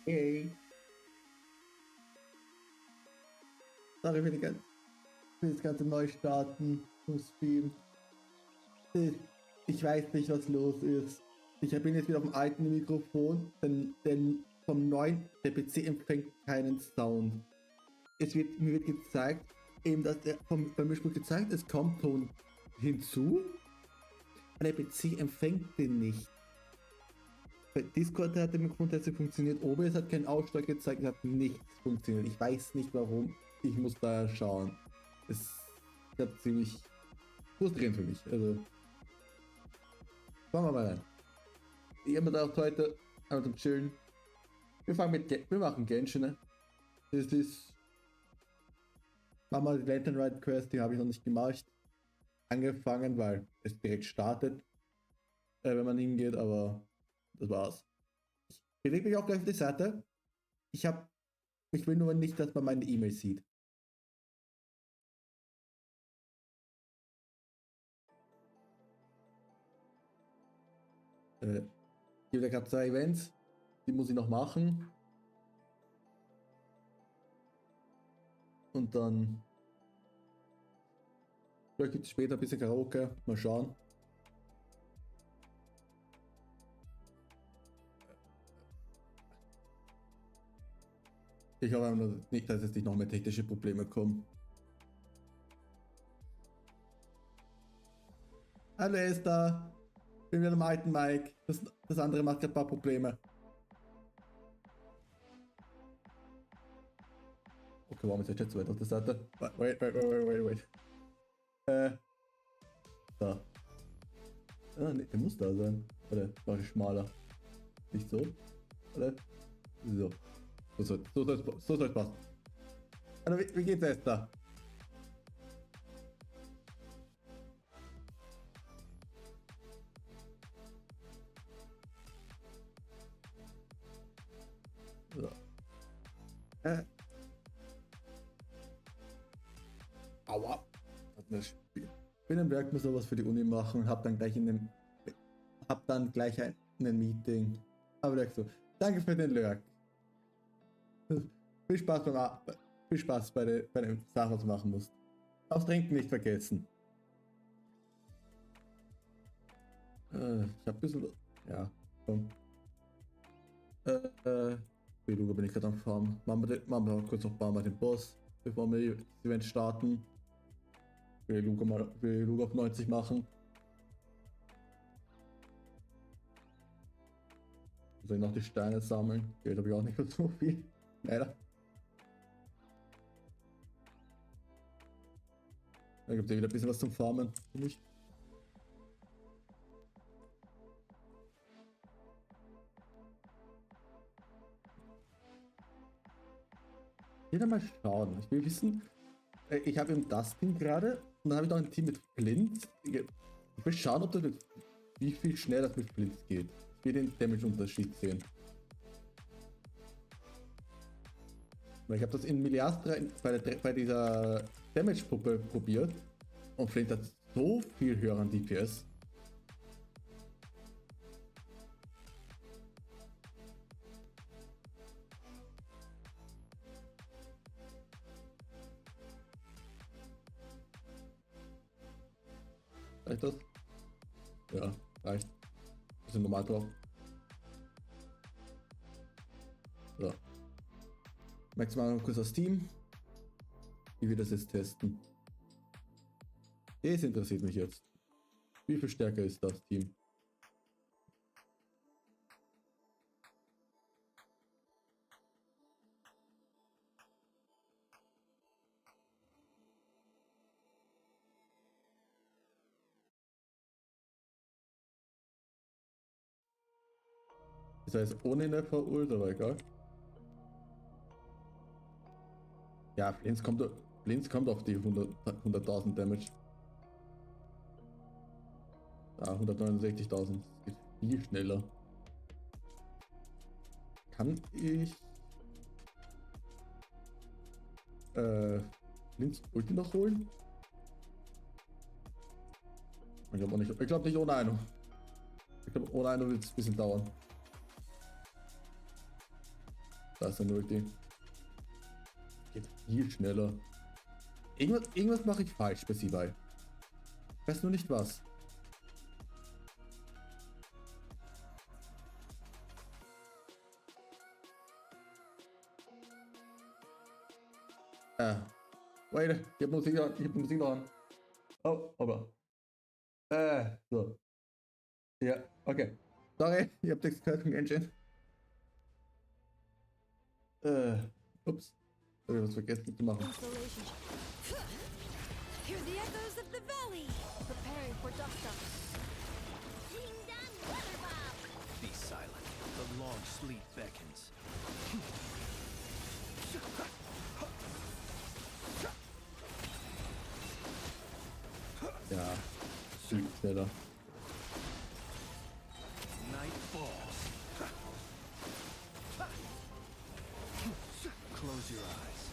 Hey, sorry für für das ganze Neustarten vom Stream. Ich weiß nicht, was los ist. Ich bin jetzt wieder auf dem alten Mikrofon, denn vom neuen, der PC empfängt keinen Sound. Mir wird gezeigt, eben, dass bei mir wird gezeigt, es kommt Ton hinzu, aber der PC empfängt den nicht. Bei Discord hat der Mikrofon tatsächlich funktioniert, OBS hat keinen Ausschlag gezeigt, es hat nichts funktioniert. Ich weiß nicht warum, ich muss da schauen. Es ist ziemlich frustrierend für mich. Also, schauen wir mal rein. Ich habe mir gedacht, heute einfach zum Chillen. Wir machen Genshin, ne? Das ist. Machen wir die Lantern Rite Quest, die habe ich noch nicht gemacht. Angefangen, weil es direkt startet, wenn man hingeht, aber das war's. Ich bewege mich auch gleich auf die Seite. Ich will nur nicht, dass man meine E-Mail sieht. Ich habe ja gerade 2 Events, die muss ich noch machen. Und dann vielleicht gibt es später ein bisschen Karaoke, mal schauen. Ich hoffe nur nicht, dass es nicht noch mehr technische Probleme kommen. Hallo Esther, bin wieder am alten Mike. Das andere macht ein paar Probleme. Okay, warum ist jetzt so weit auf der Seite? Wait. Da. Ah, nee, der muss da sein. Oder war ich schmaler? Nicht so? Oder? So. So soll es passen. Also, wie geht's Esther? So. Aua. Bin im Werk, muss sowas für die Uni machen, hab dann gleich ein Meeting. Aber Lurk so, danke für den Lurk. Viel Spaß viel Spaß bei den Sachen, was du machen musst. Aufs Trinken nicht vergessen. Ich hab ein bisschen. Ja, komm. Beluga bin ich gerade am Farm. Machen wir kurz noch mal den Boss, bevor wir das Event starten. Beluga auf 90 machen. Soll ich noch die Steine sammeln? Geld habe ich auch nicht mehr so viel. Leider. Da gibt es wieder ein bisschen was zum Farmen für mich. Jeder mal schauen. Ich will wissen, ich habe eben das Team gerade und dann habe ich noch ein Team mit Flint. Ich will schauen, wie viel schneller das mit Flint geht. Ich will den Damage-Unterschied sehen. Weil ich habe das in Milliastra bei dieser Damage-Puppe probiert und Flint hat so viel höheren DPS. Reicht das? Ja, reicht. Wir sind normal drauf. So. Maximal noch kurz das Team. Wie wir das jetzt testen. Das interessiert mich jetzt. Wie viel stärker ist das Team? Das heißt ohne NV-Ult, aber egal. Ja, Blins kommt auf die 100.000 Damage. Ah, 169.000. Das geht viel schneller. Kann ich Blins Ulti noch holen? Ich glaube nicht ohne eine. Ich glaube ohne eine wird es ein bisschen dauern. Das ist eine Ulti. Geht viel schneller. Irgendwas mache ich falsch bei sie bei. Ich weiß nur nicht was. Wait, ich hab Musik an. Ich hab Musik noch an. Oh, aber. So. Ja, okay. Sorry, ich hab nichts gehört vom Engine. Ups. Hab ich was vergessen zu machen. Hear the echoes of the valley, preparing for dusk-up. Be silent. The long sleep beckons. Ja, viel schneller. Night falls. Close your eyes.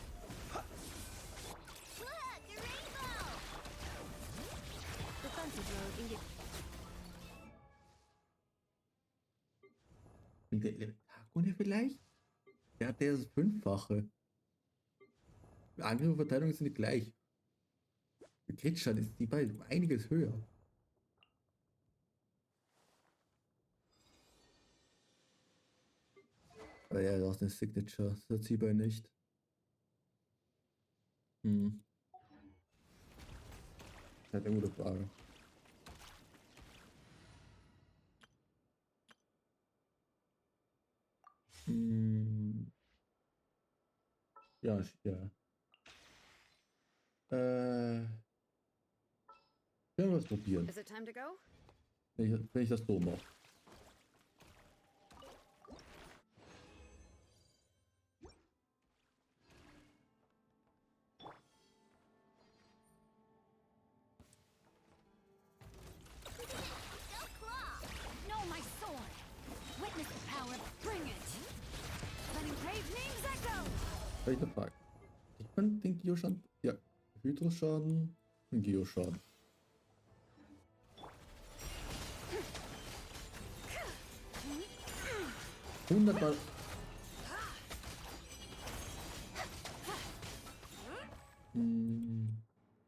Defensive mode engaged. Und der Tagune vielleicht? Der hat das Fünffache. Angriff und Verteidigung sind nicht gleich. Der Crit-Schaden ist die beiden einiges höher. Aber ja, das ist eine Signature. Das hat sie bei nicht. Das ist eine gute Frage. Ja, ja. Können wir es probieren. Is it time to go? Wenn ich das so mache. No, my sword! Witness the power, bring it! Letting brave names echo! Welche Frage? Ich kann den Geoschaden. Ja, Hydroschaden und Geoschaden. Hundertmal.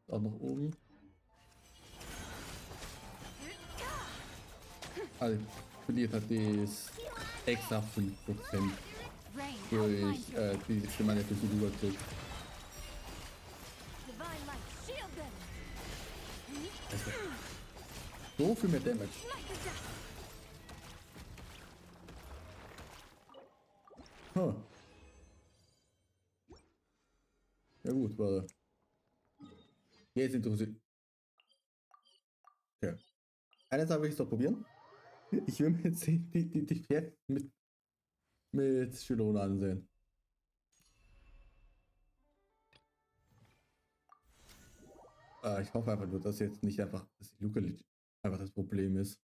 Auch nach oben. Also, verliert hat das extra 5% durch die meine Figur kriegt. Divine light, shield them! Also, so viel mehr Damage. Smite the death! Huh. Ja gut, warte. Jetzt interessiert. Okay. Eine Sache will ich doch probieren. Ich will mir jetzt die Pferde mit Schylon ansehen. Ich hoffe einfach nur, dass jetzt nicht einfach das Luca einfach das Problem ist.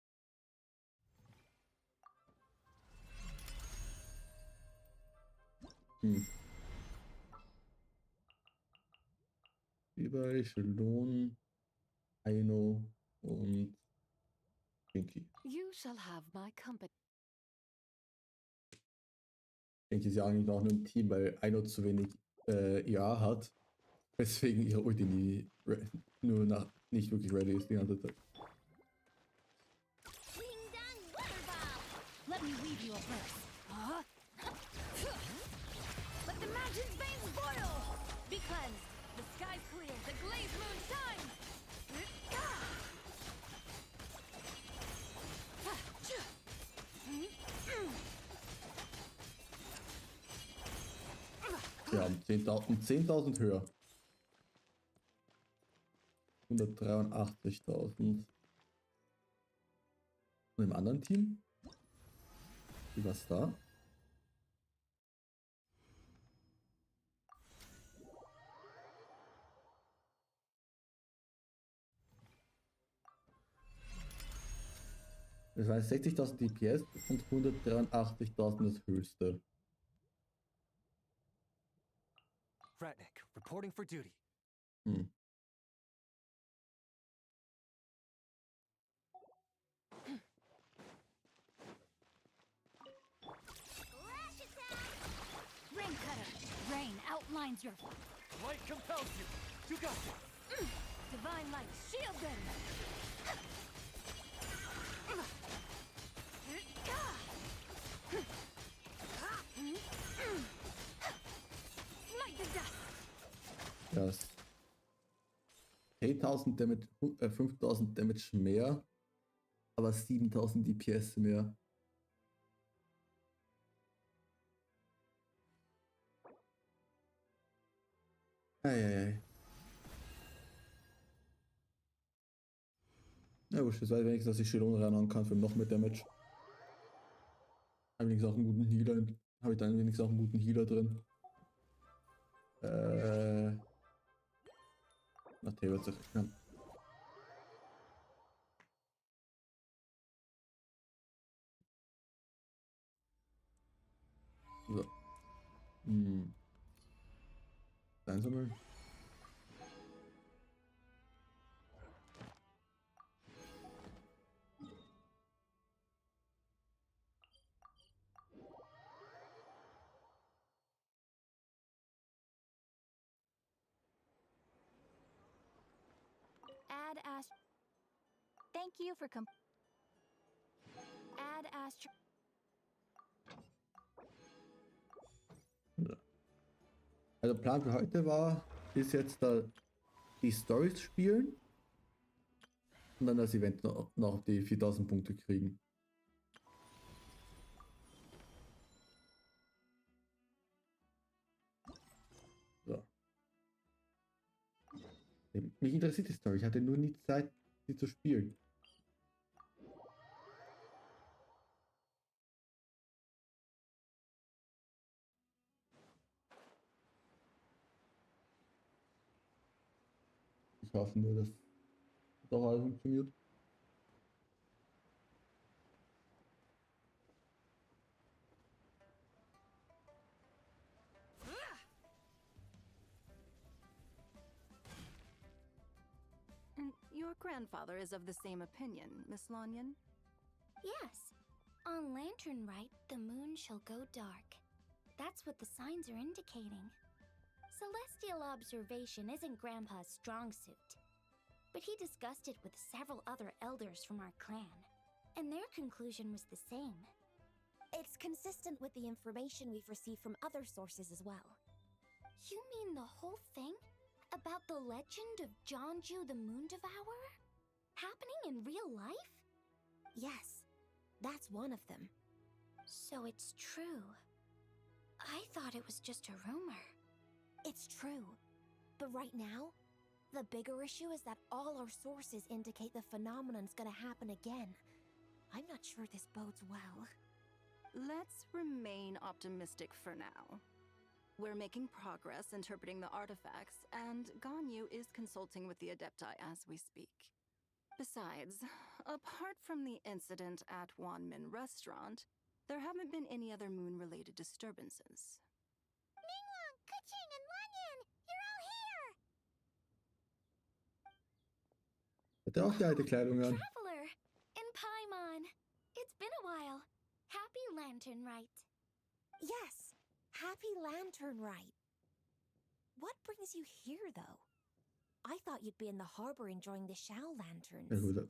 Über Schylon, Aino und Pinky. You shall have my company. Pinky ist ja eigentlich auch nur im Team, weil Aino zu wenig EA hat. Weswegen ihre Ulti nicht wirklich ready ist die ganze Zeit. Let me weave you a verse. Let the mountain's veins boil! Be cleansed! The sky's clear, the glazed moon shines! Ja, um 10.000 höher. 183.000. Und im anderen Team? Wie war's da? Das heißt 60.000 DPS und 183.000 das höchste. Ratnik, reporting for duty. finds your Light compels you. You got it. divine light. Shield them. Smite the dust. Das 10.000 Damage, 5.000 Damage mehr, aber 7.000 DPS mehr. Eieiei. Na wurscht, das weiß wenigstens, dass ich Chilon ran kann für noch mehr Damage. Habe wenigstens auch einen guten Healer. Habe ich dann wenigstens auch einen guten Healer drin. Nach Taylor zu rechnen. So. Einsammeln. Add Astro. Thank you for Add Astro. Also Plan für heute war, ist jetzt da die Storys spielen und dann das Event noch die 4.000 Punkte kriegen. So. Mich interessiert die Story, ich hatte nur nie Zeit, sie zu spielen. Ich hoffe nur, dass doch alles funktioniert. And your grandfather is of the same opinion, Miss Lanyon? Yes. On Lantern Rite, the moon shall go dark. That's what the signs are indicating. Celestial observation isn't Grandpa's strong suit. But he discussed it with several other elders from our clan, and their conclusion was the same. It's consistent with the information we've received from other sources as well. You mean the whole thing? About the legend of Jonju the Moon Devourer? Happening in real life? Yes, that's one of them. So it's true. I thought it was just a rumor. It's true. But right now, the bigger issue is that all our sources indicate the phenomenon's gonna happen again. I'm not sure this bodes well. Let's remain optimistic for now. We're making progress interpreting the artifacts, and Ganyu is consulting with the Adepti as we speak. Besides, apart from the incident at Wanmin Restaurant, there haven't been any other moon-related disturbances. Ningguang, Keqing, and Lanyan! You're all here! Hat er auch die alte Kleidung an? Traveler! In Paimon! It's been a while. Happy Lantern Rite. Yes, happy Lantern Rite. What brings you here, though? I thought you'd be in the harbor enjoying the Shao lanterns. Ja, gut.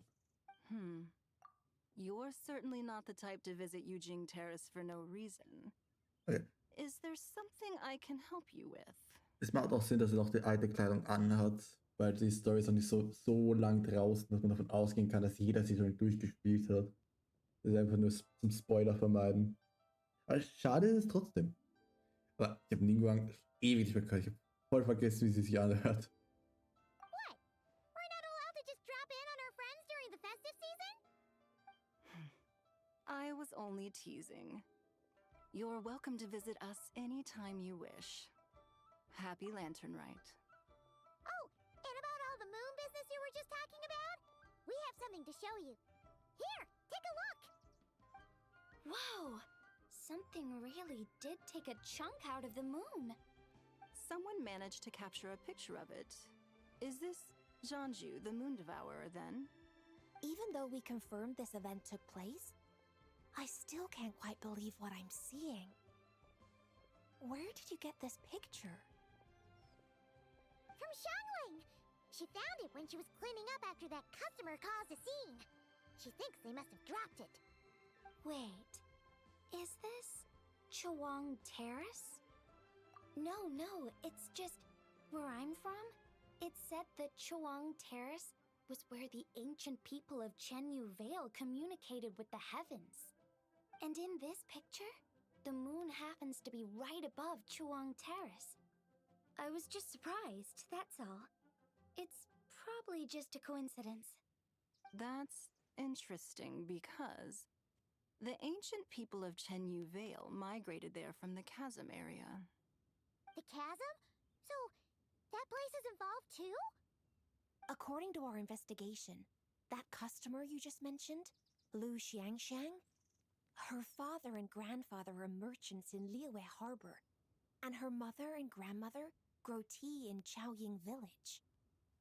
You're certainly not the type to visit Yujing Terrace for no reason. Okay. Is there something I can help you with? Es macht auch Sinn, dass er noch die alte Kleidung anhat, weil die Storys noch nicht so lang draußen, dass man davon ausgehen kann, dass jeder sie schon durchgespielt hat. Das ist einfach nur zum Spoiler vermeiden. Aber schade ist es trotzdem. Aber ich habe Ningguang ewig nicht mehr gehört. Ich habe voll vergessen, wie sie sich anhört. What? We're not allowed to just drop in on our friends during the festive season? I was only teasing. You're welcome to visit us anytime you wish. Happy Lantern Rite. Oh, and about all the moon business you were just talking about? We have something to show you. Here, take a look! Whoa! Something really did take a chunk out of the moon. Someone managed to capture a picture of it. Is this Jonju, the Moon Devourer, then? Even though we confirmed this event took place, I still can't quite believe what I'm seeing. Where did you get this picture? from Xiangling. She found it when she was cleaning up after that customer caused a scene. She thinks they must have dropped it. Wait, is this Chawang Terrace? No, it's just where I'm from. It said that Chawang Terrace was where the ancient people of Chenyu Vale communicated with the heavens. And in this picture, the moon happens to be right above Chawang Terrace. I was just surprised, that's all. It's probably just a coincidence. That's interesting because the ancient people of Chenyu Vale migrated there from the chasm area. The chasm? So, that place is involved too? According to our investigation, that customer you just mentioned, Lu Xiangxiang, her father and grandfather are merchants in Liyue Harbor, and her mother and grandmother grow tea in Chaoying Village.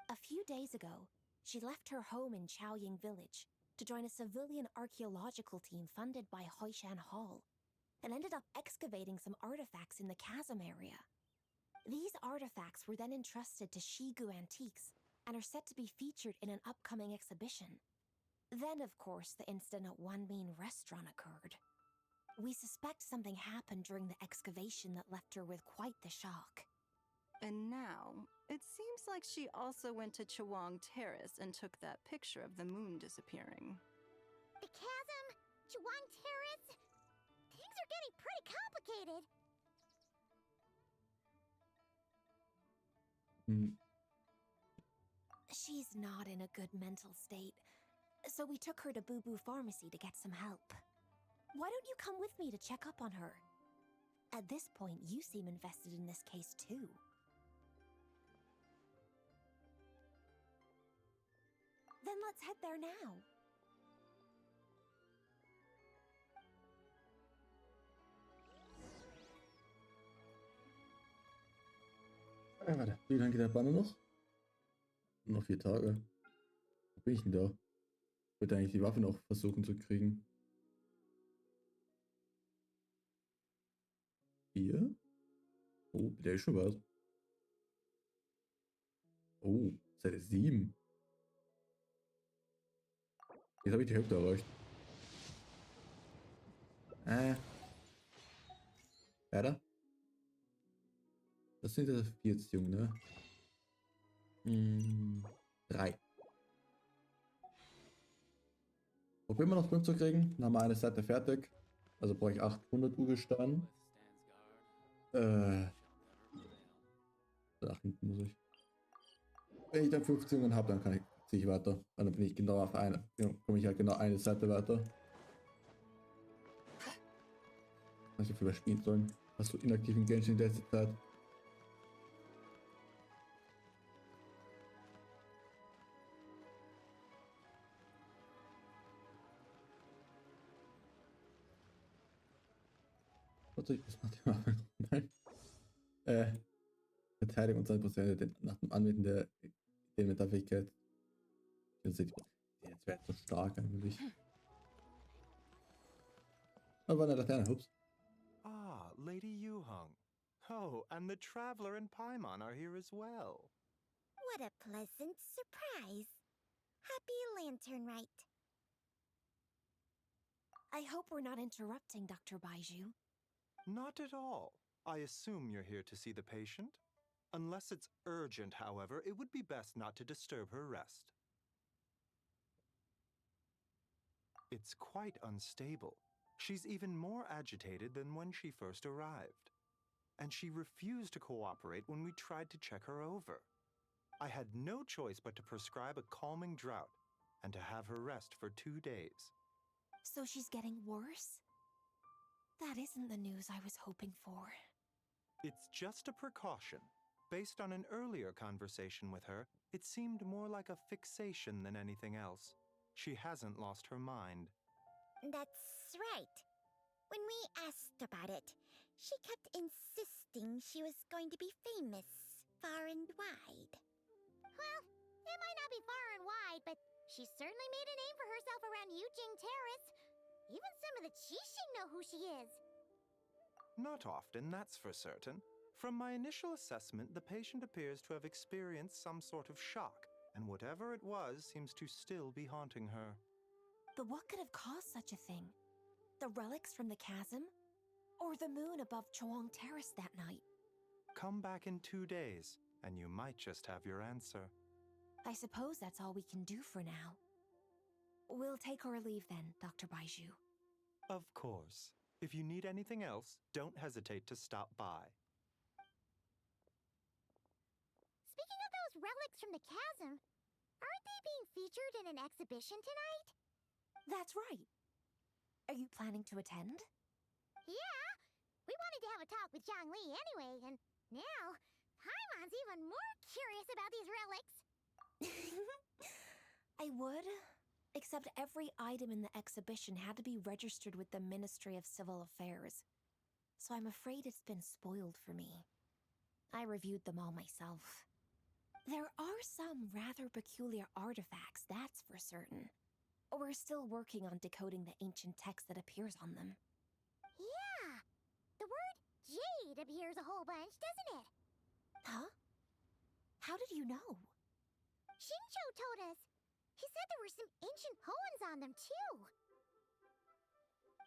A few days ago, she left her home in Chaoying Village to join a civilian archaeological team funded by Hoishan Hall, and ended up excavating some artifacts in the chasm area. These artifacts were then entrusted to Shigu Antiques and are set to be featured in an upcoming exhibition. Then, of course, the incident at One Mean Restaurant occurred. We suspect something happened during the excavation that left her with quite the shock. And now, it seems like she also went to Chawang Terrace and took that picture of the moon disappearing. The chasm? Chawang Terrace? Things are getting pretty complicated. She's not in a good mental state, so we took her to Boo Boo Pharmacy to get some help. Why don't you come with me to check up on her? At this point, you seem invested in this case too. Then let's head there now. Warte, wie lange geht der Banner noch? Noch 4 Tage. Wo bin ich denn da? Ich wollte eigentlich die Waffe noch versuchen zu kriegen. 4? Oh, der ist schon was. Oh, Seite 7. Jetzt habe ich die Hälfte erreicht. Weiter? Das sind ja 4 jetzt jung, ne? 3. Probieren wir noch 5 zu kriegen. Dann haben wir eine Seite fertig. Also brauche ich 800 Urgestein. Nach hinten muss ich. Wenn ich dann 15 Jungen habe, dann ziehe ich weiter. Und dann bin ich genau auf eine. Ja, komme ich halt genau eine Seite weiter. Was ich überspielen sollen. Hast du inaktiven Genshin in letzter Zeit? Das macht die Waffe. Nein. Verteidigung 20% nach dem Anwenden der Elementarfähigkeit. Jetzt wäre so stark eigentlich. Aber eine Laterne, hups. Ah, Lady Yuhong. Oh, and the Traveler and Paimon are here as well. What a pleasant surprise. Happy Lantern Rite. I hope we're not interrupting Dr. Baiju. Not at all. I assume you're here to see the patient? Unless it's urgent, however, it would be best not to disturb her rest. It's quite unstable. She's even more agitated than when she first arrived. And she refused to cooperate when we tried to check her over. I had no choice but to prescribe a calming draught and to have her rest for 2 days. So she's getting worse? That isn't the news I was hoping for. It's just a precaution. Based on an earlier conversation with her, it seemed more like a fixation than anything else. She hasn't lost her mind. That's right. When we asked about it, she kept insisting she was going to be famous far and wide. Well, it might not be far and wide, but she certainly made a name for herself around Yujing Terrace. Even some of the Qixing know who she is. Not often, that's for certain. From my initial assessment, the patient appears to have experienced some sort of shock, and whatever it was seems to still be haunting her. But what could have caused such a thing? The relics from the chasm? Or the moon above Choang Terrace that night? Come back in 2 days, and you might just have your answer. I suppose that's all we can do for now. We'll take our leave then, Dr. Baiju. Of course. If you need anything else, don't hesitate to stop by. Speaking of those relics from the chasm, aren't they being featured in an exhibition tonight? That's right. Are you planning to attend? Yeah, we wanted to have a talk with Zhangli anyway, and now Paimon's even more curious about these relics. I would, except every item in the exhibition had to be registered with the Ministry of Civil Affairs, so I'm afraid it's been spoiled for me. I reviewed them all myself. There are some rather peculiar artifacts, that's for certain. We're still working on decoding the ancient text that appears on them. Yeah, the word jade appears a whole bunch, doesn't it? Huh? How did you know? Shincho told us. He said there were some ancient poems on them, too.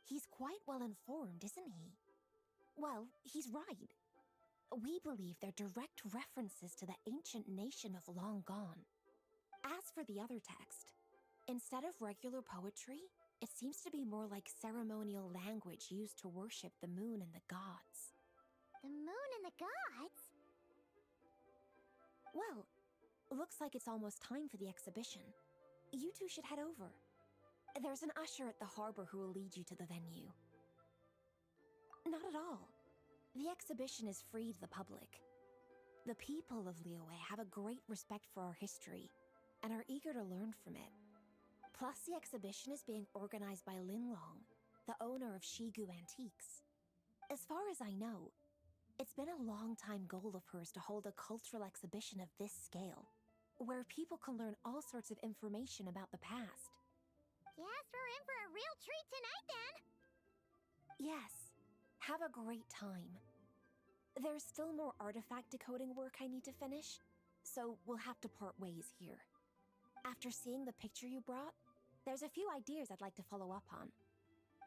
He's quite well informed, isn't he? Well, he's right. We believe they're direct references to the ancient nation of long gone. As for the other text, instead of regular poetry, it seems to be more like ceremonial language used to worship the moon and the gods. The moon and the gods? Well, looks like it's almost time for the exhibition. You two should head over. There's an usher at the harbor who will lead you to the venue. Not at all. The exhibition is free to the public. The people of Liyue have a great respect for our history and are eager to learn from it. Plus, the exhibition is being organized by Linlong, the owner of Shigu Antiques. As far as I know, it's been a long-time goal of hers to hold a cultural exhibition of this scale, where people can learn all sorts of information about the past. Guess we're in for a real treat tonight, then. Yes, have a great time. There's still more artifact decoding work I need to finish, so we'll have to part ways here. After seeing the picture you brought, there's a few ideas I'd like to follow up on.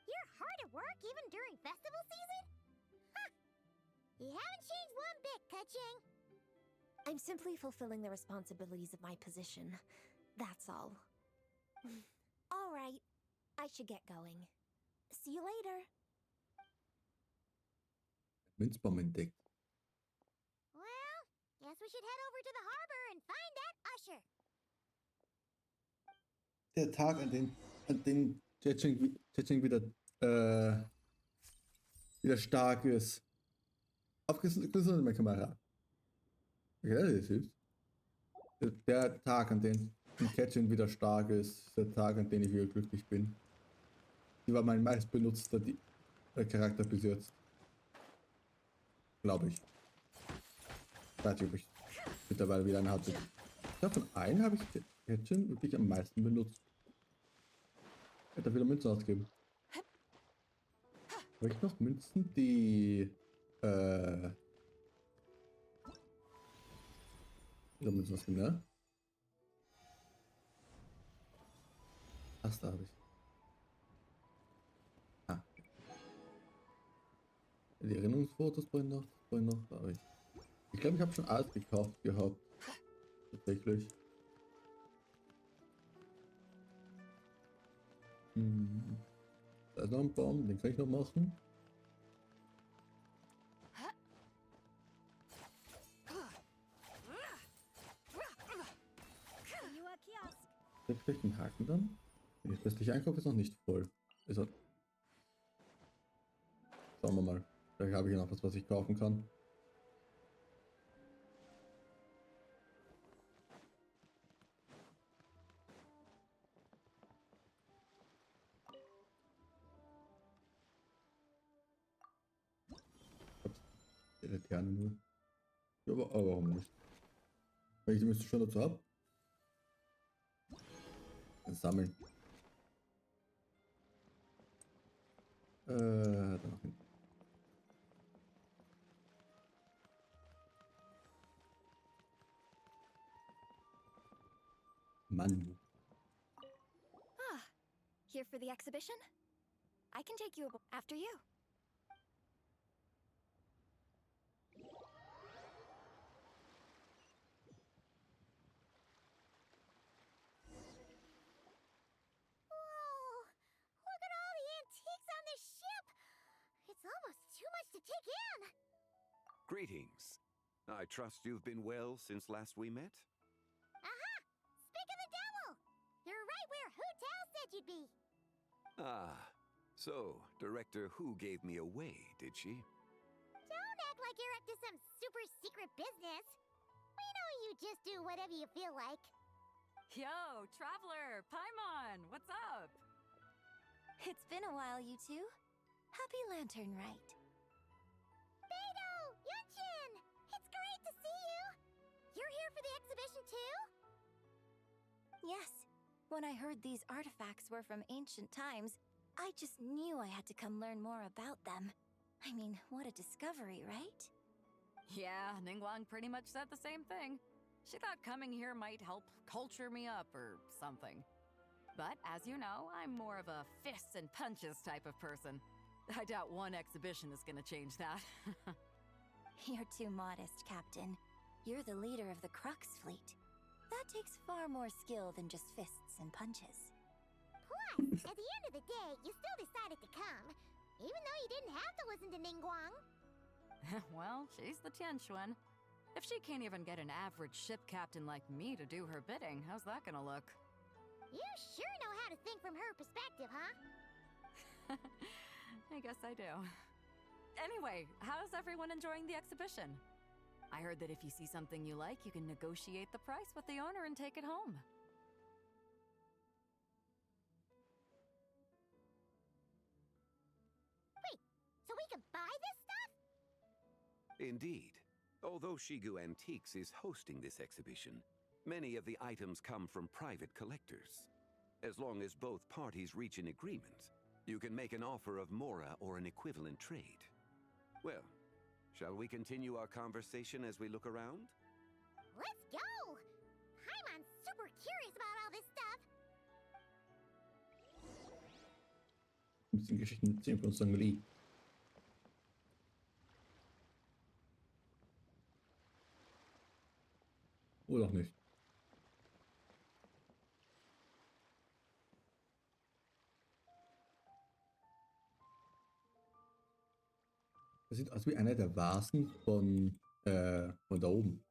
You're hard at work even during festival season? Huh. You haven't changed one bit, Kaching. I'm simply fulfilling the responsibilities of my position. That's all. All right, I should get going. See you later. Münzbaum entdeckt. Well, guess we should head over to the harbor and find that usher. Der Tag, an dem Jetching wieder stark ist. Aufgeschlossen meine Kamera. Okay, das ist süß. Der Tag, an dem Jetching wieder stark ist der Tag, an dem ich wieder glücklich bin. Die war mein meist benutzter Charakter bis jetzt. Glaube ich. Ich weiß nicht, ob ich mittlerweile wieder einen hatte. Ich glaube, von einem habe ich Jetching wirklich am meisten benutzt. Ich hätte wieder Münzen ausgeben. Habe ich noch Münzen, die wieder Münzen ausgeben, ne? Das da habe ich. Ah. Die Erinnerungsfotos brauche ich noch, da habe ich. Ich glaube, ich habe schon alles gekauft gehabt. Tatsächlich. Da ist noch ein Baum, den kann ich noch machen. Jetzt vielleicht einen Haken dann? Der restliche Einkauf ist noch nicht voll. Ist er. Schauen wir mal. Vielleicht habe ich noch was ich kaufen kann. Die Laterne nur. Ja, aber warum nicht? Wenn ich die müsste schon dazu habe. Sammeln. Da noch hin. Mann. Ah, here for the exhibition? I can take you after you. Whoa! Look at all the antiques on this ship! It's almost too much to take in! Greetings. I trust you've been well since last we met? Aha! Speak of the devil! You're right where Hu Tao said you'd be! Ah, so Director Hu gave me away, did she? Don't act like you're up to some super secret business! We know you just do whatever you feel like. Yo, Traveler, Paimon, what's up? It's been a while, you two. Happy Lantern Rite. Beidou! Yunshin! It's great to see you! You're here for the exhibition too? Yes. When I heard these artifacts were from ancient times, I just knew I had to come learn more about them. I mean, what a discovery, right? Yeah, Ningguang pretty much said the same thing. She thought coming here might help culture me up or something. But as you know, I'm more of a fists and punches type of person. I doubt one exhibition is gonna change that. You're too modest, Captain. You're the leader of the Crux fleet. That takes far more skill than just fists and punches. Plus, at the end of the day, you still decided to come, even though you didn't have to listen to Ningguang. Well, she's the Tianquan. If she can't even get an average ship captain like me to do her bidding, how's that gonna look? You sure know how to think from her perspective, huh? I guess I do. Anyway, how's everyone enjoying the exhibition? I heard that if you see something you like, you can negotiate the price with the owner and take it home. Wait, so we can buy this stuff? Indeed. Although Shigu Antiques is hosting this exhibition, many of the items come from private collectors. As long as both parties reach an agreement, you can make an offer of mora or an equivalent trade. Well, shall we continue our conversation as we look around? Let's go! Paimon's super curious about all this stuff. Ein bisschen Geschichten erzählen von Sangli. Oder auch nicht. Das sieht aus wie einer der Vasen von da oben.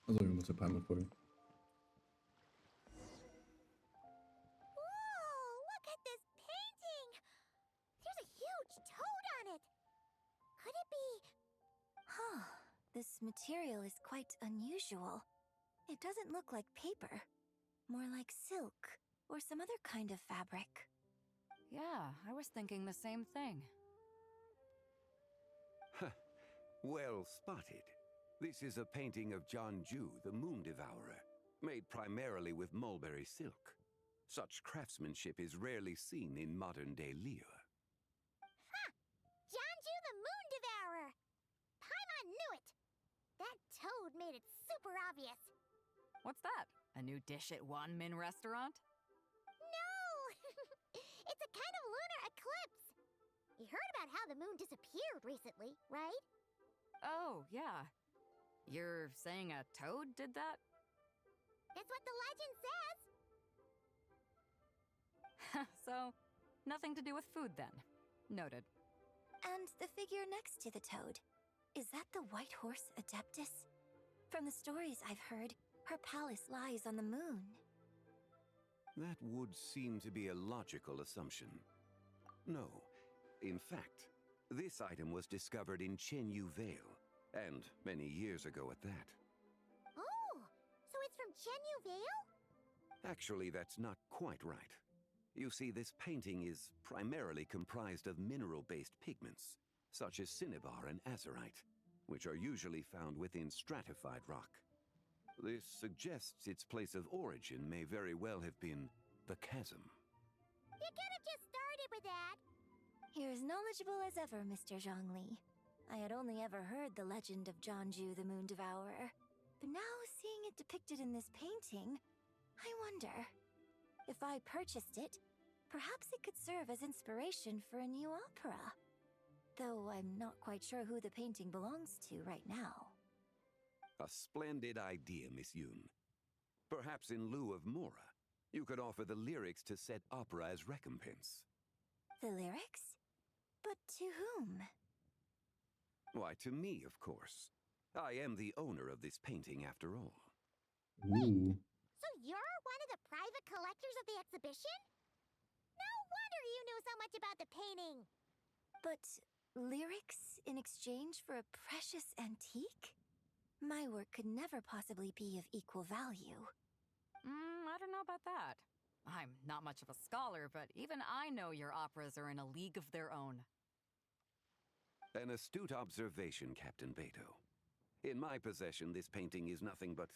Also wir müssen ein paar Mal folgen. Whoa, look at this painting! There's a huge toad on it! Could it be... Huh. This material is quite unusual. It doesn't look like paper. More like silk, or some other kind of fabric. Yeah, I was thinking the same thing. Well spotted. This is a painting of Jianju, the Moon Devourer, made primarily with mulberry silk. Such craftsmanship is rarely seen in modern-day Liyue. Ha! Jianju the Moon Devourer! Paimon knew it! That toad made it super obvious. What's that? A new dish at Wanmin restaurant? No! It's a kind of lunar eclipse. You heard about how the moon disappeared recently, right? Oh, yeah. You're saying a toad did that? That's what the legend says. So, nothing to do with food then. Noted. And the figure next to the toad. Is that the White Horse Adeptus? From the stories I've heard, her palace lies on the moon. That would seem to be a logical assumption. No. In fact, this item was discovered in Chenyu Vale, and many years ago at that. Oh, so it's from Chenyu Vale? Actually, that's not quite right. You see, this painting is primarily comprised of mineral-based pigments, such as cinnabar and azurite, which are usually found within stratified rock. This suggests its place of origin may very well have been the chasm. You could have just started with that. You're as knowledgeable as ever, Mr. Zhongli. I had only ever heard the legend of Jianzhu the Moon Devourer, but now seeing it depicted in this painting, I wonder. If I purchased it, perhaps it could serve as inspiration for a new opera. Though I'm not quite sure who the painting belongs to right now. A splendid idea, Miss Yoon. Perhaps in lieu of Mora, you could offer the lyrics to said opera as recompense. The lyrics? But to whom? Why, to me, of course. I am the owner of this painting, after all. Ooh. So you're one of the private collectors of the exhibition? No wonder you knew so much about the painting. But lyrics in exchange for a precious antique? My work could never possibly be of equal value. I don't know about that. I'm not much of a scholar, but even I know your operas are in a league of their own. An astute observation, Captain Beto. In my possession, this painting is nothing but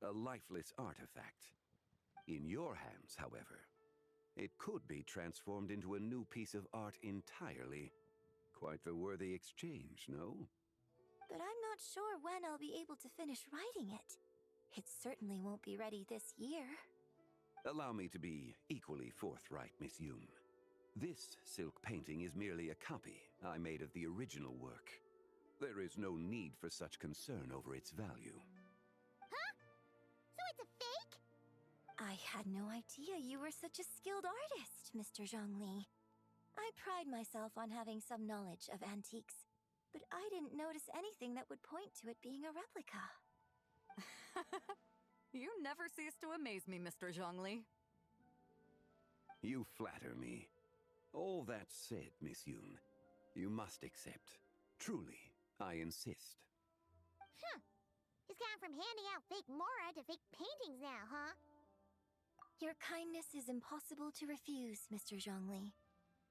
a lifeless artifact. In your hands, however, it could be transformed into a new piece of art entirely. Quite a worthy exchange, no? But I'm not sure when I'll be able to finish writing it. It certainly won't be ready this year. Allow me to be equally forthright, Miss Yoon. This silk painting is merely a copy I made of the original work. There is no need for such concern over its value. Huh? So it's a fake? I had no idea you were such a skilled artist, Mr. Zhongli. I pride myself on having some knowledge of antiques, but I didn't notice anything that would point to it being a replica. You never cease to amaze me, Mr. Zhongli. You flatter me. All that said, Miss Yoon, you must accept. Truly, I insist. Huh. He's gone from handing out fake Mora to fake paintings now, huh? Your kindness is impossible to refuse, Mr. Zhongli.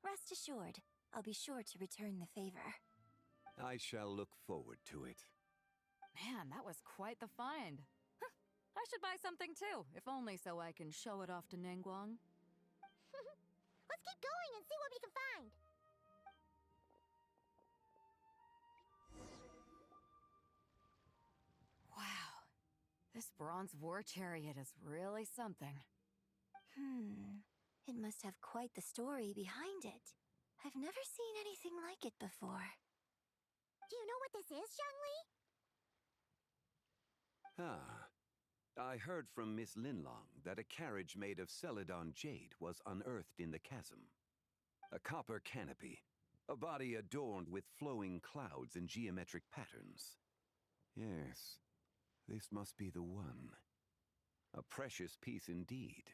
Rest assured, I'll be sure to return the favor. I shall look forward to it. Man, that was quite the find. Huh, I should buy something too, if only so I can show it off to Ningguang. Let's keep going and see what we can find. Wow, this bronze war chariot is really something. It must have quite the story behind it. I've never seen anything like it before. Do you know what this is, Zhongli? I heard from Miss Linlong that a carriage made of Celadon jade was unearthed in the chasm. A copper canopy, a body adorned with flowing clouds and geometric patterns. Yes, this must be the one. A precious piece indeed.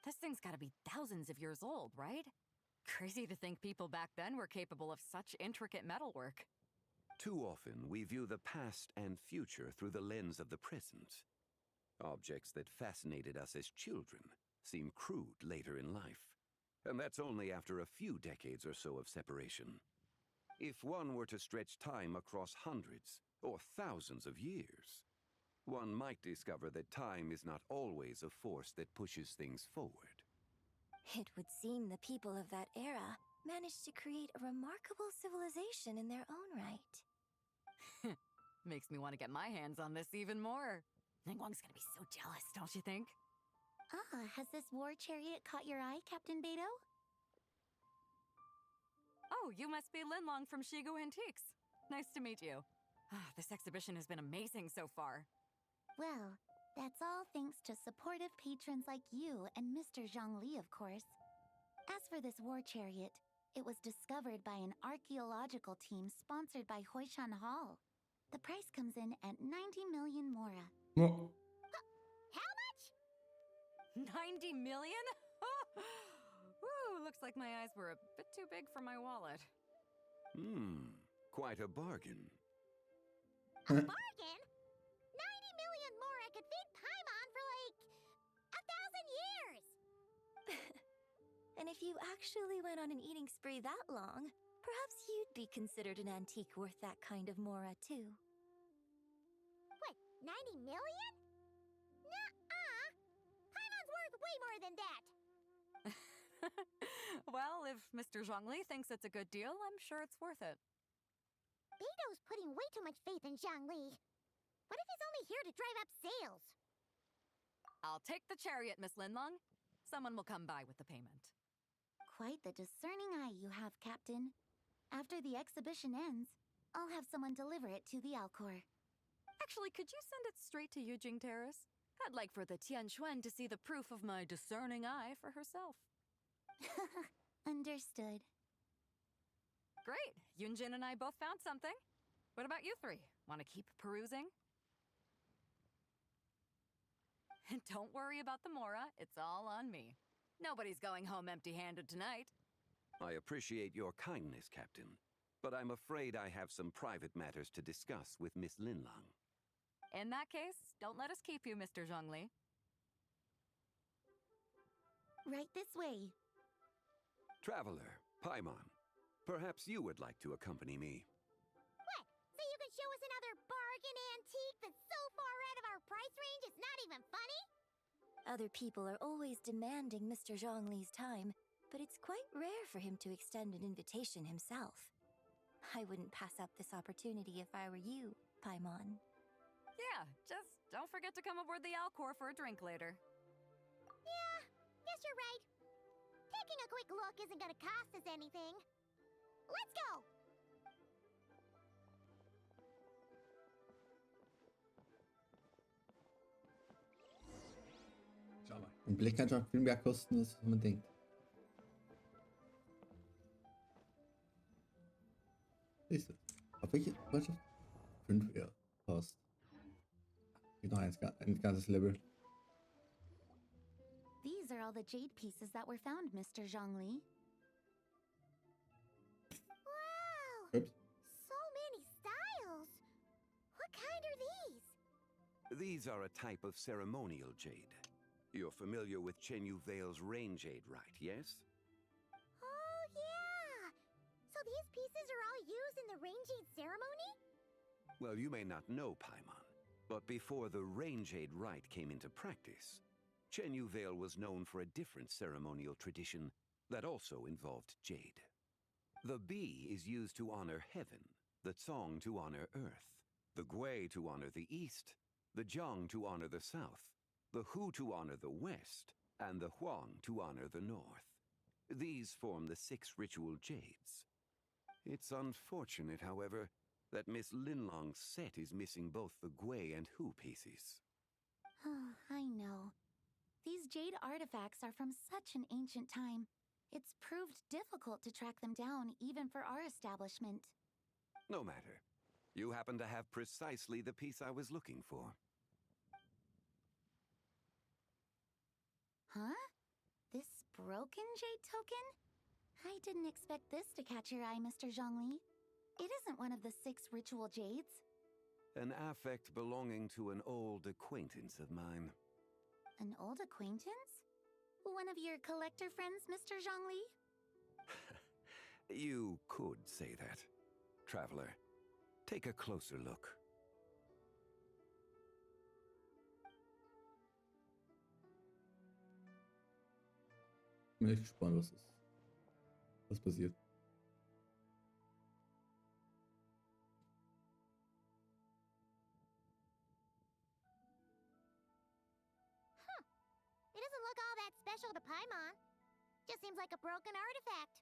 This thing's gotta be thousands of years old, right? Crazy to think people back then were capable of such intricate metalwork. Too often, we view the past and future through the lens of the present. Objects that fascinated us as children seem crude later in life. And that's only after a few decades or so of separation. If one were to stretch time across hundreds or thousands of years, one might discover that time is not always a force that pushes things forward. It would seem the people of that era managed to create a remarkable civilization in their own right. Makes me want to get my hands on this even more. Ningguang's gonna be so jealous, don't you think? Has this war chariot caught your eye, Captain Beto? Oh, you must be Linlong from Shigu Antiques. Nice to meet you. This exhibition has been amazing so far. Well, that's all thanks to supportive patrons like you and Mr. Zhongli, of course. As for this war chariot, it was discovered by an archaeological team sponsored by Hoishan Hall. The price comes in at 90 million Mora. Oh, How much? 90 million? Woo, looks like my eyes were a bit too big for my wallet. Quite a bargain. A bargain? 90 million Mora could feed Paimon for like 1,000 years! And if you actually went on an eating spree that long, perhaps you'd be considered an antique worth that kind of mora too. What, 90 million? Nuh-uh! Paimon's worth way more than that! Well, if Mr. Zhongli thinks it's a good deal, I'm sure it's worth it. Beto's putting way too much faith in Zhongli. What if he's only here to drive up sales? I'll take the chariot, Miss Linlong. Someone will come by with the payment. Quite the discerning eye you have, Captain. After the exhibition ends, I'll have someone deliver it to the Alcor. Actually, could you send it straight to Yujing Terrace? I'd like for the Tianquan to see the proof of my discerning eye for herself. Understood. Great! Yunjin and I both found something. What about you three? Want to keep perusing? And don't worry about the Mora. It's all on me. Nobody's going home empty-handed tonight. I appreciate your kindness, Captain, but I'm afraid I have some private matters to discuss with Miss Linlong. In that case, don't let us keep you, Mr. Zhongli. Right this way. Traveler, Paimon, perhaps you would like to accompany me. What? So you can show us another bargain antique that's so far out of our price range it's not even funny? Other people are always demanding Mr. Zhongli's time, but it's quite rare for him to extend an invitation himself. I wouldn't pass up this opportunity if I were you, Paimon. Yeah, just don't forget to come aboard the Alcor for a drink later. Yeah, guess you're right. Taking a quick look isn't gonna cost us anything. Let's go! Schau mal. Ein Blick kann schon viel mehr kosten, als man denkt. Siehst du? Auf welche Mannschaft? 5 eher. Passt. Geht noch ein ganzes Level. These are all the jade pieces that were found, Mr. Zhongli. Wow! Oops. So many styles! What kind are these? These are a type of ceremonial jade. You're familiar with Chen Yu Vale's rain jade rite, yes? Oh, yeah! So these pieces are all used in the rain jade ceremony? Well, you may not know, Paimon, but before the rain jade rite came into practice, Chen Yu Vale was known for a different ceremonial tradition that also involved jade. The Bi is used to honor heaven, the Cong to honor earth, the Gui to honor the east, the Jiang to honor the south, the Hu to honor the west, and the Huang to honor the north. These form the 6 ritual jades. It's unfortunate, however, that Miss Linlong's set is missing both the Gui and Hu pieces. Oh, I know. These jade artifacts are from such an ancient time. It's proved difficult to track them down, even for our establishment. No matter. You happen to have precisely the piece I was looking for. Huh? This broken jade token? I didn't expect this to catch your eye, Mr. Zhongli. It isn't one of the 6 ritual jades. An affect belonging to an old acquaintance of mine. An old acquaintance? One of your collector friends, Mr. Zhongli? You could say that. Traveler, take a closer look. Bin echt gespannt, was passiert. It doesn't look all that special to Paimon. Just seems like a broken artifact.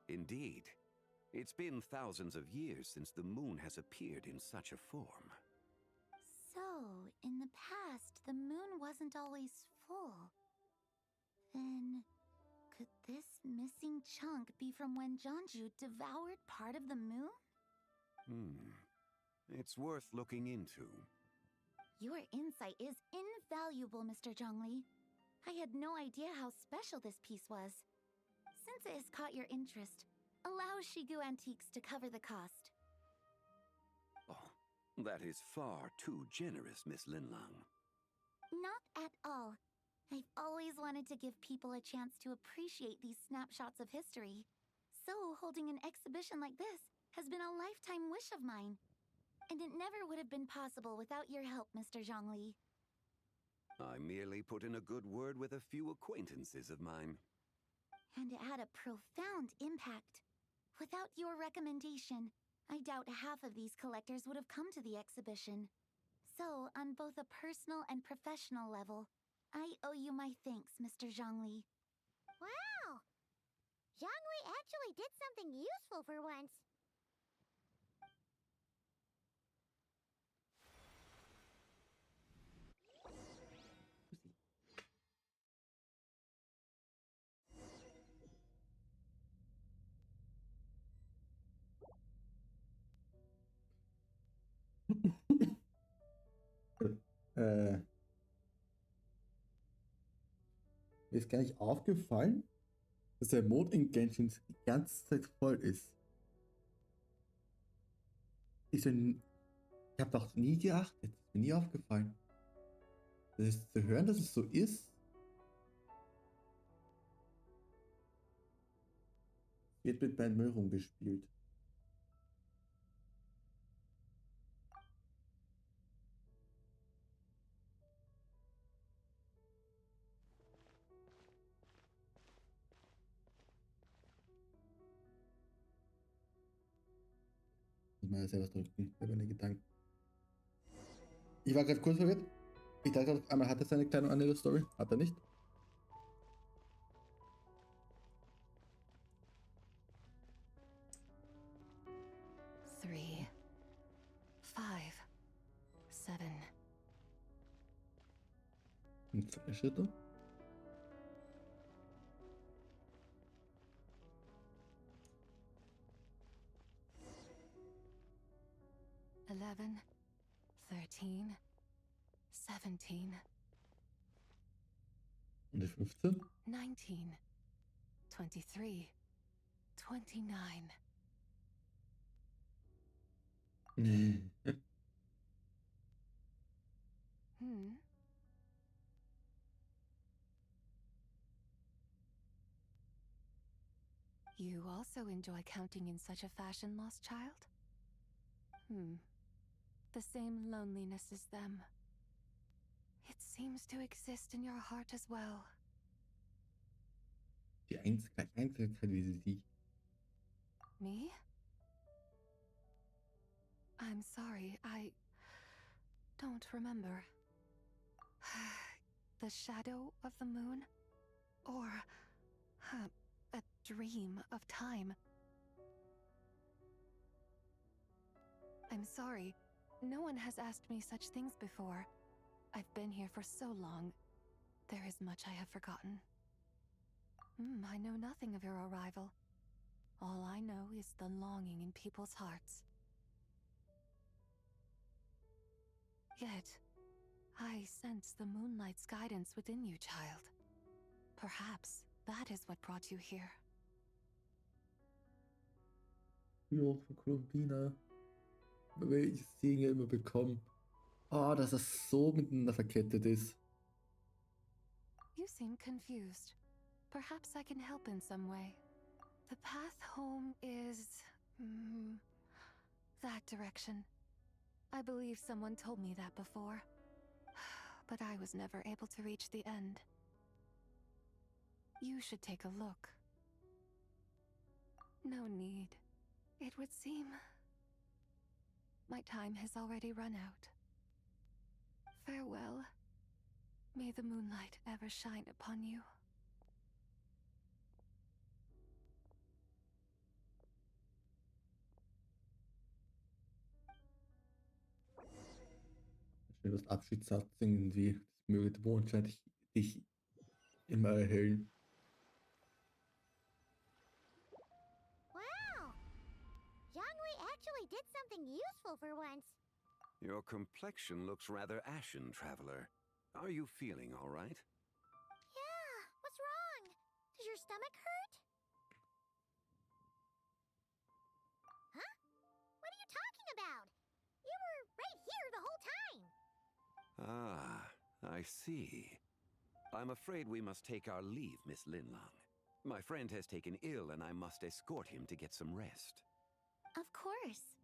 Indeed. It's been thousands of years since the moon has appeared in such a form. So, in the past, the moon wasn't always full. Then, could this missing chunk be from when Jianzhu devoured part of the moon? It's worth looking into. Your insight is invaluable, Mr. Zhongli. I had no idea how special this piece was. Since it has caught your interest, allow Shigu Antiques to cover the cost. Oh, that is far too generous, Miss Linlong. Not at all. I've always wanted to give people a chance to appreciate these snapshots of history. So, holding an exhibition like this has been a lifetime wish of mine. And it never would have been possible without your help, Mr. Zhongli. I merely put in a good word with a few acquaintances of mine. And it had a profound impact. Without your recommendation, I doubt half of these collectors would have come to the exhibition. So, on both a personal and professional level, I owe you my thanks, Mr. Zhongli. Wow! Jiangwei actually did something useful for once. Mir ist gar nicht aufgefallen, dass der Mond in Genshin die ganze Zeit voll ist. Ich habe doch nie geachtet, ist mir nie aufgefallen. Das ist zu hören, dass es so ist. Wird mit meinem Müll rumgespielt. Ich mal selber drücken, bei meine Gedanken. Ich war gerade kurz verwirrt. Ich dachte auf einmal, hat er seine kleine andere Story? Hat er nicht? Three, 5, 7. Und 2 Schritte. Eleven, 13, 17, Und die 15. 19, 23, 29. You also enjoy counting in such a fashion, lost child? The same loneliness as them. It seems to exist in your heart as well. Die Einzelkeit, wie sie sieht. Me? I'm sorry, I don't remember. The shadow of the moon? Or a dream of time? I'm sorry. No one has asked me such things before. I've been here for so long. There is much I have forgotten. I know nothing of your arrival. All I know is the longing in people's hearts. Yet, I sense the moonlight's guidance within you, child. Perhaps that is what brought you here. Ja, von Columbina. Weil ich das Ding ja immer bekomme. Oh, dass das so miteinander verkettet ist. You seem confused. Perhaps I can help in some way. The path home is... that direction. I believe someone told me that before. But I was never able to reach the end. You should take a look. No need. It would seem... my time has already run out. Farewell. May the moonlight ever shine upon you. Schnell das Abschiedssatz irgendwie. Das möge der Mondschein dich immer erhellen. Wow! Jiangwei actually did something useful for once. Your complexion looks rather ashen, traveler. Are you feeling all right? Yeah, what's wrong? Does your stomach hurt? Huh? What are you talking about? You were right here the whole time. Ah, I see. I'm afraid we must take our leave, Miss Linlang. My friend has taken ill and I must escort him to get some rest. Of course.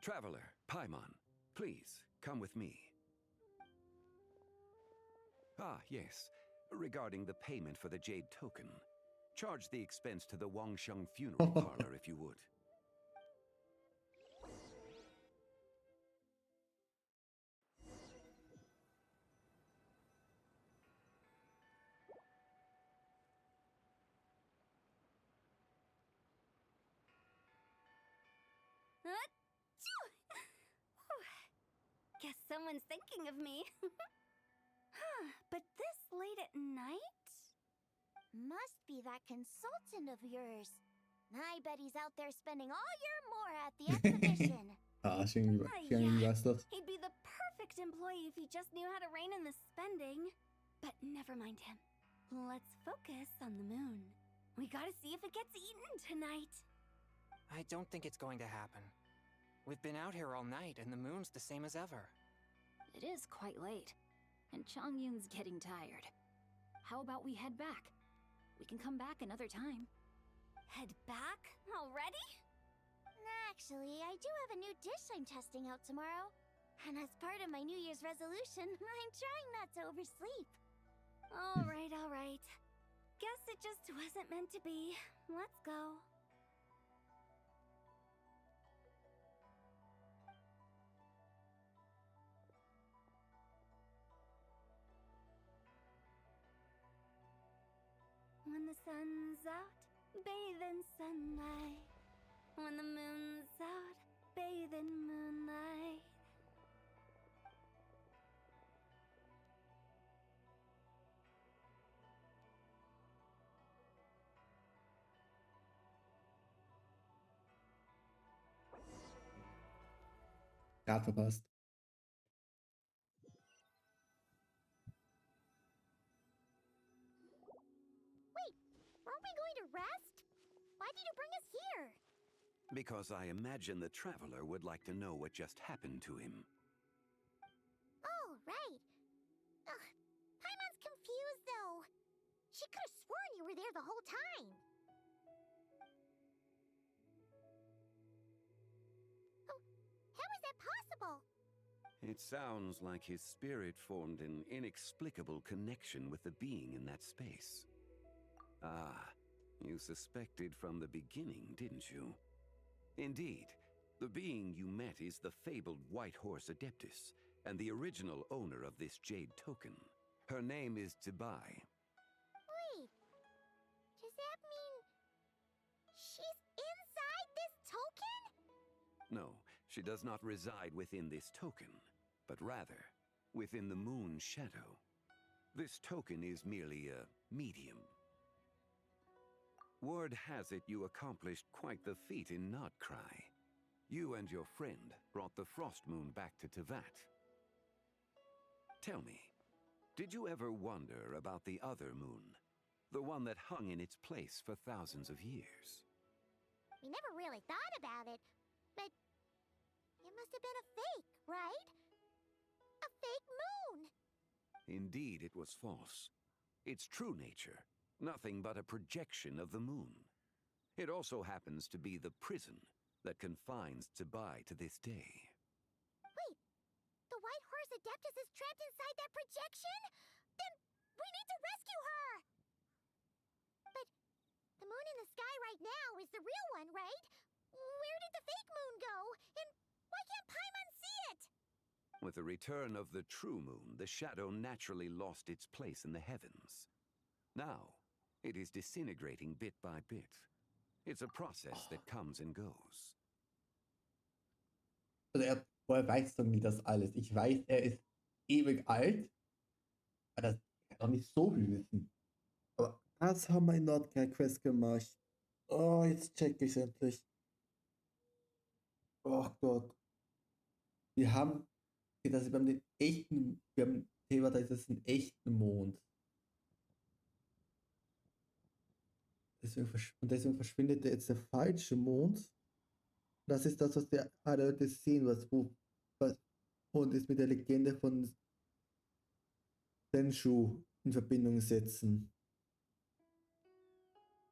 Traveler, Paimon, please, come with me. Ah, yes. Regarding the payment for the jade token. Charge the expense to the Wangsheng funeral parlor if you would. Achoo! Whew. Guess someone's thinking of me. Huh, but this late at night? Must be that consultant of yours. I bet he's out there spending all year more at the exhibition. Irgendwie weiß das. He'd be the perfect employee if he just knew how to rein in the spending. But never mind him. Let's focus on the moon. We gotta see if it gets eaten tonight. I don't think it's going to happen. We've been out here all night, and the moon's the same as ever. It is quite late, and Chongyun's getting tired. How about we head back? We can come back another time. Head back? Already? Actually, I do have a new dish I'm testing out tomorrow. And as part of my New Year's resolution, I'm trying not to oversleep. All right. Guess it just wasn't meant to be. Let's go. When the sun's out, bathe in sunlight. When the moon's out, bathe in moonlight. Grad verpasst. Aren't we going to rest? Why did you bring us here? Because I imagine the traveler would like to know what just happened to him. Oh, right. Ugh, Paimon's confused, though. She could have sworn you were there the whole time. Oh, how is that possible? It sounds like his spirit formed an inexplicable connection with the being in that space. Ah, you suspected from the beginning, didn't you? Indeed, the being you met is the fabled White Horse Adeptus, and the original owner of this jade token. Her name is Zibai. Wait, does that mean she's inside this token? No, she does not reside within this token, but rather within the moon's shadow. This token is merely a medium. Word has it you accomplished quite the feat in Notcry. You and your friend brought the Frost Moon back to Tevat. Tell me, did you ever wonder about the other moon? The one that hung in its place for thousands of years? We never really thought about it, but it must have been a fake, right? A fake moon! Indeed, it was false. Its true nature, nothing but a projection of the moon. It also happens to be the prison that confines Zibai to this day. Wait, the White Horse Adeptus is trapped inside that projection? Then we need to rescue her! But the moon in the sky right now is the real one, right? Where did the fake moon go? And why can't Paimon see it? With the return of the true moon, the shadow naturally lost its place in the heavens. Now, it is disintegrating bit by bit. It's a process that comes and goes. Also woher weiß Song das alles? Ich weiß, er ist ewig alt, aber das kann doch nicht so viel wissen. Aber das haben wir in Nordkern Quest gemacht. Oh, jetzt check ich endlich. Oh Gott. Wir haben das beim den echten, wir haben Thema, da ist es ein echten Mond. Deswegen verschwindet jetzt der falsche Mond. Das ist das, was die alle Leute sehen, und es mit der Legende von Senshu in Verbindung setzen.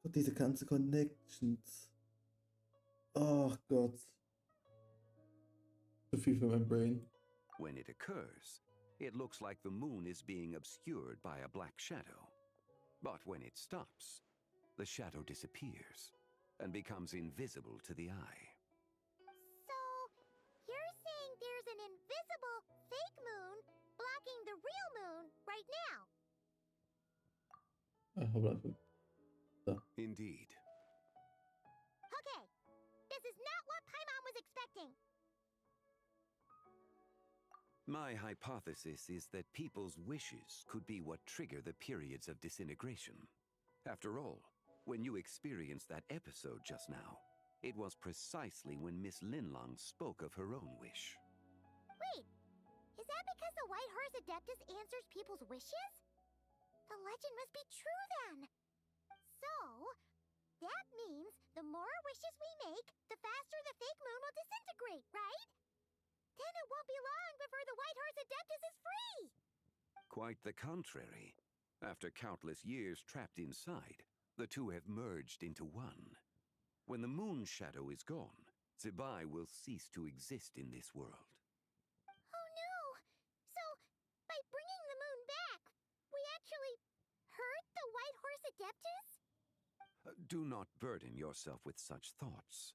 Und diese ganzen Connections. Oh Gott. Zu viel für mein Brain. When it occurs, it looks like the moon is being obscured by a black shadow. But when it stops, the shadow disappears and becomes invisible to the eye. So, you're saying there's an invisible fake moon blocking the real moon right now? Hold on. Indeed. Okay, this is not what Paimon was expecting. My hypothesis is that people's wishes could be what trigger the periods of disintegration. After all, when you experienced that episode just now, it was precisely when Miss Linlong spoke of her own wish. Wait, is that because the White Horse Adeptus answers people's wishes? The legend must be true then. So, that means the more wishes we make, the faster the fake moon will disintegrate, right? Then it won't be long before the White Horse Adeptus is free! Quite the contrary. After countless years trapped inside, the two have merged into one. When the moon shadow is gone, Zibai will cease to exist in this world. Oh no! So, by bringing the moon back, we actually hurt the White Horse Adeptus? Do not burden yourself with such thoughts.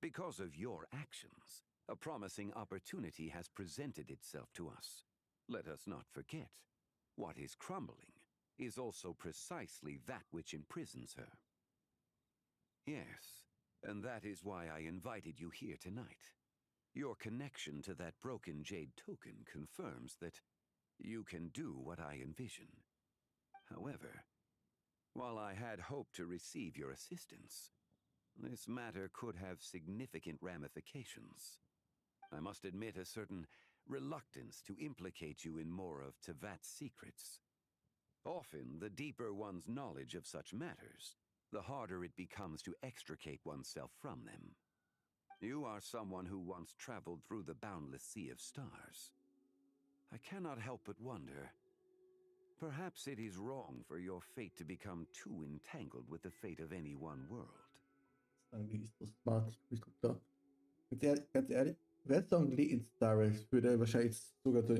Because of your actions, a promising opportunity has presented itself to us. Let us not forget, what is crumbling is also precisely that which imprisons her. Yes, and that is why I invited you here tonight. Your connection to that broken jade token confirms that you can do what I envision. However, while I had hoped to receive your assistance, this matter could have significant ramifications. I must admit a certain reluctance to implicate you in more of Tevat's secrets. Often, the deeper one's knowledge of such matters, the harder it becomes to extricate oneself from them. You are someone who once traveled through the boundless sea of stars. I cannot help but wonder, perhaps it is wrong for your fate to become too entangled with the fate of any one world. Lee ist so smart, ich glaube. Ganz ehrlich, wer Song Lee in Star Wars würde wahrscheinlich sogar so,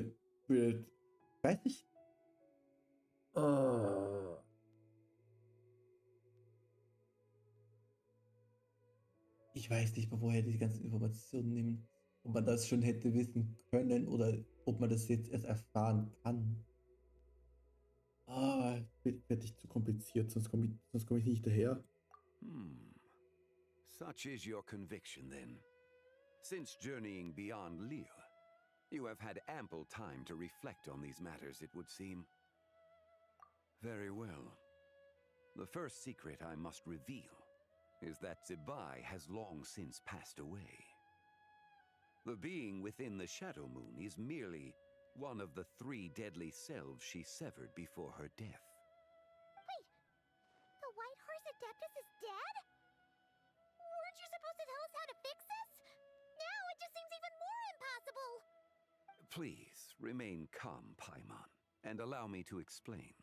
weiß nicht. Ich weiß nicht, woher die ganzen Informationen nehmen. Ob man das schon hätte wissen können oder ob man das jetzt erst erfahren kann. Wird nicht zu kompliziert, sonst komm ich nicht daher. Such is your conviction, then. Since journeying beyond Lille, you have had ample time to reflect on these matters, it would seem. Very well. The first secret I must reveal is that Zibai has long since passed away. The being within the Shadow Moon is merely one of the 3 deadly selves she severed before her death. Wait, the White Horse Adeptus is dead? Weren't you supposed to tell us how to fix this? Now it just seems even more impossible! Please, remain calm, Paimon, and allow me to explain.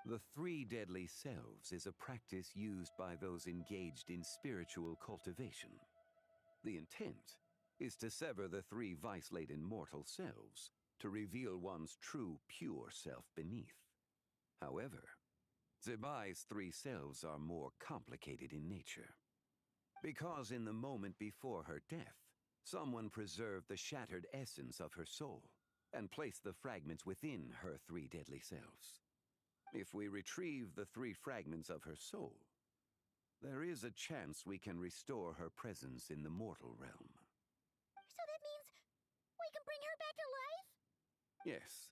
The 3 deadly selves is a practice used by those engaged in spiritual cultivation. The intent is to sever the 3 vice-laden mortal selves to reveal one's true, pure self beneath. However, Zibai's 3 selves are more complicated in nature. Because in the moment before her death, someone preserved the shattered essence of her soul and placed the fragments within her 3 deadly selves. If we retrieve the 3 fragments of her soul, there is a chance we can restore her presence in the mortal realm. So that means we can bring her back to life? Yes,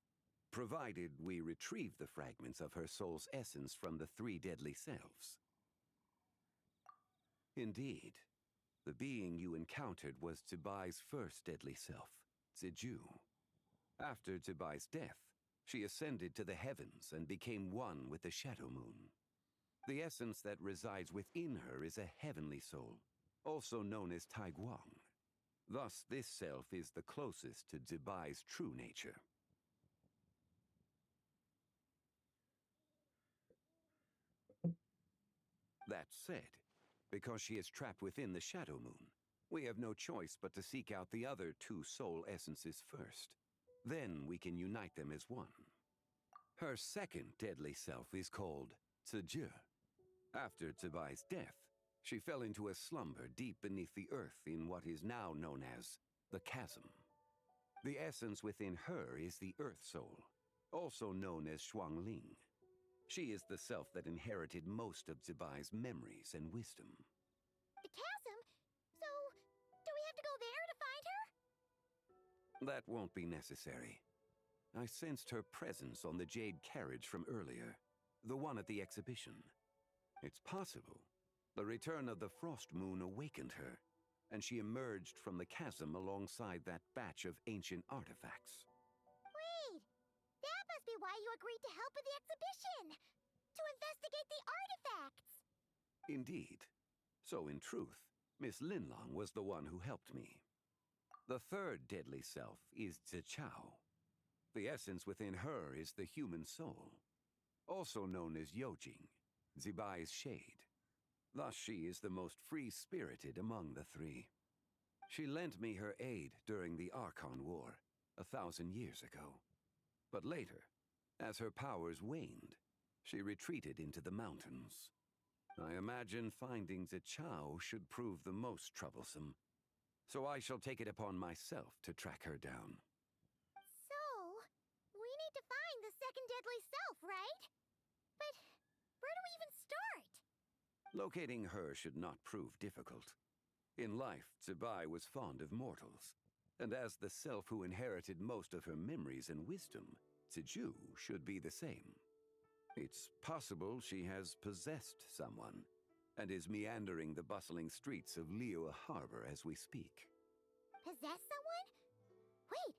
provided we retrieve the fragments of her soul's essence from the 3 deadly selves. Indeed, the being you encountered was Zibai's first deadly self, Ziju. After Zibai's death, she ascended to the heavens and became one with the Shadow Moon. The essence that resides within her is a heavenly soul, also known as Taiguang. Thus, this self is the closest to Zibai's true nature. That said, because she is trapped within the Shadow Moon, we have no choice but to seek out the other 2 soul essences first. Then we can unite them as one. Her second deadly self is called GER. After Zibai's death, she fell into a slumber deep beneath the earth in what is now known as the Chasm. The essence within her is the Earth Soul, also known as Shuangling. She is the self that inherited most of Zibai's memories and wisdom. The chasm? So, do we have to go there to find her? That won't be necessary. I sensed her presence on the jade carriage from earlier, the one at the exhibition. It's possible the return of the Frost Moon awakened her, and she emerged from the chasm alongside that batch of ancient artifacts. Wait! That must be why you agreed to help with the exhibition! To investigate the artifacts! Indeed. So in truth, Miss Linlong was the one who helped me. The third deadly self is Zichao. The essence within her is the human soul, also known as Yojing, Zibai's shade. Thus she is the most free-spirited among the three. She lent me her aid during the Archon War, 1,000 years ago. But later, as her powers waned, she retreated into the mountains. I imagine finding Zichao should prove the most troublesome, so I shall take it upon myself to track her down. So, we need to find the second deadly self, right? But where do we even start? Locating her should not prove difficult. In life, Zibai was fond of mortals, and as the self who inherited most of her memories and wisdom, Ziju should be the same. It's possible she has possessed someone, and is meandering the bustling streets of Liyue Harbor as we speak. Possess someone? Wait!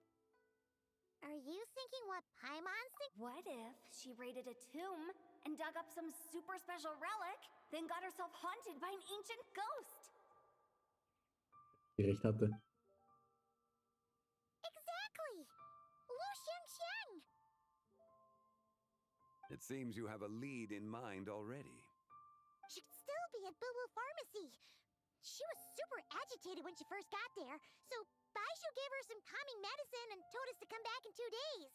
Are you thinking what Paimon's thinking? What if she raided a tomb and dug up some super special relic, then got herself haunted by an ancient ghost? Die recht hatte. Exactly! Lu Xiangxiang! It seems you have a lead in mind already. She'd still be at Boo Boo Pharmacy. She was super agitated when she first got there, so Baishu gave her some calming medicine and told us to come back in 2 days.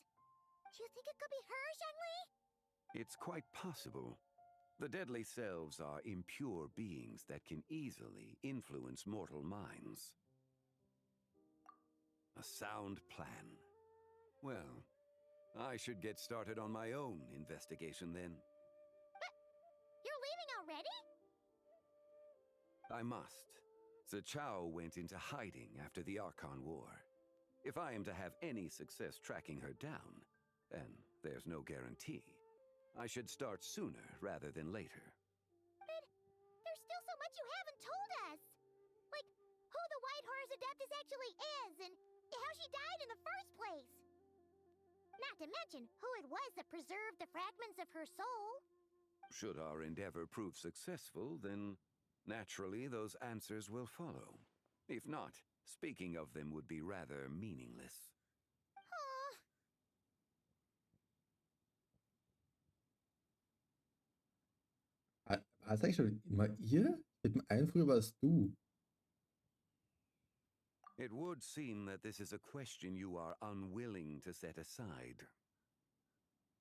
Do you think it could be her, Zhengli? It's quite possible. The deadly selves are impure beings that can easily influence mortal minds. A sound plan. Well, I should get started on my own investigation then. But you're leaving already? I must. Zichao went into hiding after the Archon War. If I am to have any success tracking her down, and there's no guarantee, I should start sooner rather than later. But there's still so much you haven't told us! Like, who the White Horse Adeptus actually is, and how she died in the first place! Not to mention who it was that preserved the fragments of her soul. Should our endeavor prove successful, then naturally those answers will follow. If not, speaking of them would be rather meaningless. War es eigentlich schon immer ihr? Mit dem einen früher war es du. It would seem that this is a question you are unwilling to set aside.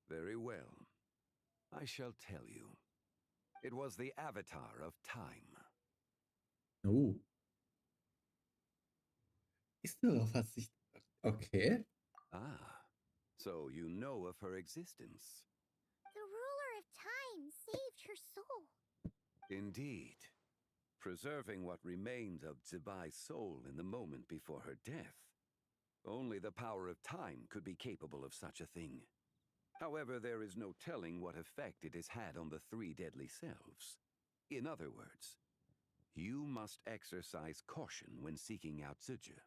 Very well. I shall tell you. It was the Avatar of Time. Oh. Ist darauf hat sich. Okay. Ah, so you know of her existence. The ruler of time saved her soul. Indeed. Preserving what remained of Zibai's soul in the moment before her death. Only the power of time could be capable of such a thing. However, there is no telling what effect it has had on the three deadly selves. In other words, you must exercise caution when seeking out Ziji.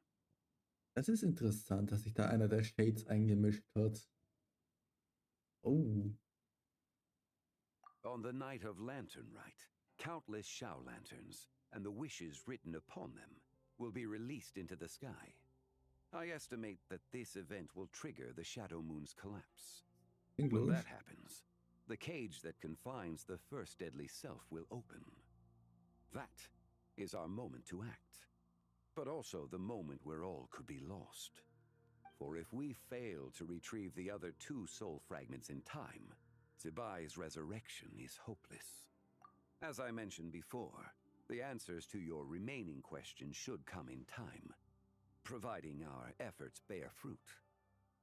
Das ist interessant, dass sich da einer der Shades eingemischt hat. Oh. On the night of Lantern Rite, countless Shao lanterns, and the wishes written upon them, will be released into the sky. I estimate that this event will trigger the Shadow Moon's collapse. When that happens, the cage that confines the first deadly self will open. That is our moment to act, but also the moment where all could be lost. For if we fail to retrieve the other 2 soul fragments in time, Zibai's resurrection is hopeless. As I mentioned before, the answers to your remaining questions should come in time, providing our efforts bear fruit.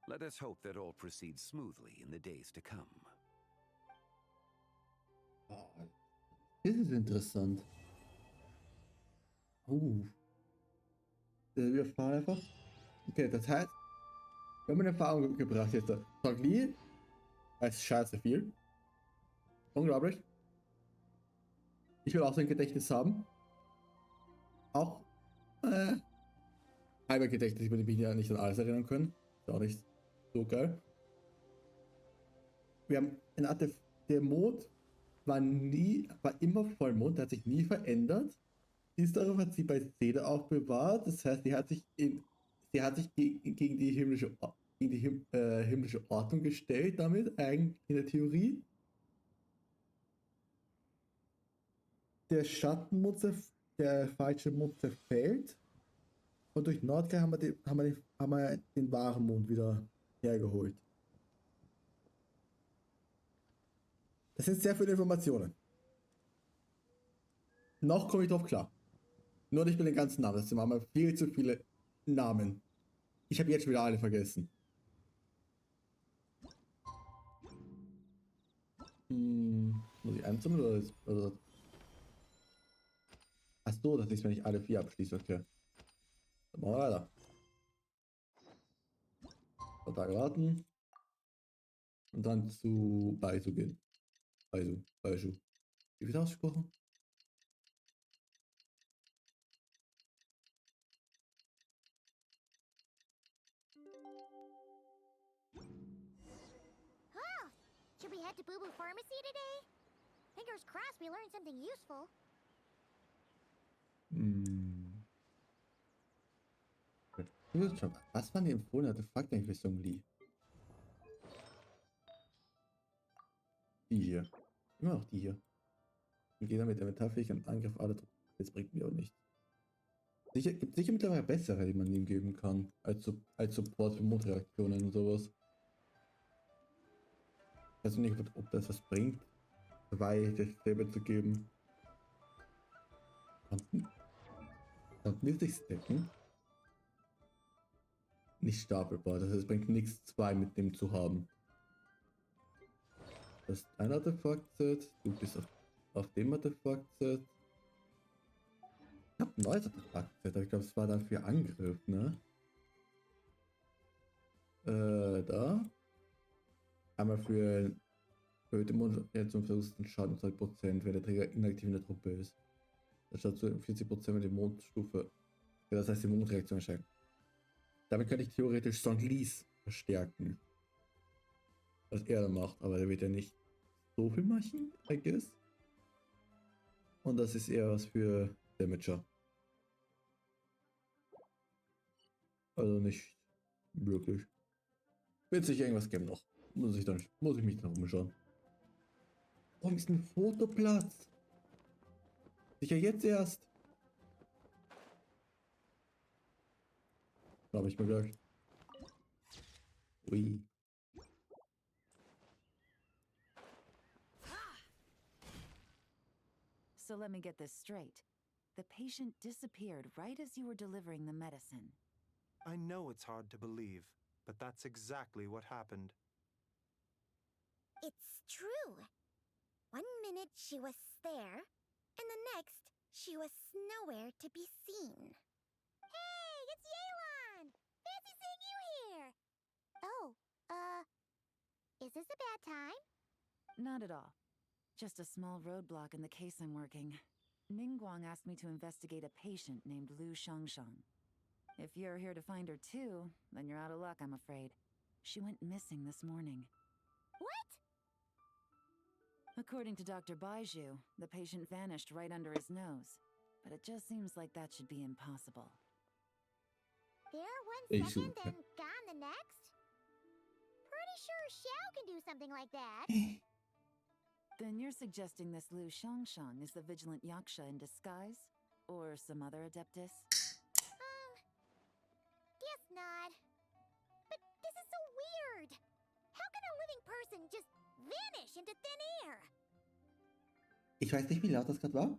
Let us hope that all proceeds smoothly in the days to come. Das ist interessant. Wir fahren einfach. Okay, das heißt, wir haben eine Erfahrung gebracht jetzt. Sag Lee, ist scheiße viel. Unglaublich. Ich will auch so ein Gedächtnis haben. Auch halber Gedächtnis, über die wir ja nicht an alles erinnern können. Ist auch nicht so geil. Wir haben eine Art, der Mond war immer Vollmond, der hat sich nie verändert. Dies darauf hat sie bei Seda auch bewahrt. Das heißt, sie hat sich gegen die himmlische Ordnung gestellt, damit eigentlich in der Theorie. Der Schattenmond, der falsche Mond zerfällt. Und durch Nordkehr haben wir den wahren Mond wieder hergeholt. Das sind sehr viele Informationen. Noch komme ich drauf klar. Nur nicht mit den ganzen Namen. Das haben wir viel zu viele Namen. Ich habe jetzt schon wieder alle vergessen. Muss ich einsammeln oder? Ach so, das ist, wenn ich alle 4 abschließe. Okay. Dann machen wir weiter. Ein paar Tage warten. Und dann zu Baisu gehen. Baisu. Wie wird ausgesprochen? Oh, should we head to Boo Boo Pharmacy today? Fingers crossed we learned something useful. Was waren die empfohlene Artefakte in Richtung Lee? Die hier. Immer noch die hier. Wir gehen damit der metallfähigen Angriff aller Truppen. Das bringt mir auch nichts. Gibt sicher mittlerweile bessere, die man ihm geben kann. Als Support für Mondreaktionen und sowas. Ich weiß nicht, ob das was bringt. 2 dasselbe zu geben. Konnten die sich stacken? Nicht stapelbar, das heißt, es bringt nichts 2 mit dem zu haben. Das ist ein Artefakt-Set, du bist auf dem Artefakt-Set. Ich hab ein neues Artefakt-Set, aber ich glaube, es war dann für Angriff, ne? Da. Einmal für erhöhte Mundreaktion versuchst den Schaden 2%, wenn der Träger inaktiv in der Truppe ist. Das statt zu 40%, wenn die Mondstufe. Ja, das heißt, die Mondreaktion erscheint. Damit kann ich theoretisch Song Lees verstärken. Was er da macht, aber der wird ja nicht so viel machen, I guess. Und das ist eher was für Damager. Also nicht wirklich. Wird sich irgendwas geben noch. Muss ich mich dann umschauen. Oh, ist ein Fotoplatz. Sicher jetzt erst. Habe ich mir gedacht. Ui. So let me get this straight. The patient disappeared right as you were delivering the medicine. I know it's hard to believe, but that's exactly what happened. It's true. 1 minute she was there, and the next she was nowhere to be seen. Hey, it's Yelan! Fancy seeing you here! Oh, is this a bad time? Not at all. Just a small roadblock in the case I'm working. Ningguang asked me to investigate a patient named Lu Shangshang. If you're here to find her too, then you're out of luck, I'm afraid. She went missing this morning. What? According to Dr. Baiju, the patient vanished right under his nose. But it just seems like that should be impossible. There 1 second, then gone the next? Pretty sure Xiao can do something like that. Then you're suggesting this Lu Shangshang is the vigilant Yaksha in disguise? Or some other adeptus? Guess not. person just vanish into thin air? Ich weiß nicht, wie laut das gerade war.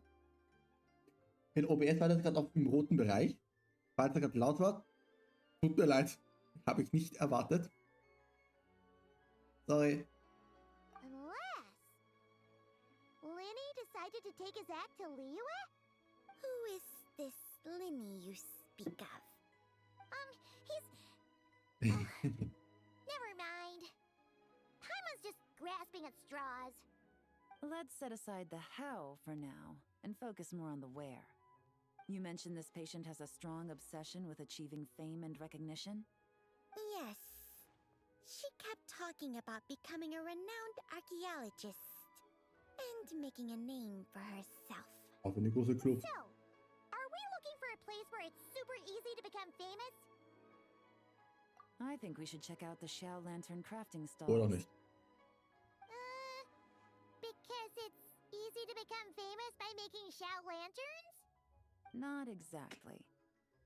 In OBS war das gerade auf dem roten Bereich. Falls es gerade laut war, tut mir leid. Habe ich nicht erwartet. Sorry. Unless Linny decided to take his act to Liyue? Who is this Linny you speak of? He's... never mind. Paimon's just grasping at straws. Let's set aside the how for now and focus more on the where. You mentioned this patient has a strong obsession with achieving fame and recognition? Yes. She kept talking about becoming a renowned archaeologist and making a name for herself. Auf in die große Kluft. So, are we looking for a place where it's super easy to become famous? I think we should check out the Xiao Lantern crafting stalls. Oder nicht. Because it's easy to become famous by making Xiao lanterns? Not exactly.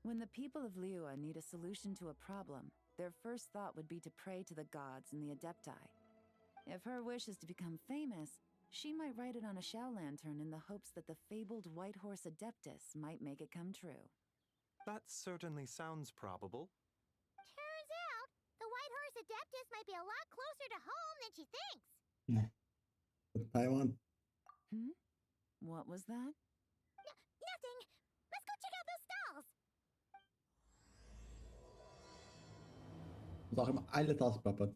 When the people of Liyue need a solution to a problem, their first thought would be to pray to the gods and the Adepti. If her wish is to become famous, she might write it on a Xiao lantern in the hopes that the fabled White Horse Adeptus might make it come true. That certainly sounds probable. Turns out, the White Horse Adeptus might be a lot closer to home than she thinks. Taiwan. What was that? Nothing. Let's go check out those stalls. Und auch immer alles ausplappert.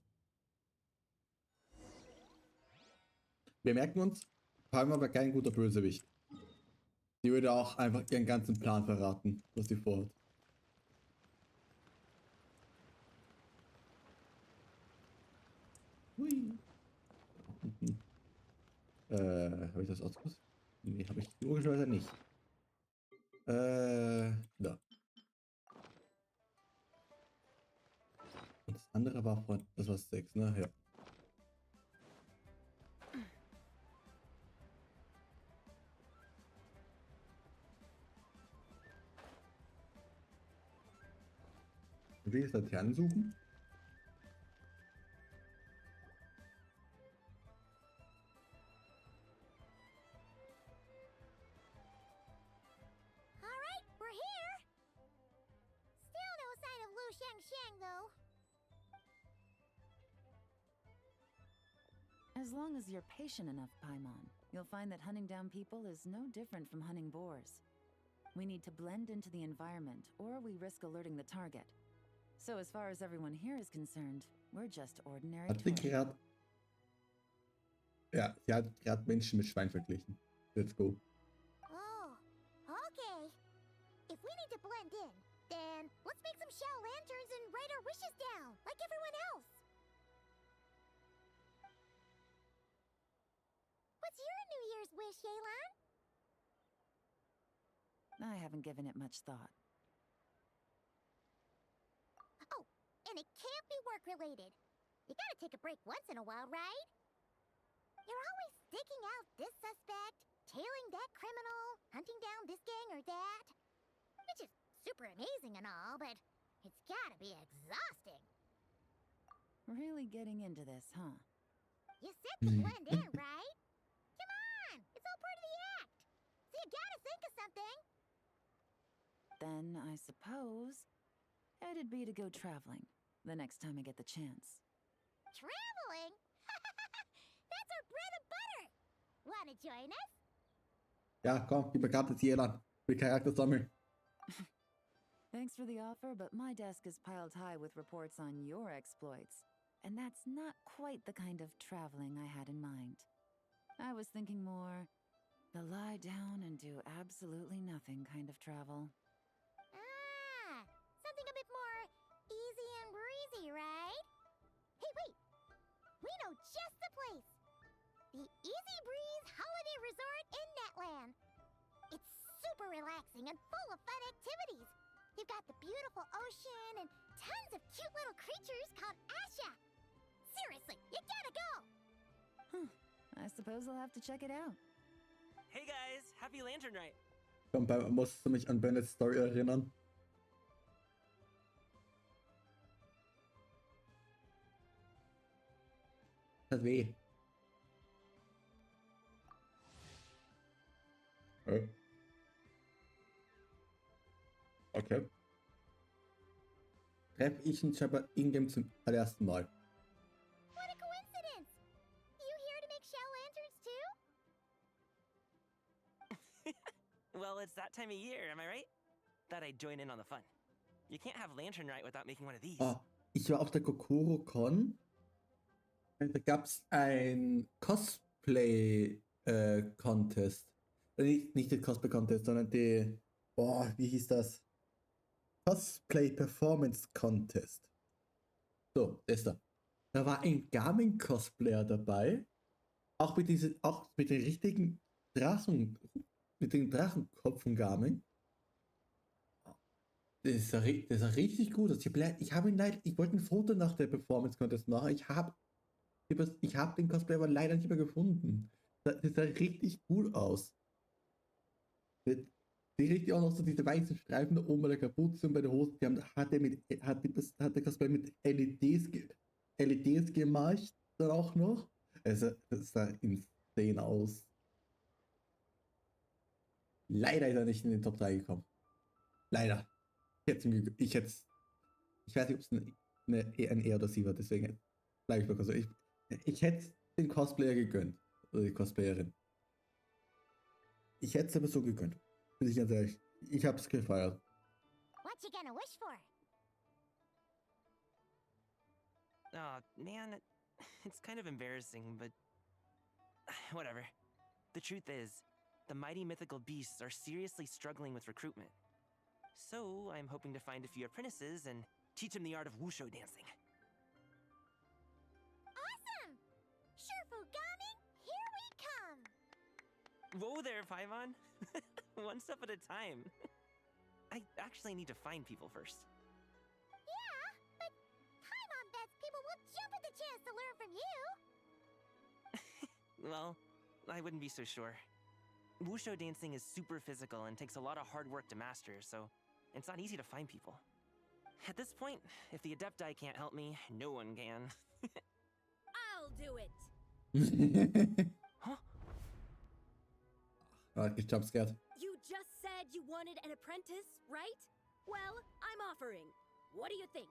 Wir merken uns, Palmer war kein guter Bösewicht. Die würde auch einfach ihren ganzen Plan verraten, was sie vorhat. Hui. Habe ich das ausgerüstet? Nee, habe ich logischerweise nicht. Da. Und das andere war von, das war 6, ne? Ja. Will ich jetzt Laternen suchen? Alright, we're here. Still no sign of Lu Shang, though. As long as you're patient enough, Paimon, you'll find that hunting down people is no different from hunting boars. We need to blend into the environment, or we risk alerting the target. So as far as everyone here is concerned, we're just ordinary Hat sie tourists. gerade... Ja, sie hat gerade Menschen mit Schwein verglichen. Let's go. Oh, okay. If we need to blend in, then let's make some Xiao lanterns and write our wishes down, like everyone else. What's your New Year's wish, Yelan? I haven't given it much thought. Oh, and it can't be work-related. You gotta take a break once in a while, right? You're always sticking out this suspect, tailing that criminal, hunting down this gang or that. Which is super amazing and all, but it's gotta be exhausting. Really getting into this, huh? You said to blend in, right? Come on! It's all part of the act! So you gotta think of something! Then I suppose it'd be to go traveling the next time I get the chance. Traveling? That's our bread and butter! Wanna join us? Ja, komm, gib mir gerade das hier an. Will Charakter sammeln. Thanks for the offer, but my desk is piled high with reports on your exploits. And that's not quite the kind of traveling I had in mind. I was thinking more the lie down and do absolutely nothing kind of travel. Ah, something a bit more easy and breezy, right? Hey, wait! We know just the place! The Easy Breeze Holiday Resort in Netland. It's super relaxing and full of fun activities. You've got the beautiful ocean and tons of cute little creatures called Asha. Seriously, you gotta go! I suppose I'll have to check it out. Hey guys, happy Lantern Rite! Komm, musst du mich an Bennett's Story erinnern? hat weh. Okay. Treffe ich ihn scheinbar in-game zum allerersten Mal. What a coincidence! You here to make shell lanterns too? Well, it's that time of year, am I right? Thought I'd join in on the fun. You can't have Lantern Rite without making one of these. Oh, ich war auf der Kokoro-Con. Da gab es ein Cosplay-Contest. Nicht der Cosplay-Contest, sondern die... Boah, wie hieß das? Cosplay Performance Contest. So, das da. Da war ein Garmin-Cosplayer dabei. Auch mit den richtigen Drachen, mit dem Drachenkopf von Garmin. Das sah richtig gut aus. Ich wollte ein Foto nach der Performance Contest machen. Ich hab den Cosplayer aber leider nicht mehr gefunden. Das sah richtig gut aus. Die richtig auch noch so diese weißen Streifen da oben bei der Kapuze und bei der Hose. Hat der Cosplayer mit LEDs gemalt dann auch noch. Also, das sah insane aus. Leider ist er nicht in den Top 3 gekommen. Leider. Ich weiß nicht, ob es ein E oder sie war, deswegen bleibe ich mal so. Ich hätte den Cosplayer gegönnt. Oder die Cosplayerin. Ich hätte es aber so gegönnt. Bin ich ganz ehrlich. Ich hab's gefeiert. What you gonna wish for? Oh, man, it's kind of embarrassing, but whatever. The truth is, the mighty mythical beasts are seriously struggling with recruitment. So, I'm hoping to find a few apprentices and teach them the art of wushu dancing. Awesome! Shurfugami, here we come! Whoa there, Paimon! One step at a time. I actually need to find people first. Yeah, but Paimon bets people will jump at the chance to learn from you! Well, I wouldn't be so sure. Wushu dancing is super physical and takes a lot of hard work to master, so it's not easy to find people. At this point, if the Adepti can't help me, no one can. I'll do it. Huh? Jumpscared. You just said you wanted an apprentice, right? Well, I'm offering. What do you think?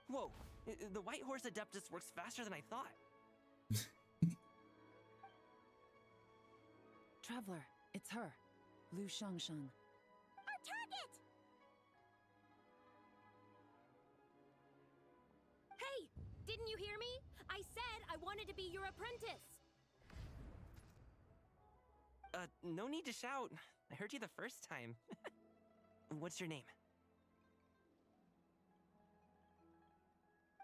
Whoa, the White Horse Adeptus works faster than I thought. Traveler, it's her, Lu Shangshang. Our target! Hey, didn't you hear me? I said I wanted to be your apprentice. No need to shout. I heard you the first time. What's your name?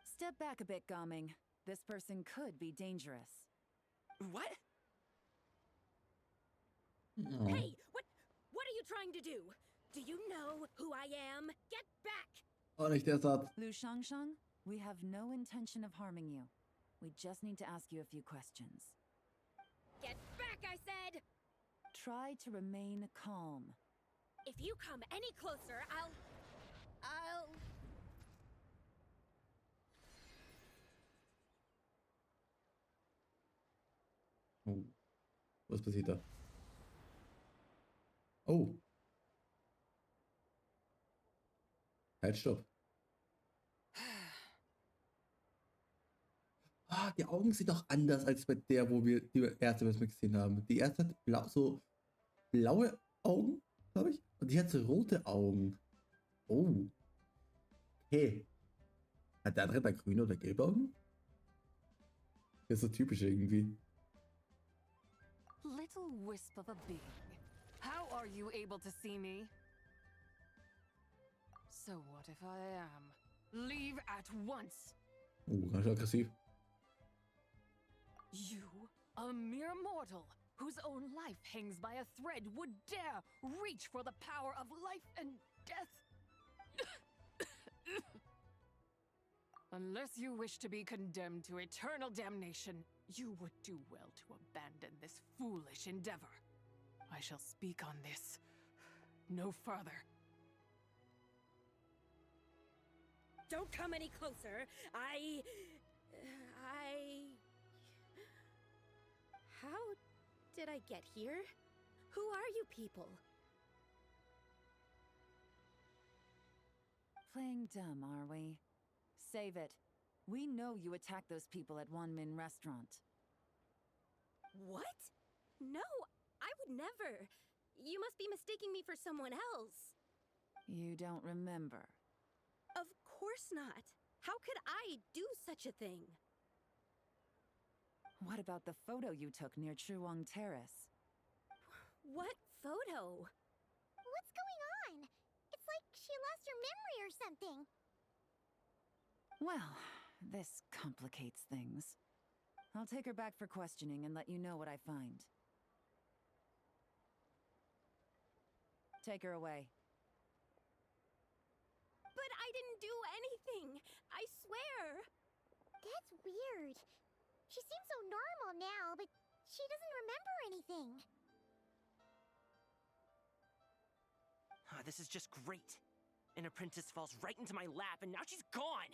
Step back a bit, Gaming. This person could be dangerous. What? Oh. Hey, what are you trying to do? Do you know who I am? Get back! Oh, nicht der Satz. Lu Shangshang, we have no intention of harming you. We just need to ask you a few questions. Get back, I said! Try to remain calm. If you come any closer, I'll... Oh. Was passiert da? Oh. Halt, stopp. Ah, die Augen sind doch anders als bei der, wo wir die erste was wir gesehen haben. Die erste hat so blaue Augen, glaube ich. Und die hat so rote Augen. Oh. Okay. Hat der andere da grüne oder gelbe Augen? Das ist so typisch irgendwie. Little wisp of a being. How are you able to see me? So what if I am? Leave at once! Ganz aggressiv. You, a mere mortal, whose own life hangs by a thread, would dare reach for the power of life and death? Unless you wish to be condemned to eternal damnation, you would do well to abandon this foolish endeavor. I shall speak on this no further. Don't come any closer. How did I get here? Who are you people? Playing dumb, are we? Save it. We know you attacked those people at Wanmin Restaurant. What? No, I would never. You must be mistaking me for someone else. You don't remember. Of course not. How could I do such a thing? What about the photo you took near Chuang Terrace? What photo? What's going on? It's like she lost her memory or something. Well, this complicates things. I'll take her back for questioning and let you know what I find. Take her away. But I didn't do anything! I swear! That's weird. She seems so normal now, but she doesn't remember anything. This is just great. An apprentice falls right into my lap, and now she's gone!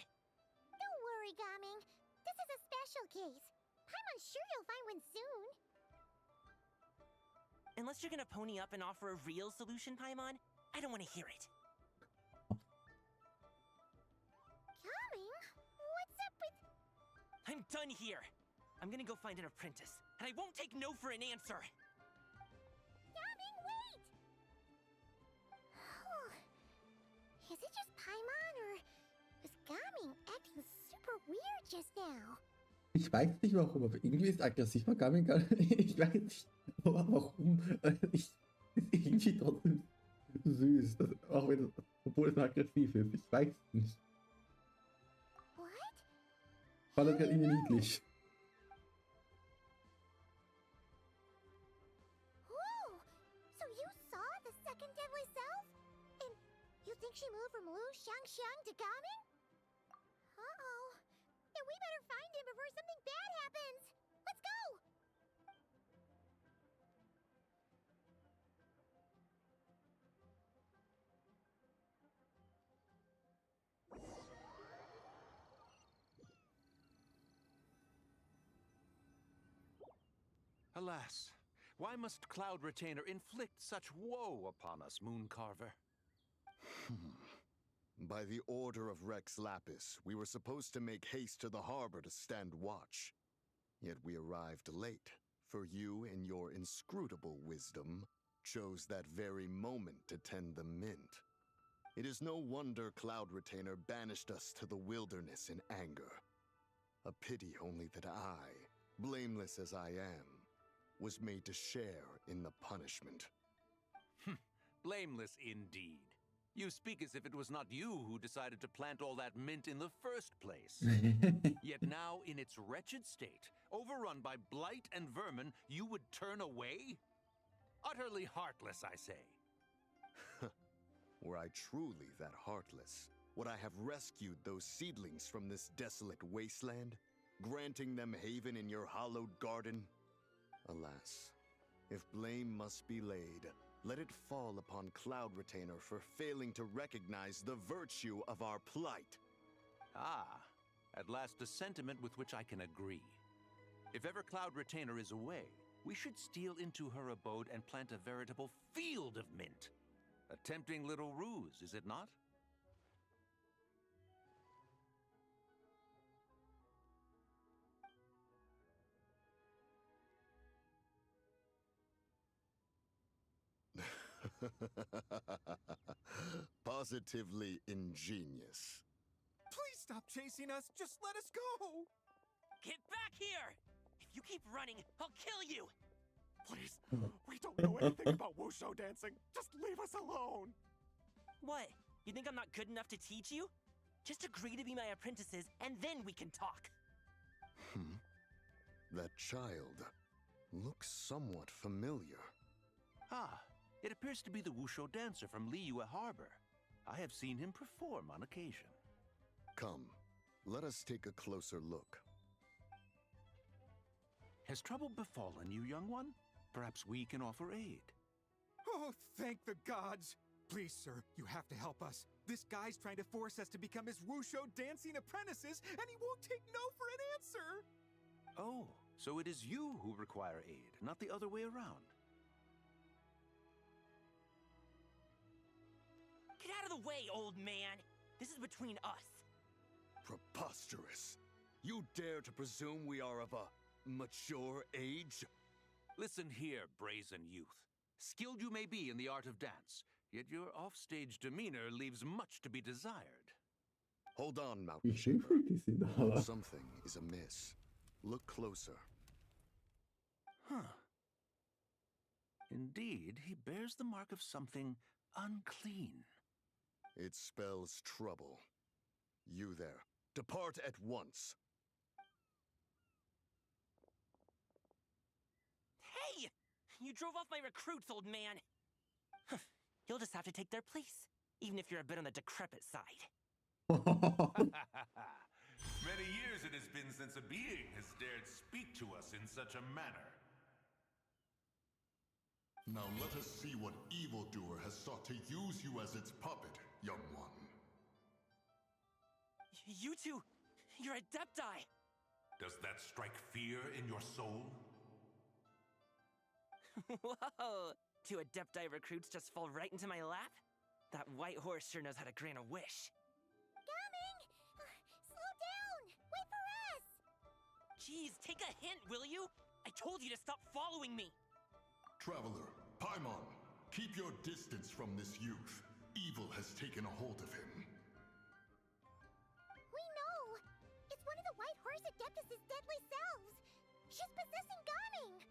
Don't worry, Gaming. This is a special case. I'm sure you'll find one soon. Unless you're gonna pony up and offer a real solution, Paimon, I don't want to hear it. Gaming? What's up with... I'm done here. I'm gonna go find an apprentice, and I won't take no for an answer. Gaming, wait! Is it just Paimon, or was Gaming acting super weird just now? Ich weiß nicht warum, aber irgendwie ist aggressiv bei Gamin gar nicht. Ich weiß nicht warum. Ist irgendwie trotzdem süß. Auch wenn es, obwohl es aggressiv ist. Ich weiß nicht. What? Fand das gerade irgendwie niedlich. Whoa! So you saw the second deadly self? And you think she moved from Lu Xiangxiang to Gaming? Uh-oh. Then we better find him before something bad happens! Let's go! Alas, why must Cloud Retainer inflict such woe upon us, Mooncarver? By the order of Rex Lapis, we were supposed to make haste to the harbor to stand watch. Yet we arrived late, for you, in your inscrutable wisdom, chose that very moment to tend the mint. It is no wonder Cloud Retainer banished us to the wilderness in anger. A pity only that I, blameless as I am, was made to share in the punishment. Blameless indeed. You speak as if it was not you who decided to plant all that mint in the first place. Yet now, in its wretched state, overrun by blight and vermin, you would turn away? Utterly heartless, I say. Were I truly that heartless, would I have rescued those seedlings from this desolate wasteland, granting them haven in your hallowed garden? Alas, if blame must be laid, let it fall upon Cloud Retainer for failing to recognize the virtue of our plight. Ah, at last a sentiment with which I can agree. If ever Cloud Retainer is away, we should steal into her abode and plant a veritable field of mint. A tempting little ruse, is it not? Positively ingenious. Please stop chasing us. Just let us go. Get back here! If you keep running, I'll kill you! Please, we don't know anything about wushu dancing. Just leave us alone. What? You think I'm not good enough to teach you? Just agree to be my apprentices, and then we can talk. That child looks somewhat familiar. Ah, it appears to be the wushu dancer from Liyue Harbor. I have seen him perform on occasion. Come, let us take a closer look. Has trouble befallen you, young one? Perhaps we can offer aid. Oh, thank the gods. Please, sir, you have to help us. This guy's trying to force us to become his wushu dancing apprentices, and he won't take no for an answer! Oh, so it is you who require aid, not the other way around. Get out of the way, old man! This is between us. Preposterous. You dare to presume we are of a mature age? Listen here, brazen youth. Skilled you may be in the art of dance, yet your offstage demeanor leaves much to be desired. Hold on, Wie Mountain schön Shaper. fühlt die sind aber. Something is amiss. Look closer. Huh. Indeed, he bears the mark of something unclean. It spells trouble. You there. Depart at once. Hey! You drove off my recruits, old man! You'll just have to take their place, even if you're a bit on the decrepit side. Many years it has been since a being has dared speak to us in such a manner. Now let us see what evildoer has sought to use you as its puppet, young one. You two, you're Adepti! Does that strike fear in your soul? Whoa! Two Adepti recruits just fall right into my lap? That white horse sure knows how to grant a wish. Coming! Slow down! Wait for us! Jeez, take a hint, will you? I told you to stop following me! Traveler, Paimon, keep your distance from this youth. Evil has taken a hold of him. We know! It's one of the White Horse Adeptus' deadly selves! She's possessing Gaming!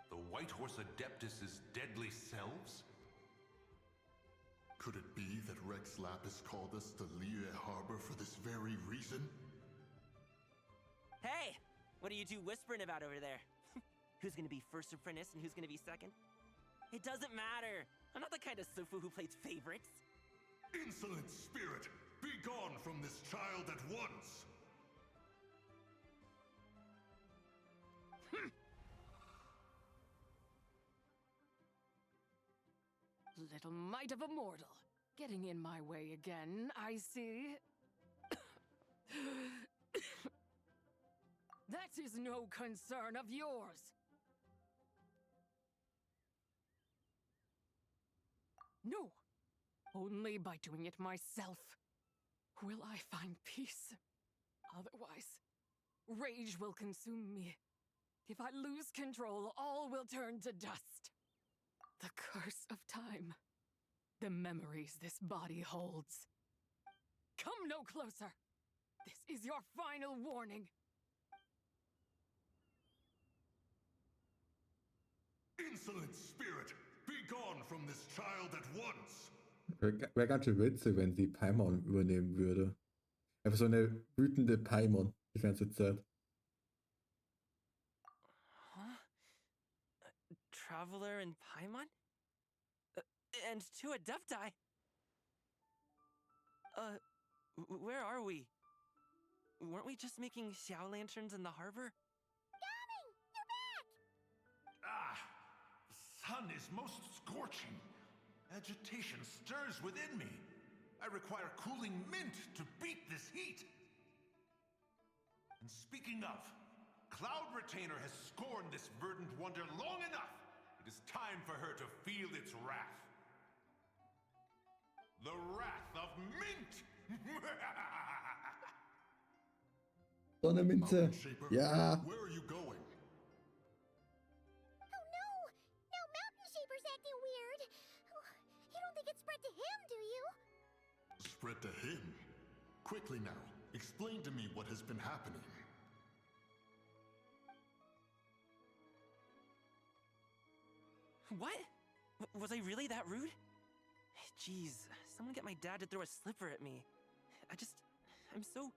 The White Horse Adeptus' deadly selves? Could it be that Rex Lapis called us to Liyue Harbor for this very reason? Hey! What are you two whispering about over there? Who's gonna be first apprentice and who's gonna be second? It doesn't matter! I'm not the kind of Sufu who plays favorites. Insolent spirit! Be gone from this child at once! Little mite of a mortal. Getting in my way again, I see. That is no concern of yours. No, only by doing it myself will I find peace. Otherwise, rage will consume me. If I lose control, all will turn to dust. The curse of time. The memories this body holds. Come no closer! This is your final warning. Insolent spirit! Be gone from this child at once! Wäre ganz schön witzig, wenn sie Paimon übernehmen würde. Einfach so eine wütende Paimon die ganze Zeit. Huh? Traveler and Paimon? And two Adepti? Where are we? Weren't we just making Xiao lanterns in the harbor? Gaming! You're back! Ah! The sun is most scorching. Agitation stirs within me. I require cooling mint to beat this heat. And speaking of, Cloud Retainer has scorned this verdant wonder long enough. It is time for her to feel its wrath. The wrath of mint! Sonneminze! Ja! Where are you going? Oh no! Now Mountain Shaper's acting weird! You don't think it spread to him, do you? Spread to him? Quickly now, explain to me what has been happening. What? Was I really that rude? Jeez, someone get my dad to throw a slipper at me. I'm so...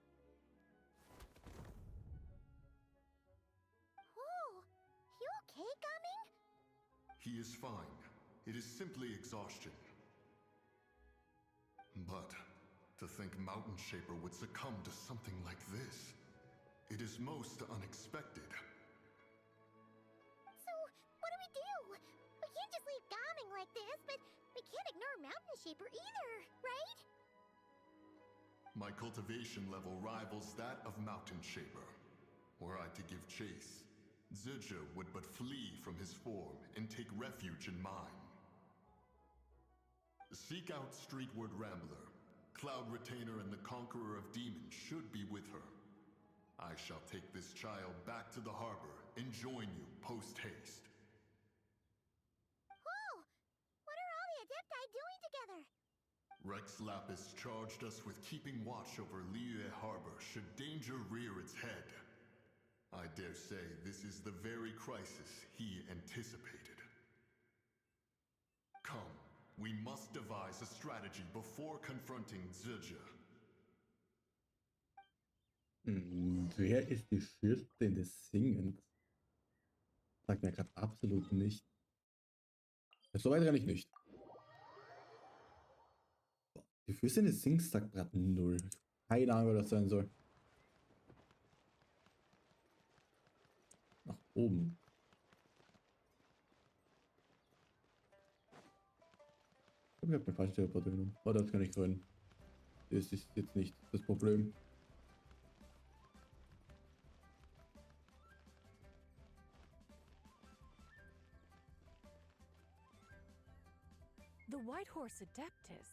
Oh, you okay, Gaming? He is fine. It is simply exhaustion. But to think Mountain Shaper would succumb to something like this, it is most unexpected. So, what do? We can't just leave Gaming like this, but we can't ignore Mountain Shaper either, right? My cultivation level rivals that of Mountain Shaper. Were I to give chase, Zildjian would but flee from his form and take refuge in mine. Seek out Streetward Rambler. Cloud Retainer and the Conqueror of Demons should be with her. I shall take this child back to the harbor and join you post-haste. Whoa! What are all the Adepti doing together? Rex Lapis charged us with keeping watch over Liyue Harbor should danger rear its head. I dare say this is the very crisis he anticipated. Come, we must devise a strategy before confronting Zildjian. Wer ist die Fürstin des Singens? Sagt mir gerade absolut nicht. Soweit renne ich nicht. Die Fürstin des Singens sagt gerade 0. Keine Ahnung, wer das sein soll. Nach oben. Ich habe eine falsche Teleporter genommen. Oh, das kann ich rennen. Das ist jetzt nicht das Problem. The White Horse Adeptus?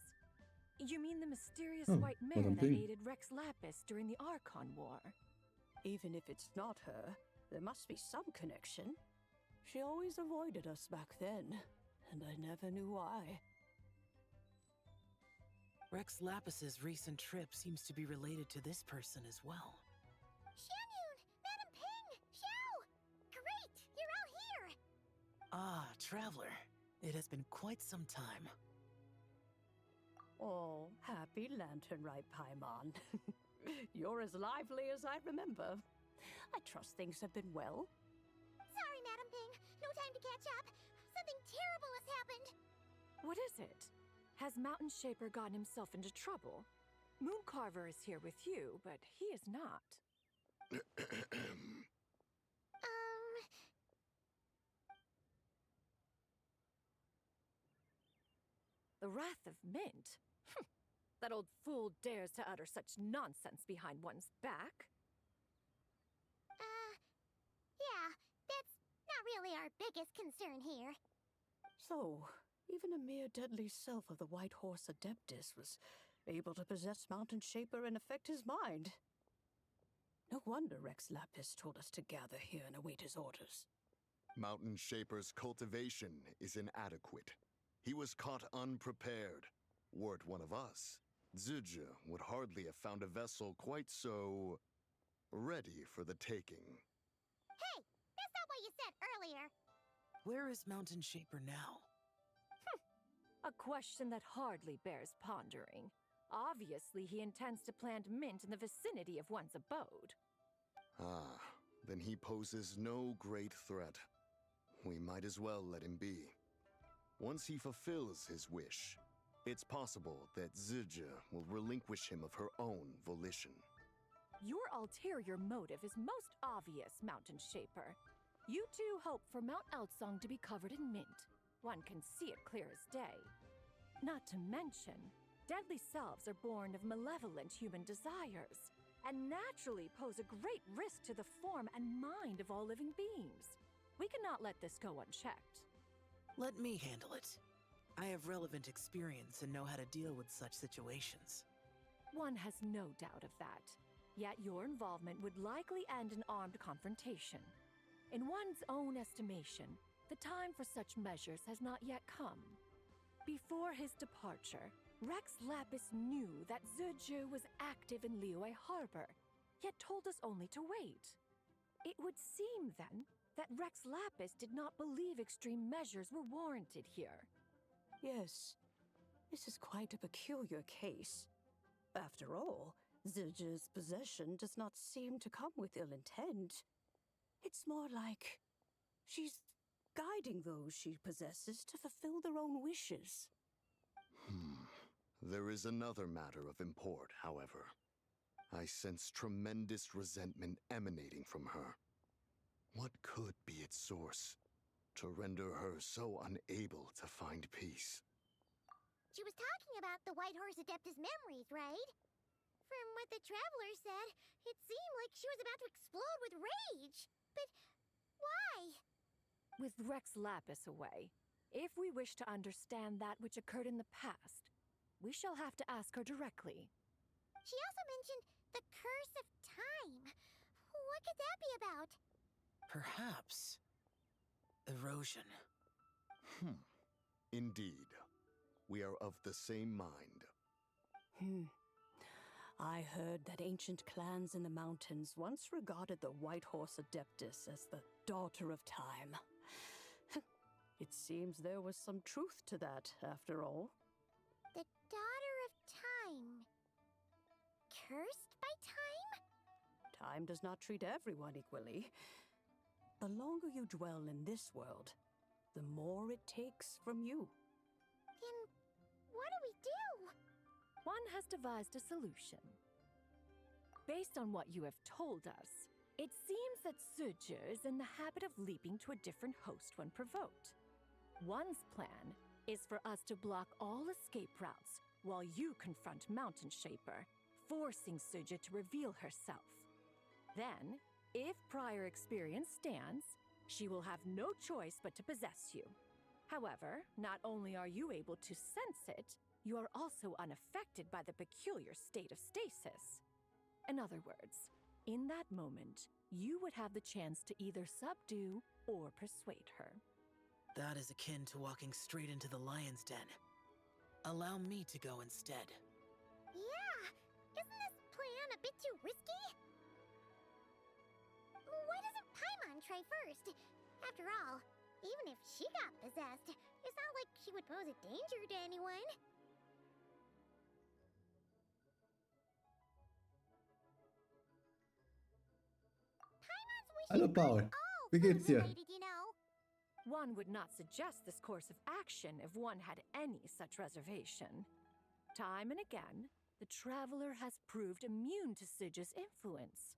You mean the mysterious Oh, white what mare I'm that thinking. aided Rex Lapis during the Archon War? Even if it's not her, there must be some connection. She always avoided us back then, and I never knew why. Rex Lapis's recent trip seems to be related to this person as well. Xianyun! Madam Ping! Xiao! Great! You're all here! Ah, Traveler. It has been quite some time. Oh, happy Lantern Rite, Paimon. You're as lively as I remember. I trust things have been well. Sorry, Madam Ping. No time to catch up. Something terrible has happened. What is it? Has Mountain Shaper gotten himself into trouble? Mooncarver is here with you, but he is not. The Wrath of Mint? That old fool dares to utter such nonsense behind one's back. Yeah, that's not really our biggest concern here. So, even a mere deadly self of the White Horse Adeptus was able to possess Mountain Shaper and affect his mind. No wonder Rex Lapis told us to gather here and await his orders. Mountain Shaper's cultivation is inadequate. He was caught unprepared. Were it one of us, Zildjian would hardly have found a vessel quite so ready for the taking. Hey, that's not what you said earlier. Where is Mountain Shaper now? A question that hardly bears pondering. Obviously, he intends to plant mint in the vicinity of one's abode. Ah, then he poses no great threat. We might as well let him be. Once he fulfills his wish, it's possible that Zildjian will relinquish him of her own volition. Your ulterior motive is most obvious, Mountain Shaper. You two hope for Mount Outsong to be covered in mint. One can see it clear as day. Not to mention, deadly selves are born of malevolent human desires, and naturally pose a great risk to the form and mind of all living beings. We cannot let this go unchecked. Let me handle it. I have relevant experience and know how to deal with such situations. One has no doubt of that. Yet your involvement would likely end in armed confrontation. In one's own estimation, the time for such measures has not yet come. Before his departure, Rex Lapis knew that Zildjian was active in Liyue Harbor, yet told us only to wait. It would seem, then, that Rex Lapis did not believe extreme measures were warranted here. Yes, this is quite a peculiar case. After all, Zildjian's possession does not seem to come with ill intent. It's more like she's guiding those she possesses to fulfill their own wishes. There is another matter of import, however. I sense tremendous resentment emanating from her. What could be its source to render her so unable to find peace? She was talking about the White Horse Adeptus memories, right? From what the Traveler said, it seemed like she was about to explode with rage. But why? With Rex Lapis away, if we wish to understand that which occurred in the past, we shall have to ask her directly. She also mentioned the Curse of Time. What could that be about? Perhaps erosion. Indeed. We are of the same mind. I heard that ancient clans in the mountains once regarded the White Horse Adeptus as the daughter of time. It seems there was some truth to that, after all. The Daughter of Time. Cursed by time? Time does not treat everyone equally. The longer you dwell in this world, the more it takes from you. Then what do we do? One has devised a solution. Based on what you have told us, it seems that Suju is in the habit of leaping to a different host when provoked. One's plan is for us to block all escape routes while you confront Mountain Shaper, forcing Suju to reveal herself. Then, if prior experience stands, she will have no choice but to possess you. However, not only are you able to sense it, you are also unaffected by the peculiar state of stasis. In other words, in that moment, you would have the chance to either subdue or persuade her. That is akin to walking straight into the lion's den. Allow me to go instead. Yeah! Isn't this plan a bit too risky? Why doesn't Paimon try first? After all, even if she got possessed, it's not like she would pose a danger to anyone. Hallo Paul, wie geht's dir? You know. One would not suggest this course of action if one had any such reservation. Time and again, the Traveler has proved immune to Suju's influence.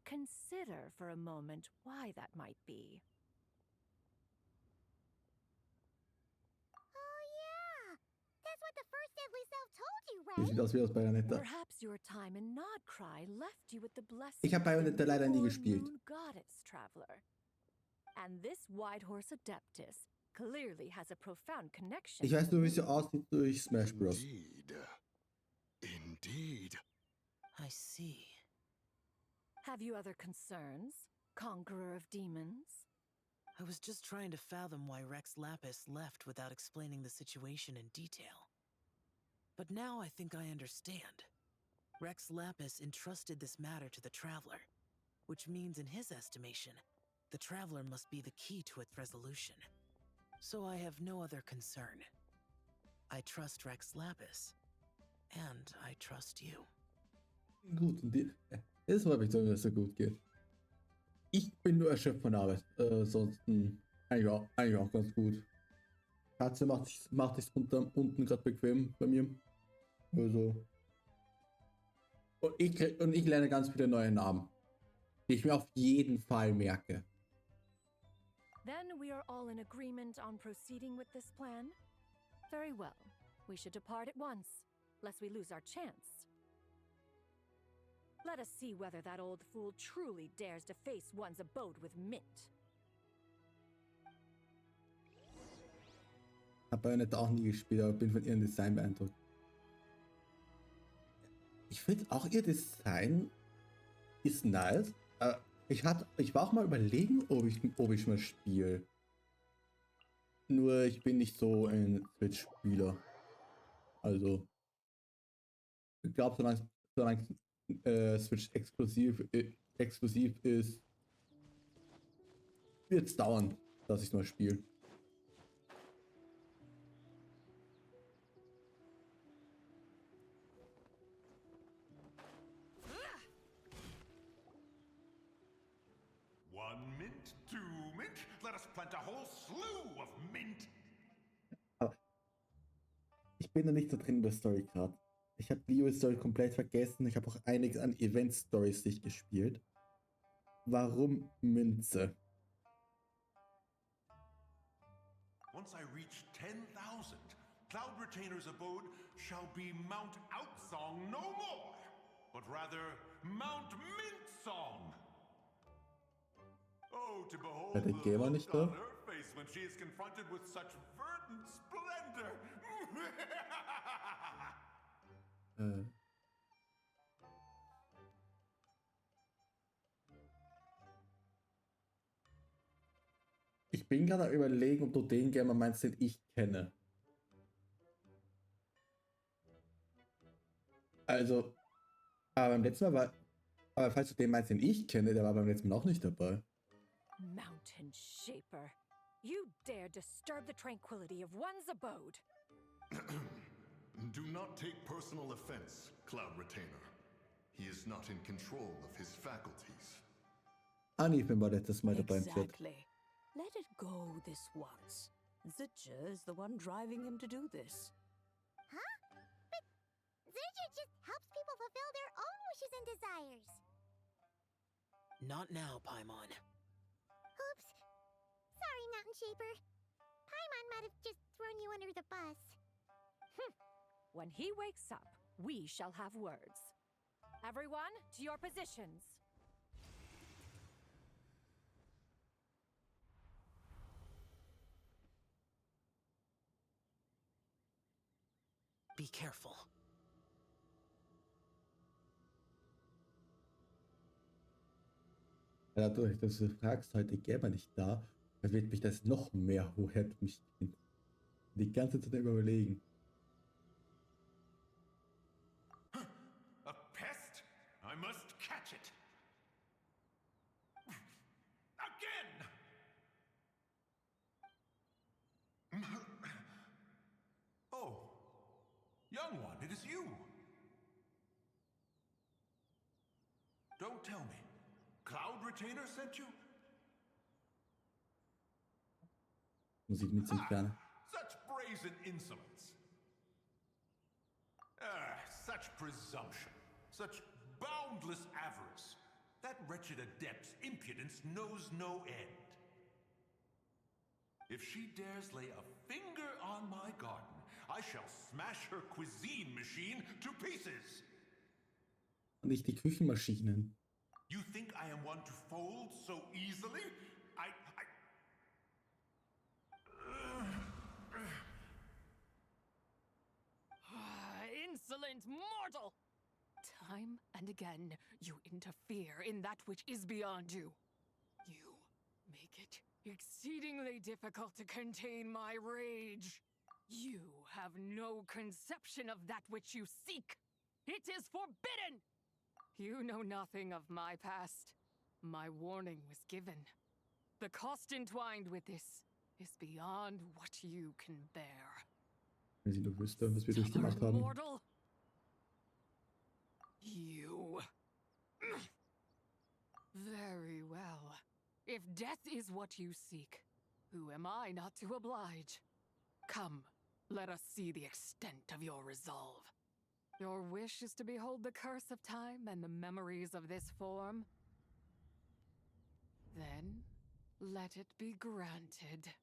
Consider for a moment why that might be. Oh yeah! That's what the first deadly self told you, Wie right? sieht aus wie aus Bayonetta? Perhaps your time in Nodcry left you with the blessing Ich habe Bayonetta of the leider nie Moon gespielt. Goddess Traveler. And this White Horse Adeptus clearly has a profound connection. Ich weiß nur, wie sie aussieht durch Smash Bros. Indeed. I see. Have you other concerns, Conqueror of Demons? I was just trying to fathom why Rex Lapis left without explaining the situation in detail. But now I think I understand. Rex Lapis entrusted this matter to the Traveler, which means in his estimation, the Traveler must be the key to its resolution. So I have no other concern. I trust Rex Lapis, and I trust you. Gut, es freut mich, dass es so gut geht. Ich bin nur erschöpft von der Arbeit. Ansonsten eigentlich auch ganz gut. Katze macht sich unten gerade bequem bei mir. Also. Und ich lerne ganz viele neue Namen, die ich mir auf jeden Fall merke. Then we are all in agreement on proceeding with this plan? Very well. We should depart at once, lest we lose our chance. Let us see whether that old fool truly dares to face one's abode with Mint. Hab Bayonetta auch nie gespielt, aber bin von ihrem Design beeindruckt. Ich finde auch ihr Design ist nice. Ich war auch mal überlegen, ob ich mal spiele. Nur ich bin nicht so ein Switch-Spieler. Also, ich glaube, solange Switch exklusiv ist, wird es dauern, dass ich es mal spiele. One mint, two mint, let us plant a whole slew of mint. Aber ich bin da nicht so drin in der Story gerade. Ich habe die Story komplett vergessen. Ich habe auch einiges an Event-Stories nicht gespielt. Warum Münze? Once I reach 10,000, Cloud Retainer's abode shall be Mount Outsong no more, but rather Mount Mintsong. Oh, to behold the Gamer nicht look on da? her face when she is confronted with such verdant splendor. Ich bin gerade am Überlegen, ob du den Gamer meinst, den ich kenne. Also, aber beim letzten Mal war. Aber falls du den meinst, den ich kenne, der war beim letzten Mal auch nicht dabei. Mountain Shaper, you dare disturb the tranquility of one's abode. Do not take personal offense, Cloud Retainer. He is not in control of his faculties. Anifin war letztes Mal dabei im Chat. Exactly. Let it go this once. Zidja is the one driving him to do this. Huh? But Zidja just helps people fulfill their own wishes and desires. Not now, Paimon. Oops. Sorry, Mountain Shaper. Paimon might have just thrown you under the bus. When he wakes up, we shall have words. Everyone, to your positions. Be careful. Ja, dadurch, dass du fragst, heute Gamer nicht da, dann wird mich das noch mehr, woher du mich kennst. Die ganze Zeit überlegen. A pest? I must catch it. Again! Oh, young one, it is you. Don't tell me. Cloud Retainer sent you? Musik mit sind gerne. Such brazen insolence. Such presumption. Such boundless avarice. That wretched adept's impudence knows no end. If she dares lay a finger on my garden, I shall smash her cuisine machine to pieces. Nicht die Küchenmaschinen. You think I am one to fold so easily? Insolent mortal! Time and again, you interfere in that which is beyond you. You make it exceedingly difficult to contain my rage. You have no conception of that which you seek. It is forbidden! You know nothing of my past. My warning was given. The cost entwined with this is beyond what you can bear. Wenn sie nur wüsste, was wir durchgemacht haben. Mortal? You. Very well. If death is what you seek, who am I not to oblige? Come, let us see the extent of your resolve. Your wish is to behold the curse of time and the memories of this form? Then, let it be granted.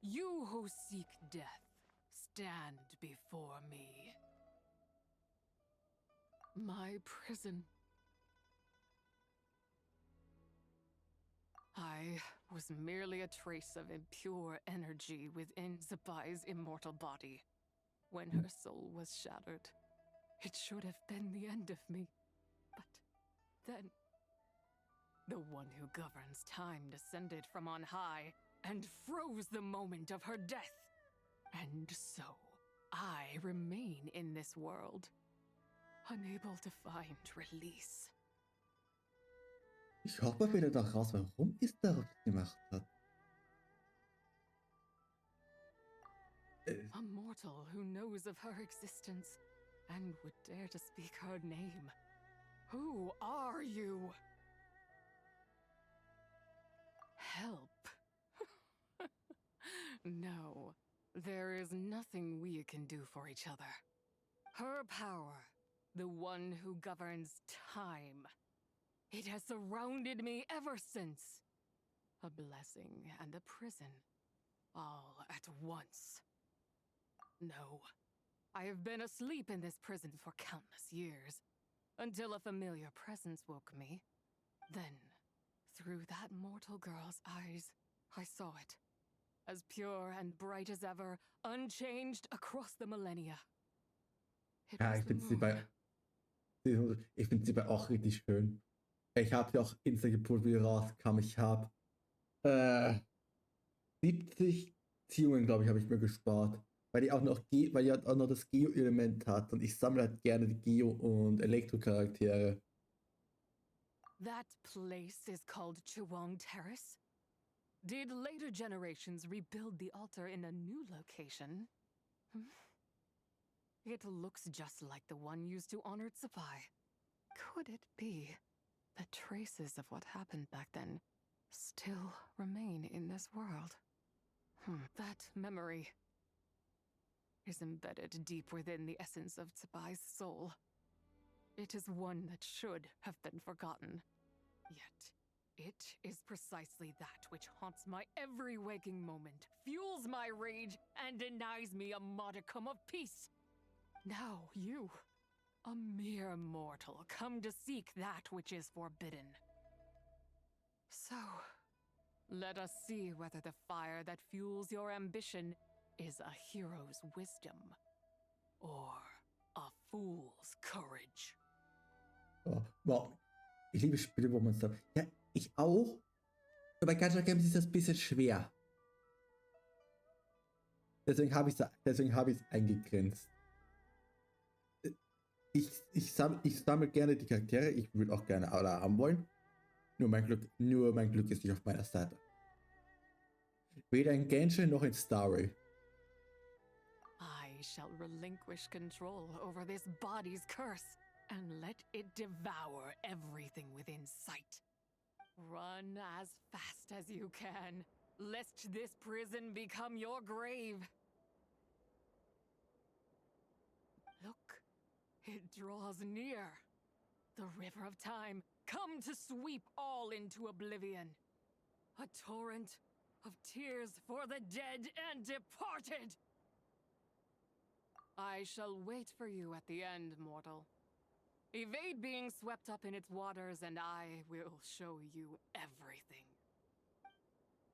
You who seek death, stand before me. My prison. I was merely a trace of impure energy within Zabai's immortal body. When her soul was shattered, it should have been the end of me. But then, the one who governs time descended from on high and froze the moment of her death. And so, I remain in this world, unable to find release. Ich hoffe wieder doch raus, warum ist er das gemacht hat. A mortal who knows of her existence and would dare to speak her name. Who are you? Help? No, there is nothing we can do for each other. Her power, the one who governs time, it has surrounded me ever since. A blessing and a prison, all at once. No, I have been asleep in this prison for countless years, until a familiar presence woke me. Then, through that mortal girl's eyes, I saw it. As pure and bright as ever, unchanged across the millennia. It Ja, was ich the finde sie moon. ich finde sie bei auch richtig schön. Ich habe sie auch insta gepult, wie rauskam. Ich habe 70 Ziehungen, glaube ich, habe ich mir gespart. Weil die auch weil die halt auch noch das Geo-Element hat. Und ich sammle halt gerne die Geo- und Elektro-Charaktere. That place is called Chuang Terrace? Did later generations rebuild the altar in a new location? Hmm? It looks just like the one used to honor Tsupai. Could it be that traces of what happened back then still remain in this world? That memory is embedded deep within the essence of Tsubai's soul. It is one that should have been forgotten. Yet, it is precisely that which haunts my every waking moment, fuels my rage, and denies me a modicum of peace. Now you, a mere mortal, come to seek that which is forbidden. So, let us see whether the fire that fuels your ambition is a hero's wisdom or a fool's courage. Oh, wow. Ich liebe Spiele, wo man sagt, ja, ich auch. Aber bei Gacha Games ist das ein bisschen schwer. Deswegen habe ich es eingegrenzt. Ich sammle gerne die Charaktere, ich würde auch gerne alle haben wollen. Nur mein Glück ist nicht auf meiner Seite. Weder in Genshin noch in Starry. I shall relinquish control over this body's curse and let it devour everything within sight. Run as fast as you can, lest this prison become your grave. Look, it draws near. The river of time, come to sweep all into oblivion. A torrent of tears for the dead and departed. I shall wait for you at the end, mortal. Evade being swept up in its waters, and I will show you everything.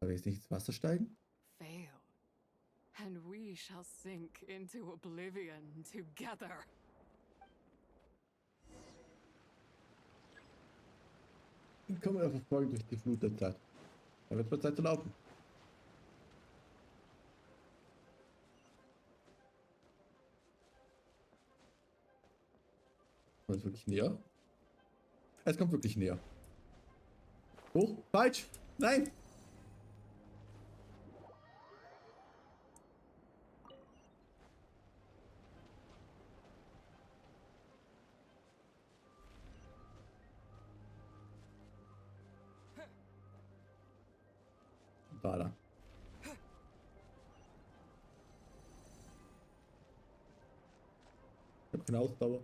Soll ich nicht ins Wasser steigen? Fail, and we shall sink into oblivion together. Dann kommen wir verfolgen durch die Flut der Zeit. Da wird es mal Zeit zu laufen. Kommt es wirklich näher? Es kommt wirklich näher. Hoch, falsch, nein! Da. Ich habe keine Ausdauer.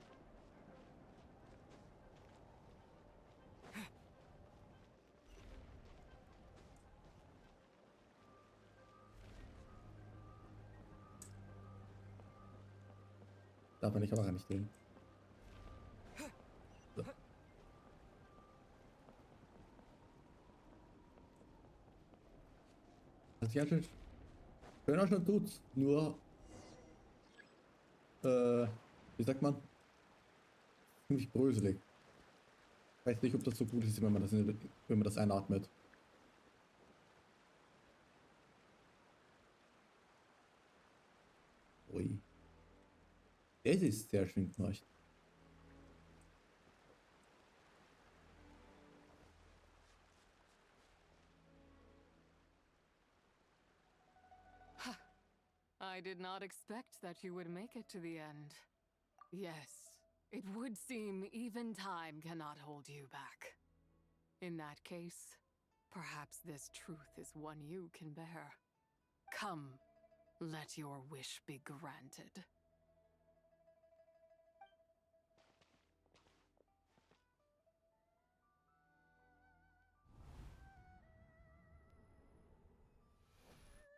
Darf man die Kamera nicht drehen. So. Das ist ganz schön schön auch schon tut's. Nur, wie sagt man? Ziemlich bröselig. Ich weiß nicht, ob das so gut ist, wenn man das einatmet. Ui. Das ist sehr schön knarcht. I did not expect that you would make it to the end. Yes, it would seem even time cannot hold you back. In that case, Perhaps this truth is one you can bear. Come, let your wish be granted.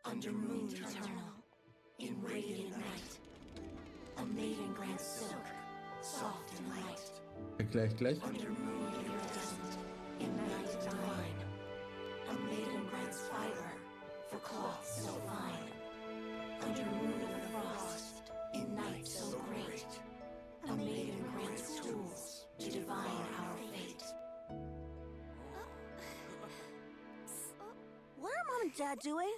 Under moon eternal, in radiant night, a maiden grants silk, soft and light. Gleich. Under moon iridescent, in night divine, a maiden grants fiber for cloth so fine. Under moon of frost, in night so great, a maiden grants tools to divine our fate. What are Mom and Dad doing?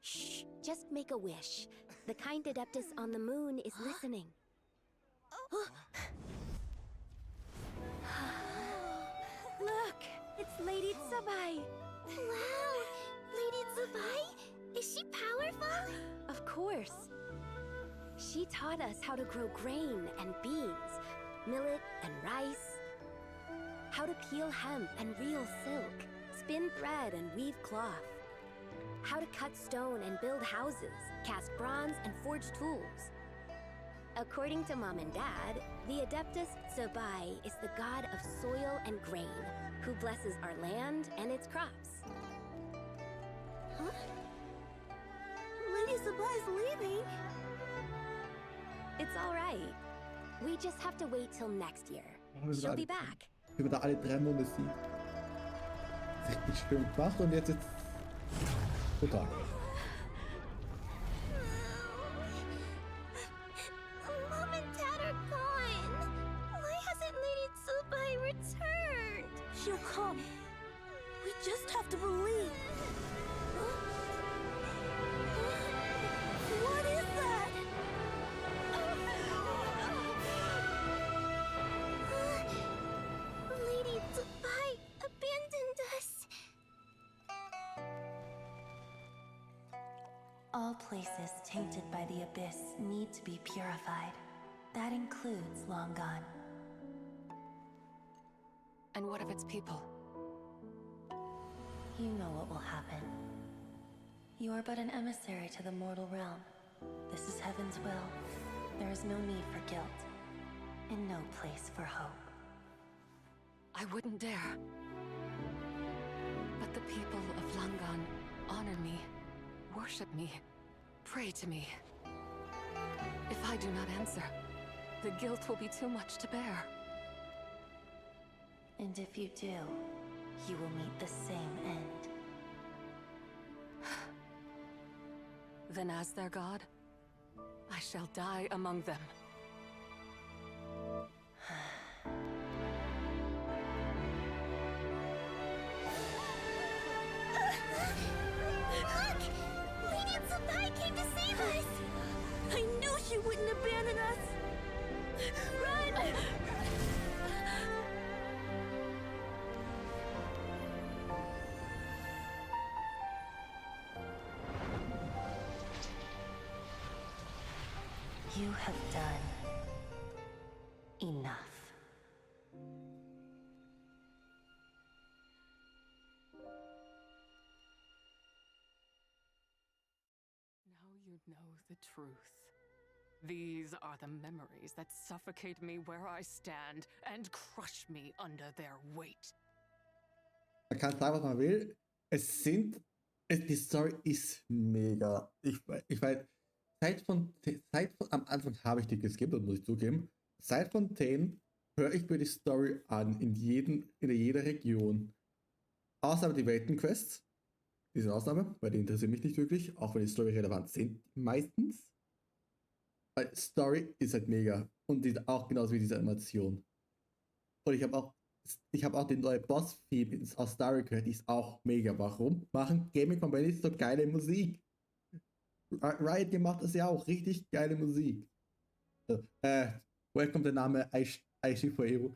Shh, just make a wish. The kind adeptus on the moon is listening. Look, it's Lady Tsubai. Wow! Lady Tsubai? Is she powerful? Of course. She taught us how to grow grain and beans, millet and rice, how to peel hemp and reel silk, spin thread and weave cloth, how to cut stone and build houses, cast bronze and forge tools. According to Mom and Dad, the Adeptus Tsubai is the god of soil and grain, who blesses our land and its crops. Huh? Lady Tsubai's leaving. It's all right. We just have to wait till next year. She'll be back. Wie man da alle 3 Monde sieht. Richtig schön gemacht und jetzt total. Mom and Dad are gone. Why hasn't Lady Tsubai returned? She'll come. We just have to believe. What is that? Lady Tsubai abandoned us. All places tainted by the abyss need to be purified. That includes Long Gone. And what of its people? You know what will happen. You are but an emissary to the mortal realm. This is Heaven's will. There is no need for guilt, and no place for hope. I wouldn't dare. But the people of Langan honor me, worship me, pray to me. If I do not answer, the guilt will be too much to bear. And if you do, you will meet the same end. Then as their god, I shall die among them. Look! Lady Tsubai came to save us! I knew she wouldn't abandon us! Run! You have done enough. Now you know the truth. These are the memories that suffocate me where I stand and crush me under their weight. Man kann sagen, was man will. Die Story ist mega. Ich weiß, seit von am Anfang habe ich die geskippt, muss ich zugeben. Seit von 10 höre ich mir die Story an, in jeder Region. Außer die Weltenquests. Die sind Ausnahme, weil die interessieren mich nicht wirklich, auch wenn die Story relevant sind, meistens. Weil Story ist halt mega. Und die auch genauso wie diese Animation. Und ich habe auch den neuen Boss-Theme aus Story gehört, die ist auch mega. Warum? Machen Gaming Companies so geile Musik. Riot gemacht ist ja auch richtig geile Musik. So, woher kommt der Name Aishifo?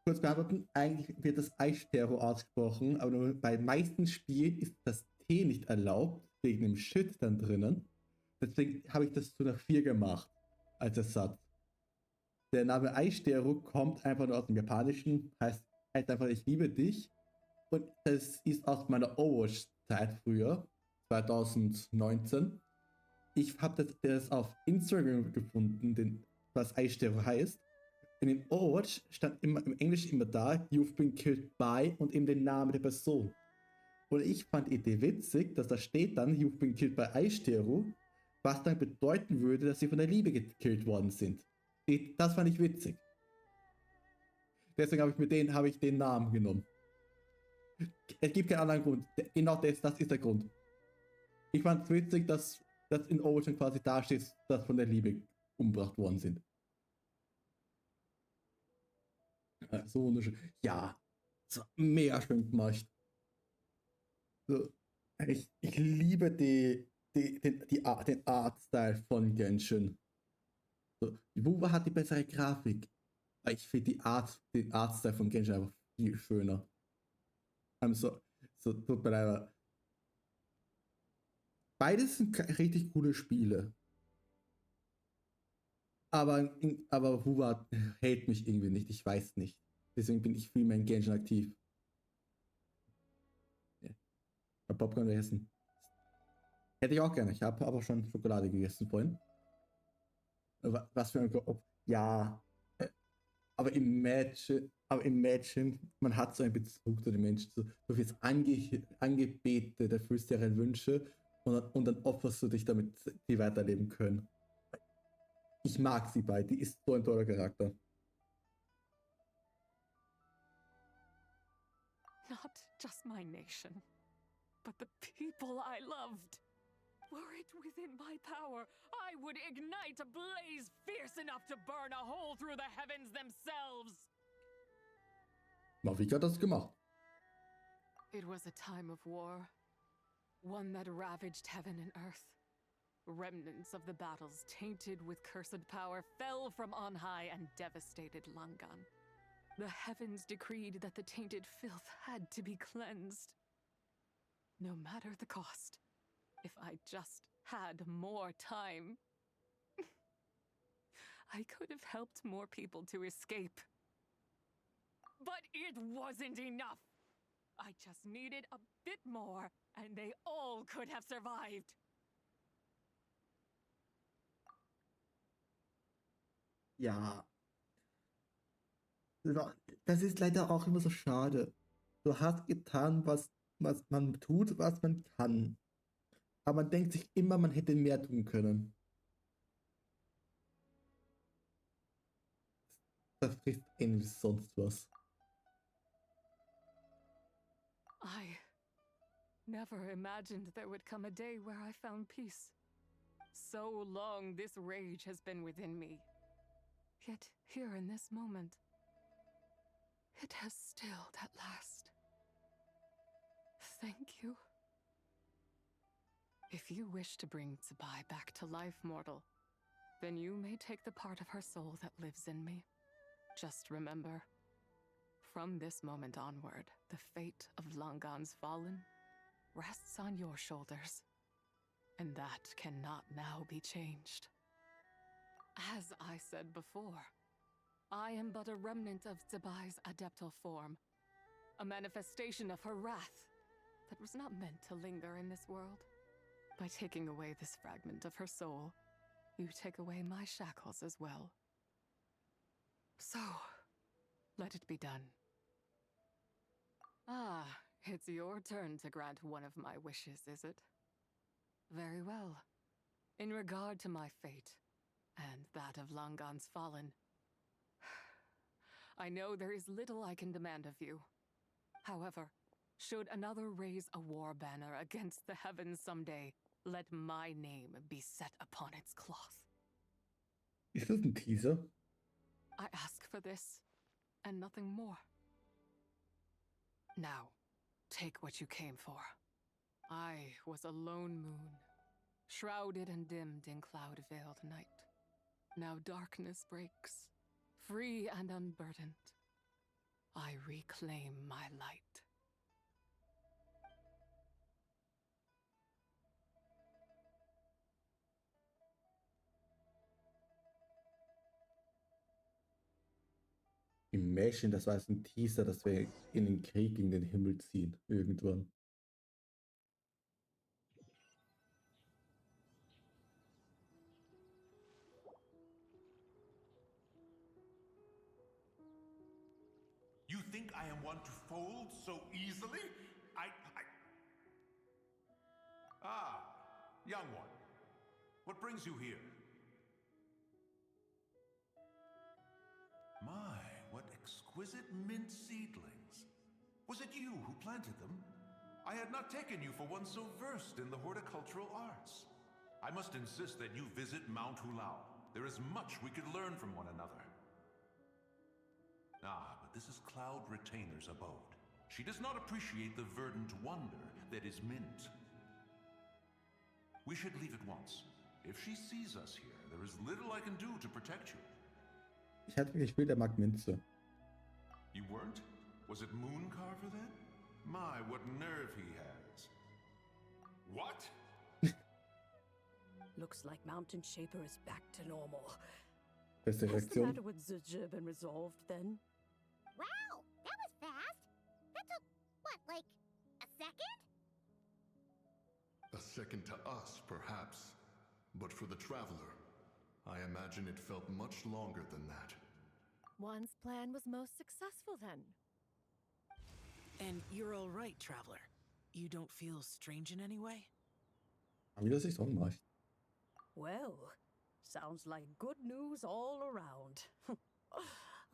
Kurz beantworten, eigentlich wird das Aishtero ausgesprochen, aber nur bei den meisten Spielen ist das T nicht erlaubt, wegen dem Shit dann drinnen. Deswegen habe ich das zu einer 4 gemacht, als Ersatz. Der Name Aishtero kommt einfach nur aus dem Japanischen, heißt einfach ich liebe dich. Und es ist aus meiner Overwatch-Zeit früher, 2019. Ich habe das auf Instagram gefunden, was Eistero heißt. Und in Overwatch stand immer im Englischen immer da, you've been killed by und eben den Namen der Person. Und ich fand die Idee witzig, dass da steht dann, you've been killed by Eistero, was dann bedeuten würde, dass sie von der Liebe gekillt worden sind. Das fand ich witzig. Deswegen habe ich den Namen genommen. Es gibt keinen anderen Grund. Genau das ist der Grund. Ich fand es witzig, dass in Overwatch quasi da steht, dass von der Liebe umgebracht worden sind. So wunderschön. Ja, so mega schön gemacht. So, ich liebe den Artstyle von Genshin. So, Wuwa hat die bessere Grafik. Aber ich finde den Artstyle von Genshin einfach viel schöner. Tut mir leid, aber beides sind richtig coole Spiele. Aber Wuwa hält mich irgendwie nicht, ich weiß nicht. Deswegen bin ich viel mehr in Genshin aktiv. Ja. Popcorn gegessen. Hätte ich auch gerne. Ich habe aber schon Schokolade gegessen vorhin. Was für ein... Ja. Aber imagine, man hat so einen Bezug zu den Menschen. Du wirst angebetet, erfüllst deren Wünsche und dann opferst du dich, damit die weiterleben können. Ich mag sie beide. Die ist so ein toller Charakter. Not just my nation, but the people I loved. Were it within my power, I would ignite a blaze fierce enough to burn a hole through the heavens themselves. Wie hat das gemacht? It was a time of war, one that ravaged heaven and earth. Remnants of the battles, tainted with cursed power, fell from on high and devastated Langan. The heavens decreed that the tainted filth had to be cleansed. No matter the cost, if I just had more time, I could have helped more people to escape. But it wasn't enough! I just needed a bit more, and they all could have survived. Ja. Das ist leider auch immer so schade. Du hast getan, was man tut, was man kann. Aber man denkt sich immer, man hätte mehr tun können. Das trifft ähnlich sonst was. I never imagined there would come a day where I found peace. So long this rage has been within me. Yet here in this moment, it has stilled at last. Thank you. If you wish to bring Tsubai back to life, mortal, then you may take the part of her soul that lives in me. Just remember, from this moment onward, the fate of Langan's fallen rests on your shoulders, and that cannot now be changed. As I said before, I am but a remnant of Tsubai's adeptal form, a manifestation of her wrath that was not meant to linger in this world. By taking away this fragment of her soul, you take away my shackles as well. So, let it be done. Ah, it's your turn to grant one of my wishes, is it? Very well. In regard to my fate, and that of Langan's fallen, I know there is little I can demand of you. However, should another raise a war banner against the heavens someday, let my name be set upon its cloth. Ist das ein Teaser? I ask for this, and nothing more. Now, take what you came for. I was a lone moon, shrouded and dimmed in cloud-veiled night. Now darkness breaks, free and unburdened. I reclaim my light. Imagine, das war jetzt ein Teaser, dass wir in den Krieg gegen den Himmel ziehen. Irgendwann. You think I am one to fold so easily? I... Ah, young one. What brings you here? My, what exquisite mint seedlings. Was it you who planted them? I had not taken you for one so versed in the horticultural arts. I must insist that you visit Mount Hulao. There is much we could learn from one another. Ah, but this is Cloud Retainer's abode. She does not appreciate the verdant wonder that is mint. We should leave at once. If she sees us here, there is little I can do to protect you. Ich hatte gespielt, er mag Minze. You weren't? Was it Mooncarver then? My, what nerve he has. What? Looks like Mountain Shaper is back to normal. Beste Has the Reaktion. matter with Zizha been resolved then? Wow, that was fast. That took, what, like, a second? A second to us, perhaps. But for the Traveler, I imagine it felt much longer than that. One's plan was most successful then. And you're all right, Traveler. You don't feel strange in any way? Wie das sich Sorgen macht. Well, sounds like good news all around.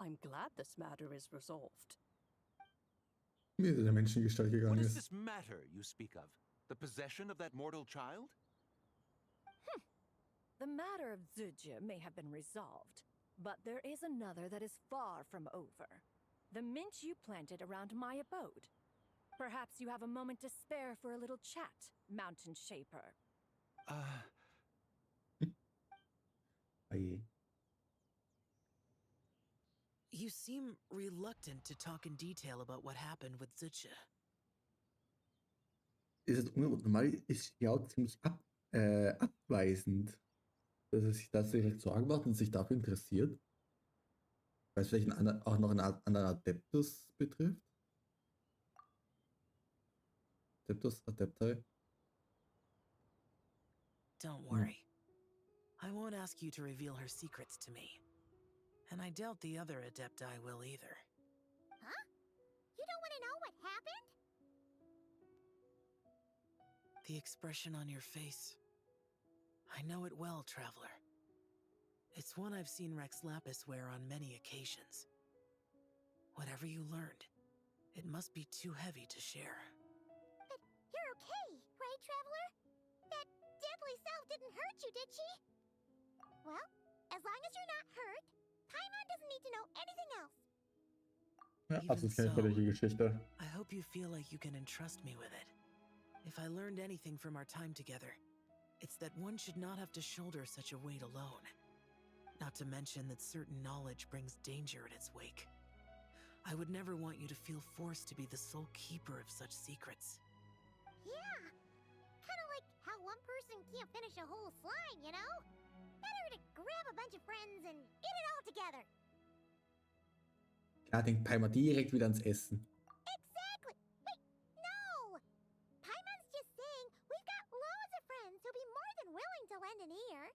I'm glad this matter is resolved. Wie er der Menschengestalt What gegangen is ist. this matter you speak of? The possession of that mortal child? The matter of Zizha may have been resolved, but there is another that is far from over. The mint you planted around my abode. Perhaps you have a moment to spare for a little chat, Mountain Shaper. Ei. You seem reluctant to talk in detail about what happened with Zizha. Ist es normal, ist ja ziemlich abweisend, dass er sich das direkt Sorgen macht und sich dafür interessiert. Weil es vielleicht auch noch einen anderen Adeptus betrifft. Adeptus, Adeptei. Don't worry. I won't ask you to reveal her secrets to me. And I doubt the other Adepti will either. Huh? You don't want to know what happened? The expression on your face. I know it well, Traveler. It's one I've seen Rex Lapis wear on many occasions. Whatever you learned, it must be too heavy to share. But you're okay, right, Traveler? That deadly self didn't hurt you, did she? Well, as long as you're not hurt, Paimon doesn't need to know anything else. Ja, Even absolut keine fröhliche Geschichte. I hope you feel like you can entrust me with it. If I learned anything from our time together, it's that one should not have to shoulder such a weight alone. Not to mention that certain knowledge brings danger in its wake. I would never want you to feel forced to be the sole keeper of such secrets. Yeah. Kind of like how one person can't finish a whole slime, you know? Better to grab a bunch of friends and eat it all together. Klar, denkt Paimon direkt wieder ans Essen. Exactly. Wait, no. Paimon's just saying we've got loads of friends who'll be more than willing to lend an ear.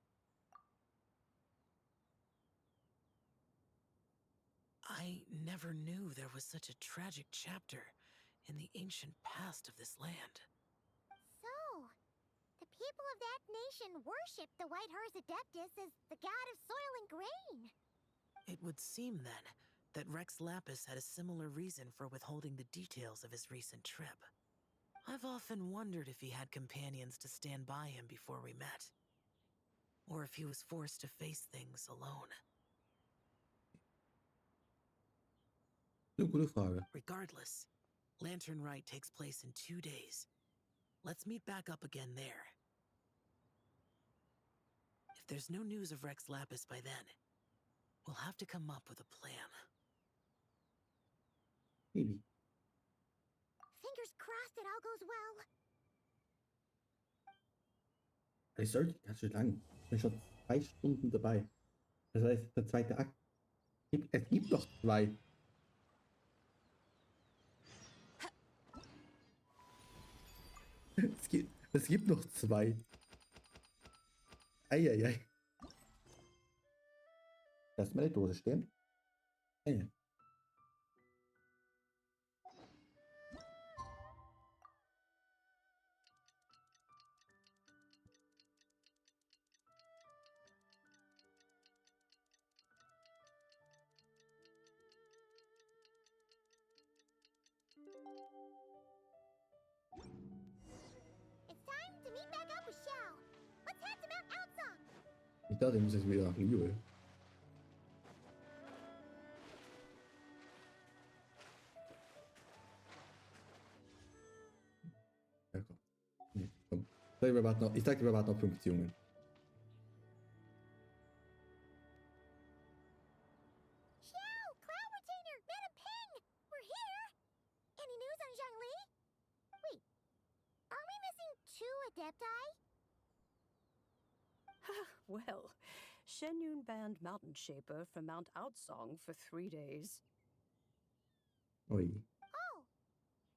I never knew there was such a tragic chapter in the ancient past of this land. So, the people of that nation worship the White Horse Adeptus as the god of soil and grain. It would seem, then, that Rex Lapis had a similar reason for withholding the details of his recent trip. I've often wondered if he had companions to stand by him before we met. Or if he was forced to face things alone. Eine gute Frage. Regardless, Lantern Rite takes place in 2 days. Let's meet back up again there. If there's no news of Rex Lapis by then, we'll have to come up with a plan. Maybe. Fingers crossed it all goes well. Es sollte ganz schön lang. Ich bin schon 2 Stunden dabei. Das heißt, der zweite Akt. Es gibt noch 2. Es gibt noch 2. Eieiei. Lass mal die Dose stehen. Ei. It's time to meet back up with Xiao. Let's head to Mount Outsong. Ich dachte, ich muss jetzt wieder nach Liyue. Ja, komm. Nee, komm. Ich sag, wir warten auf 50 Jungen. Xiao, Cloud Retainer, Madam Ping, we're here. Any news on Zhangli? Wait, are we missing 2 adepti? Well, Shenyun banned Mountain Shaper from Mount Outsong for 3 days. Oi. Oh,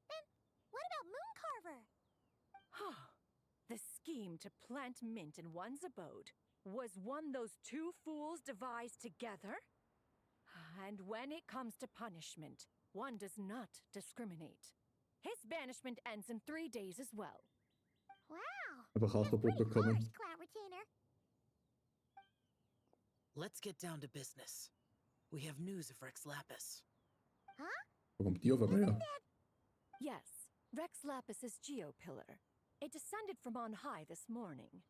then what about Mooncarver? The scheme to plant mint in one's abode was one those 2 fools devised together? And when it comes to punishment, one does not discriminate. His banishment ends in 3 days as well. Wow, Einfach Hausverbot bekommen. harsh, Cloud Retainer. Let's get down to business. We have news of Rex Lapis. Huh? Wo kommt die auf einmal her? Yes, Rex Lapis's geopillar. It descended from on high this morning.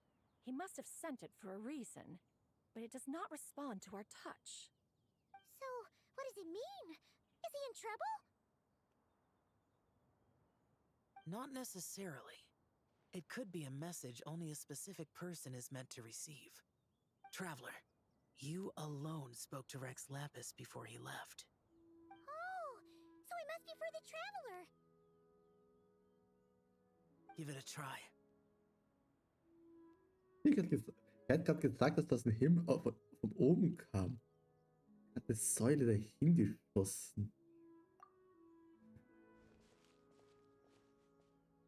He must have sent it for a reason, but it does not respond to our touch. So, what does it mean? Is he in trouble? Not necessarily. It could be a message only a specific person is meant to receive. Traveler, you alone spoke to Rex Lapis before he left. Oh, so he must be for the Traveler. Give it a try. Er hat gerade gesagt, dass das ein Himmel von oben kam. Er hat eine Säule dahin geschossen.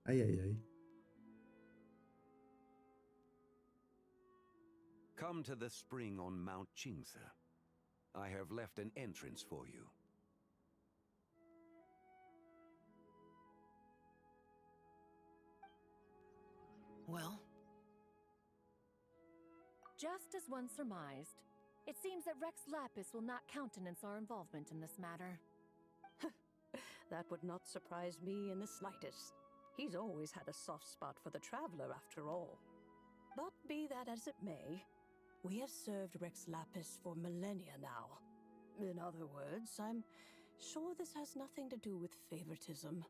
Eieiei. Come to the spring on Mount Qingse. I have left an entrance for you. Well? Just as one surmised, it seems that Rex Lapis will not countenance our involvement in this matter. That would not surprise me in the slightest. He's always had a soft spot for the Traveler, after all. But be that as it may, we have served Rex Lapis for millennia now. In other words, I'm sure this has nothing to do with favoritism.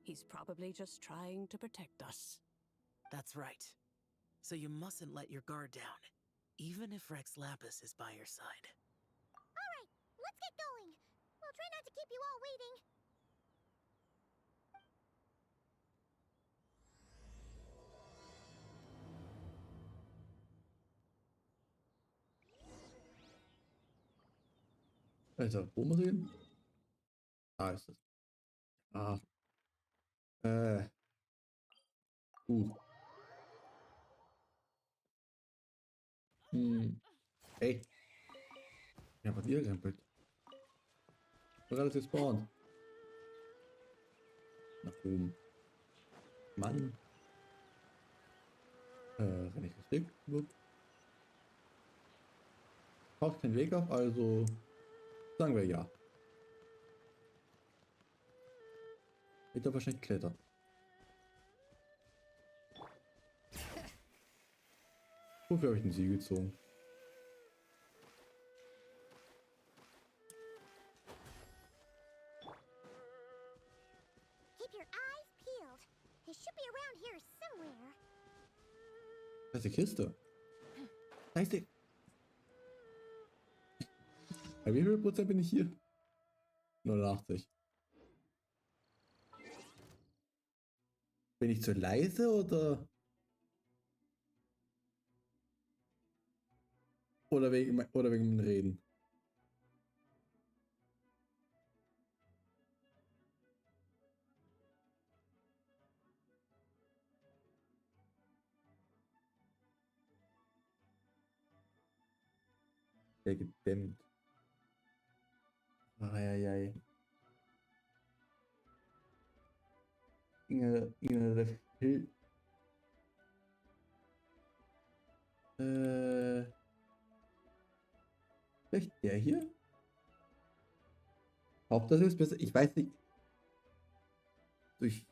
He's probably just trying to protect us. That's right. So you mustn't let your guard down, even if Rex Lapis is by your side. All right, let's get going. We'll try not to keep you all waiting. Also, wo muss ich hin? Da ist es. Ah. Hey. Ja, was ihr rempelt. Wo alles gespawnt? Nach oben. Mann. Renn ich richtig? Gut. Taucht kein Weg auf, also sagen wir ja. Wird er wahrscheinlich klettern. Wofür habe ich den Sieg gezogen? Keep your eyes peeled. He should be around here somewhere. Das ist die Kiste. Da ist die. Bei wie viel Prozent bin ich hier? 89. Bin ich zu leise oder wegen dem Reden? Der gedämmt. Eieiei. Der Film. Vielleicht der hier? Hauptsache ist besser. Ich weiß nicht. Durch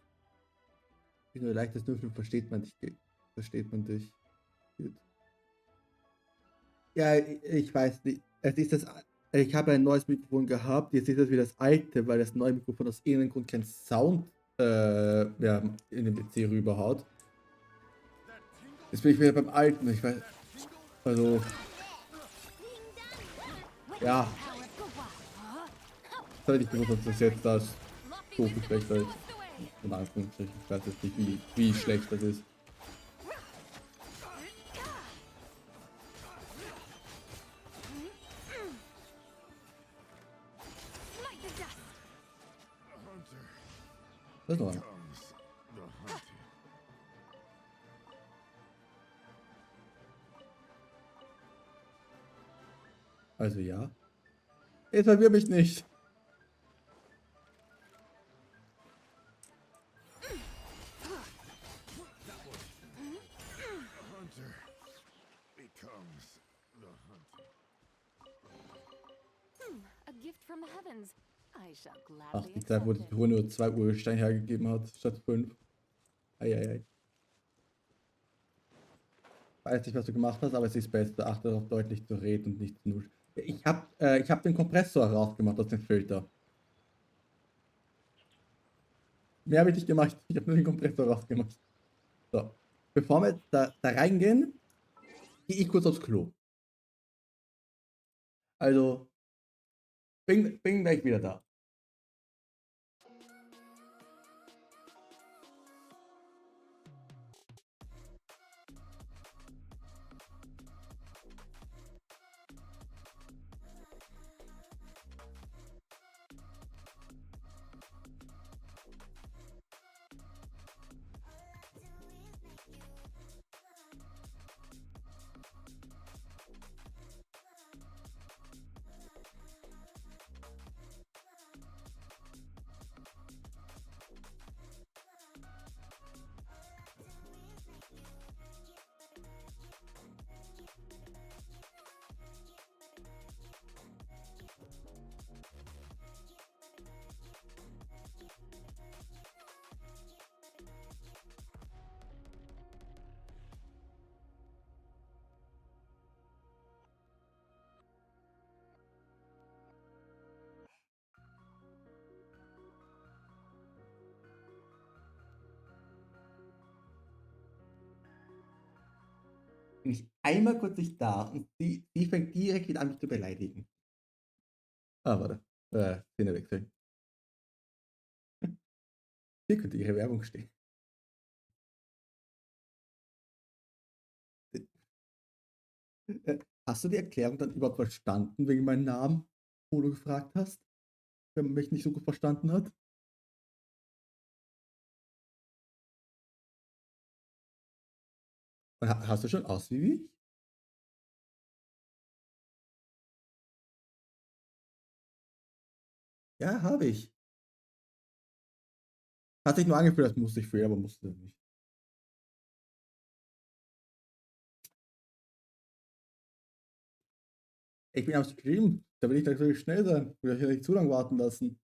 nur leichtes Würfeln versteht man dich. Versteht man dich. Gut. Ja, ich weiß nicht. Es ist das. Ich habe ein neues Mikrofon gehabt. Jetzt ist das wie das alte, weil das neue Mikrofon aus irgendeinem Grund keinen Sound ja, in den PC rüberhaut. Jetzt bin ich wieder beim alten. Ich weiß. Also. Ja. Ich habe nicht gewusst, dass das jetzt das so viel schlechter ist. In Anführungsstrichen. Ich weiß jetzt nicht, wie schlecht das ist. Das ist noch einer. Also ja. Jetzt verwirr mich nicht. A gift from the heavens. I shall Ach, gladly die Zeit, wo die Tour nur 2 Ursteine hergegeben hat, statt 5. Eieiei. Weiß nicht, was du gemacht hast, aber es ist besser. Achte darauf, deutlich zu reden und nicht zu nuschen. Ich hab den Kompressor rausgemacht aus dem Filter. Mehr habe ich nicht gemacht. Ich habe nur den Kompressor rausgemacht. So. Bevor wir da reingehen, gehe ich kurz aufs Klo. Also, bin gleich wieder da. Bin ich einmal kurz nicht da und sie fängt direkt wieder an, mich zu beleidigen. Ah, warte. Szene wechseln. Hier könnte ihre Werbung stehen. Hast du die Erklärung dann überhaupt verstanden wegen meinem Namen, wo du gefragt hast? Wenn man mich nicht so gut verstanden hat? Und hast du schon aus wie ich? Ja, habe ich. Hat sich nur angefühlt, als musste ich fühlen, aber musste nicht. Ich bin am Stream. Da will ich natürlich schnell sein. Will ich ja nicht zu lange warten lassen.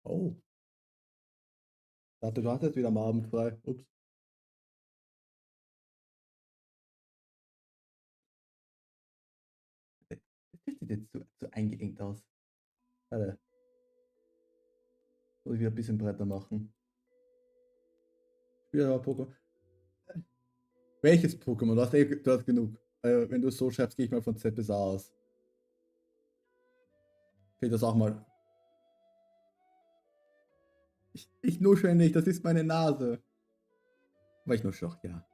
Oh. Ich dachte, du hattest wieder am Abend frei. Ups. Das sieht jetzt zu eingeengt aus. Warte. Muss ich wieder ein bisschen breiter machen. Wieder Pokémon. Welches Pokémon? Du hast genug. Wenn du es so schreibst, gehe ich mal von Z bis A aus. Okay, das auch mal. Ich nuschel nicht, das ist meine Nase. Aber ich nuschel auch, ja.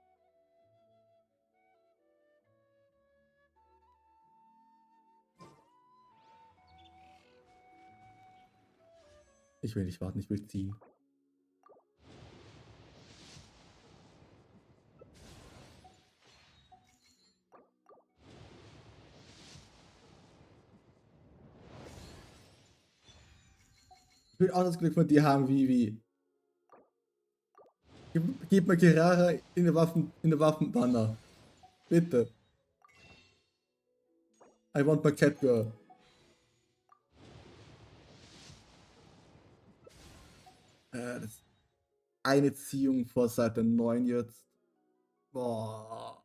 Ich will nicht warten, ich will ziehen. Ich will auch das Glück von dir haben, Vivi. Gib mir Kirara in der Waffenbanner. Bitte. I want my cat girl. Das ist eine Ziehung vor Seite 9 jetzt. Boah.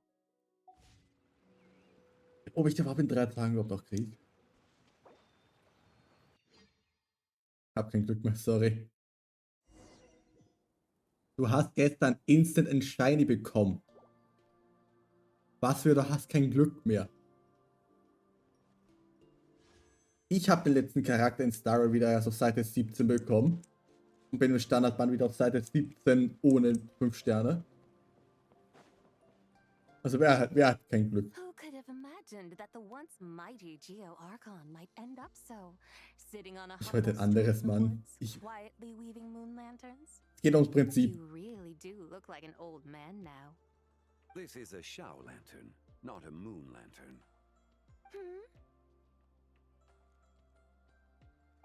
Ob ich die Waffe in 3 Tagen überhaupt noch kriege? Hab kein Glück mehr, sorry. Du hast gestern instant ein Shiny bekommen. Was für, du hast kein Glück mehr. Ich habe den letzten Charakter in Star Rail wieder erst auf Seite 17 bekommen. Und bin im Standardband wieder auf Seite 17 ohne 5 Sterne. Also wer hat kein Glück? Who could have imagined that the once mighty Geo Archon might end up so, sitting on a Ich wollte ein humble anderes, stool in the Mann. woods, quietly weaving moon lanterns? Es geht ums Prinzip. You really do look like an old man now. This is a Shao lantern, not a moon lantern.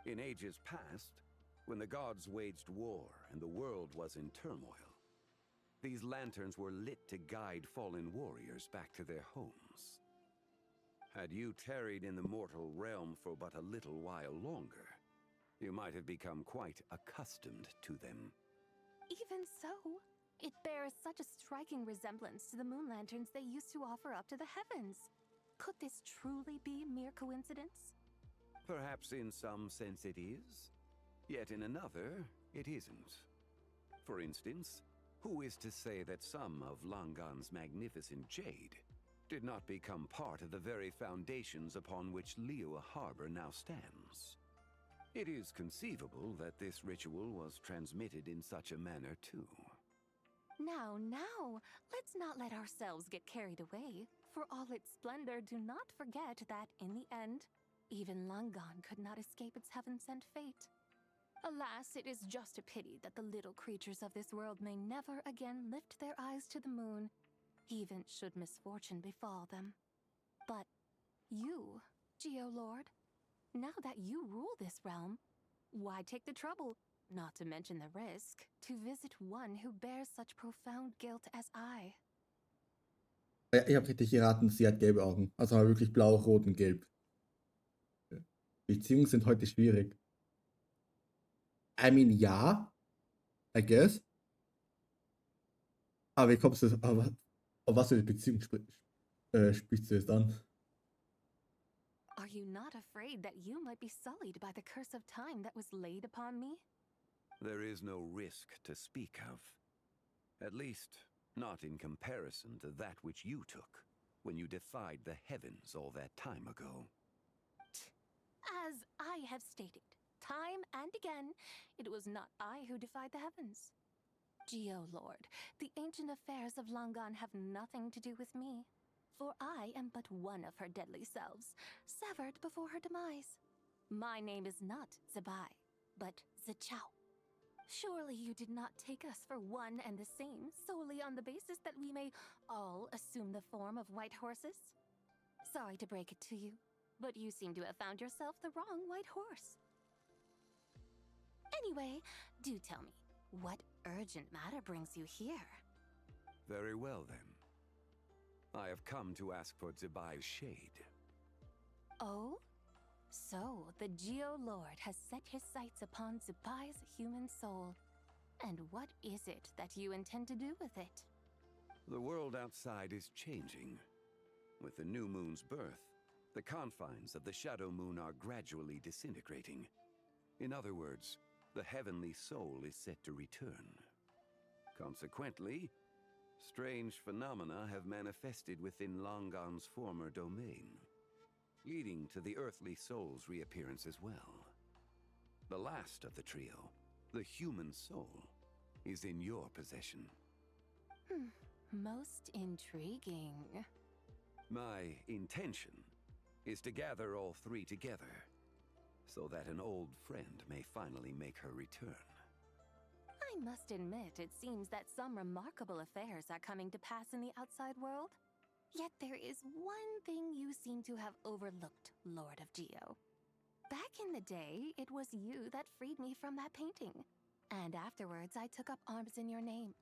In ages past, when the gods waged war and the world was in turmoil, these lanterns were lit to guide fallen warriors back to their homes. Had you tarried in the mortal realm for but a little while longer, you might have become quite accustomed to them. Even so, it bears such a striking resemblance to the moon lanterns they used to offer up to the heavens. Could this truly be mere coincidence? Perhaps in some sense it is, yet in another it isn't. For instance, who is to say that some of Langan's magnificent jade did not become part of the very foundations upon which Liyue Harbor now stands? It is conceivable that this ritual was transmitted in such a manner too. Now, let's not let ourselves get carried away. For all its splendor, do not forget that, in the end, even Langan could not escape its heaven-sent fate. Alas, it is just a pity that the little creatures of this world may never again lift their eyes to the moon, even should misfortune befall them. But you, Geolord, now that you rule this realm, why take the trouble, not to mention the risk, to visit one who bears such profound guilt as I? Ja, ich habe richtig geraten, sie hat gelbe Augen. Also wirklich blau, rot und gelb. Beziehungen sind heute schwierig. I mean, ja. I guess. Aber wie kommst du... Aber auf was für eine Beziehung sprichst du jetzt an? Are you not afraid that you might be sullied by the curse of time that was laid upon me? There is no risk to speak of. At least, not in comparison to that which you took when you defied the heavens all that time ago. As I have stated, time and again, it was not I who defied the heavens. Geolord, the ancient affairs of Langan have nothing to do with me, for I am but one of her deadly selves, severed before her demise. My name is not Zebai, but Zichao. Surely you did not take us for one and the same, solely on the basis that we may all assume the form of white horses? Sorry to break it to you, but you seem to have found yourself the wrong white horse. Anyway, do tell me, what urgent matter brings you here? Very well, then. I have come to ask for Zebai's shade. Oh? So, the Geolord has set his sights upon Zebai's human soul. And what is it that you intend to do with it? The world outside is changing. With the new moon's birth, the confines of the Shadow Moon are gradually disintegrating. In other words, the heavenly soul is set to return. Consequently, strange phenomena have manifested within Langan's former domain, leading to the earthly soul's reappearance as well. The last of the trio, the human soul, is in your possession. Most intriguing. My intention is to gather all three together, so that an old friend may finally make her return. I must admit, it seems that some remarkable affairs are coming to pass in the outside world. Yet there is one thing you seem to have overlooked, Lord of Geo. Back in the day, it was you that freed me from that painting. And afterwards, I took up arms in your name.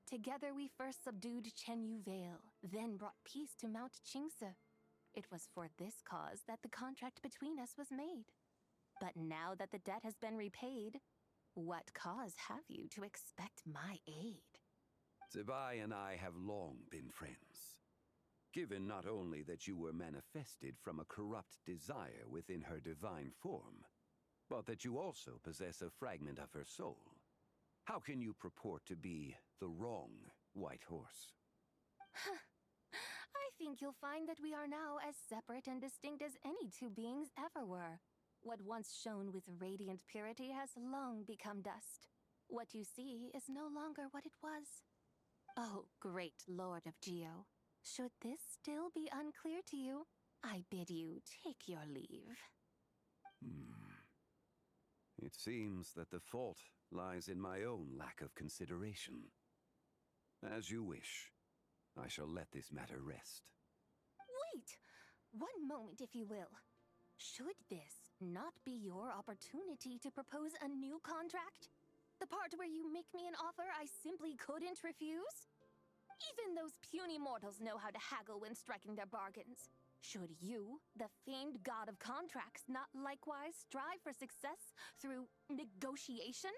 Together we first subdued Chen Yu Vale, then brought peace to Mount Qingse. It was for this cause that the contract between us was made. But now that the debt has been repaid, what cause have you to expect my aid? Zibai and I have long been friends. Given not only that you were manifested from a corrupt desire within her divine form, but that you also possess a fragment of her soul, how can you purport to be the wrong white horse? I think you'll find that we are now as separate and distinct as any two beings ever were. What once shone with radiant purity has long become dust. What you see is no longer what it was. Oh, great Lord of Geo, should this still be unclear to you, I bid you take your leave. It seems that the fault lies in my own lack of consideration. As you wish. I shall let this matter rest. Wait! One moment, if you will. Should this not be your opportunity to propose a new contract? The part where you make me an offer I simply couldn't refuse? Even those puny mortals know how to haggle when striking their bargains. Should you, the famed god of contracts, not likewise strive for success through negotiation?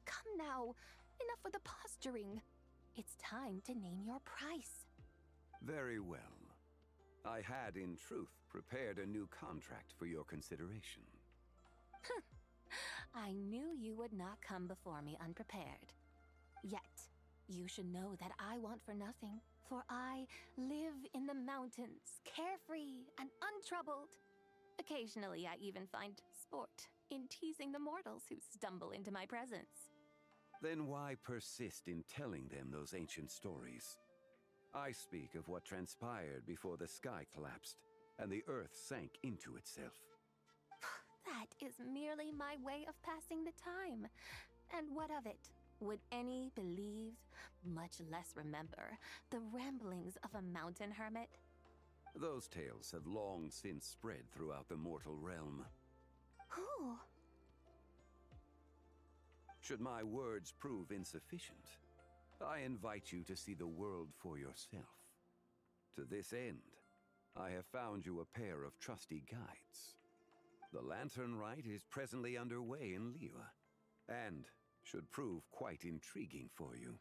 Come now, enough with the posturing. It's time to name your price. Very well. I had, in truth, prepared a new contract for your consideration. I knew you would not come before me unprepared. Yet, you should know that I want for nothing, for I live in the mountains, carefree and untroubled. Occasionally, I even find sport in teasing the mortals who stumble into my presence. Then why persist in telling them those ancient stories? I speak of what transpired before the sky collapsed and the earth sank into itself. That is merely my way of passing the time. And what of it? Would any believe, much less remember, the ramblings of a mountain hermit? Those tales have long since spread throughout the mortal realm. Who? Should my words prove insufficient, I invite you to see the world for yourself. To this end, I have found you a pair of trusty guides. The Lantern Rite is presently underway in Liyue, and should prove quite intriguing for you.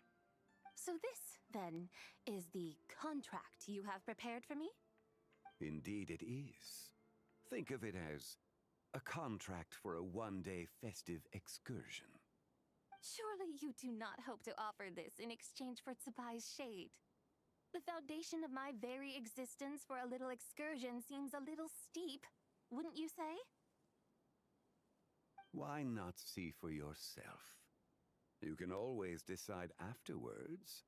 So this, then, is the contract you have prepared for me? Indeed it is. Think of it as a contract for a one-day festive excursion. Surely you do not hope to offer this in exchange for Tsubai's shade. The foundation of my very existence for a little excursion seems a little steep, wouldn't you say? Why not see for yourself? You can always decide afterwards.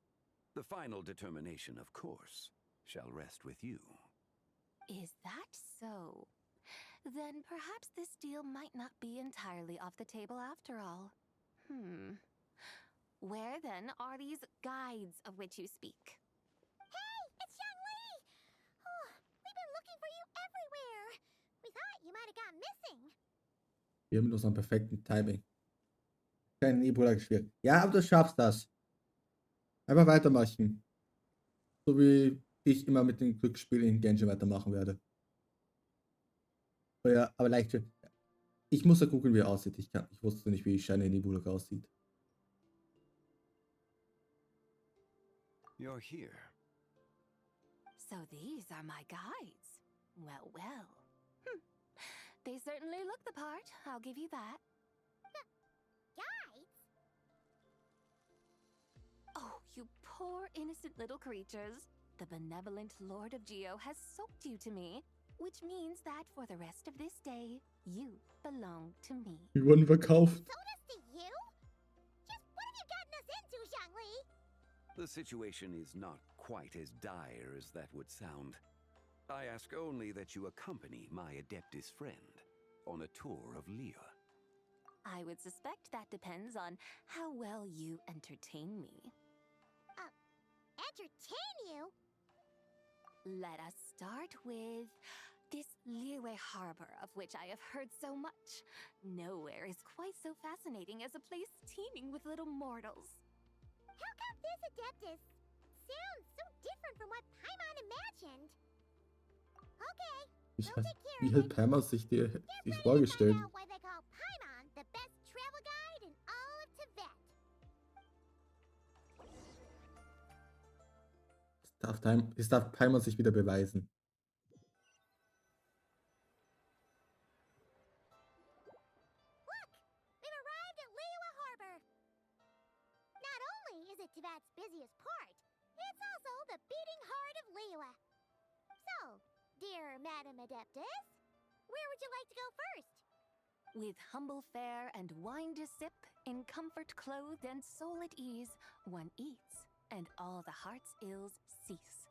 The final determination, of course, shall rest with you. Is that so? Then perhaps this deal might not be entirely off the table after all. Where then are these guides of which you speak? Hey, it's Xiangli! Oh, we've been looking for you everywhere. We thought you might have gone missing. Wir haben unseren perfekten Timing. Kein Nebula gespielt. Ja, aber du schaffst das. Einfach weitermachen. So wie ich immer mit den Glücksspielen in Genshin weitermachen werde. Oh ja, aber leicht. Ich muss ja gucken, wie er aussieht. Ich wusste nicht, wie Shiny Nebula aussieht. You're here. So these are my guides. Well, well. They certainly look the part, I'll give you that. Guides? Oh, you poor innocent little creatures. The benevolent Lord of Geo has soaked you to me, which means that for the rest of this day, you belong to me. Wir wurden verkauft. Sold us to you? Just what have you gotten us into, Xiangli? The situation is not quite as dire as that would sound. I ask only that you accompany my Adeptus friend on a tour of Liyue. I would suspect that depends on how well you entertain me. Entertain you? Let us start with This Liyue Harbor, of which I have heard so much. Nowhere is quite so fascinating as a place teeming with little mortals. How come this Adeptus sounds so different from what Paimon imagined? Okay, Wie hat Pamela sich die vorgestellt? out why they call Paimon the best travel guide in all of Tibet. Es darf Pamela sich wieder beweisen. We've arrived at Liyue Harbor. Not only is it Tibet's busiest port, it's also the beating heart of Liyue. So, dear Madam Adeptus, where would you like to go first? With humble fare and wine to sip, in comfort clothed and soul at ease, one eats, and all the heart's ills cease.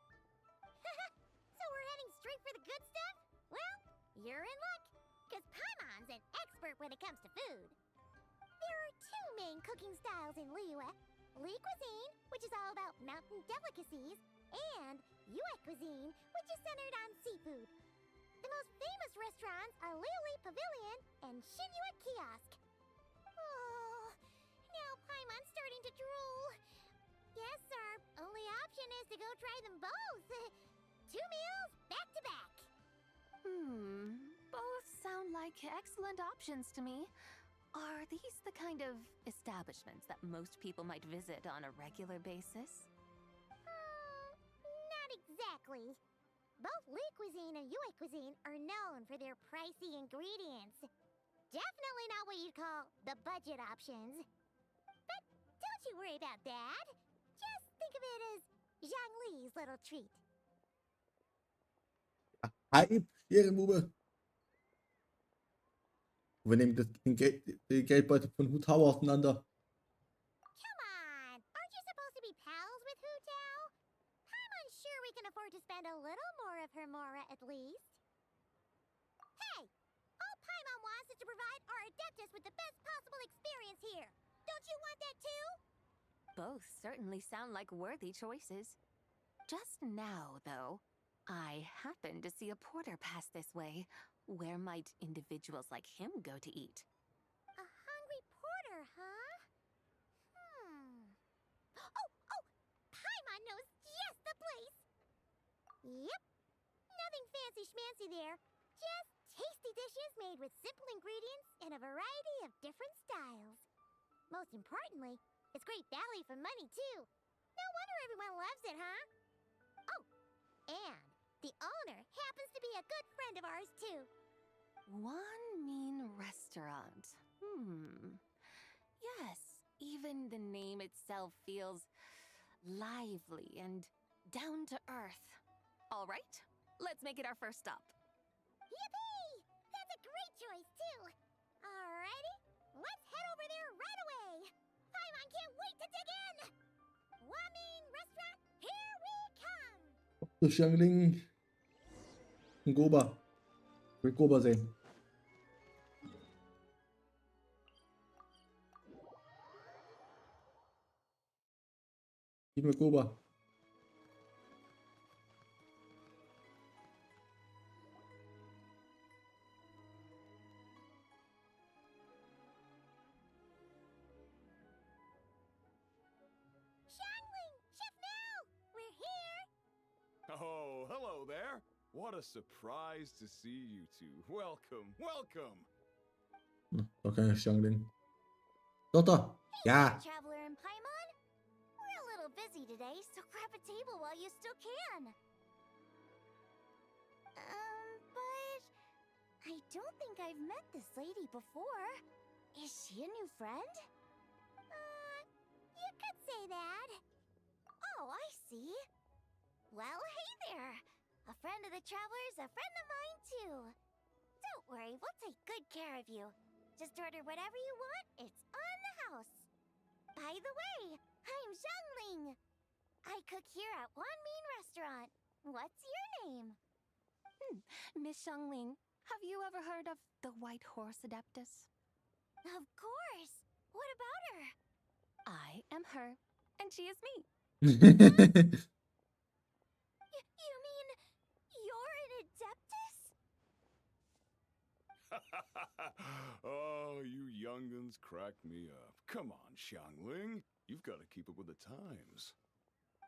So we're heading straight for the good stuff? Well, you're in luck, because Paimon's an expert when it comes to food. There are two main cooking styles in Liyue. Li cuisine, which is all about mountain delicacies, and Yue cuisine, which is centered on seafood. The most famous restaurants are Liuli Pavilion and Shinyue Kiosk. Oh, now Paimon's starting to drool. Yes, our only option is to go try them both. 2 meals back to back. Both sound like excellent options to me. Are these the kind of establishments that most people might visit on a regular basis? Not exactly. Both Li cuisine and Yue cuisine are known for their pricey ingredients. Definitely not what you'd call the budget options. But don't you worry about that. Just think of it as Zhang Li's little treat. Hype, Ehrenbube. Wir nehmen den Geldbeutel von Hu Tao auseinander. Come on, aren't you supposed to be pals with Hu Tao? Paimon's sure we can afford to spend a little more of her mora at least. Hey, all Paimon wants is to provide our Adeptus with the best possible experience here. Don't you want that too? Both certainly sound like worthy choices. Just now, though, I happened to see a porter pass this way. Where might individuals like him go to eat? A hungry porter, huh? Oh, Paimon knows just the place! Yep, nothing fancy schmancy there. Just tasty dishes made with simple ingredients in a variety of different styles. Most importantly, it's great value for money, too. No wonder everyone loves it, huh? Oh, and the owner happens to be a good friend of ours, too. One mean restaurant. Yes, even the name itself feels lively and down to earth. All right, let's make it our first stop. Yippee! That's a great choice, too. Alrighty, let's head over there right away. Paimon can't wait to dig in. Wamin Restaurant, here we come. So, Xiangling. Ein Goba. Ich will Goba sehen. Gib mir Goba. Xiangling, Chef Now, we're here. Oh, hello there. What a surprise to see you two. Welcome, welcome. Da kann ich Xiangling. Doch. Ja. Traveler and Paimon, we're a little busy today, so grab a table while you still can. But I don't think I've met this lady before. Is she a new friend? You could say that. Oh, I see. Well, hey there. A friend of the traveler's a friend of mine, too. Don't worry, we'll take good care of you. Just order whatever you want, it's on the house. By the way, I'm Zhangling. I cook here at Wanmin Restaurant. What's your name? Miss Xiangling, have you ever heard of the White Horse Adeptus? Of course. What about her? I am her, and she is me. You mean you're an Adeptus? Oh, you young'uns crack me up. Come on, Xiangling. You've got to keep up with the times.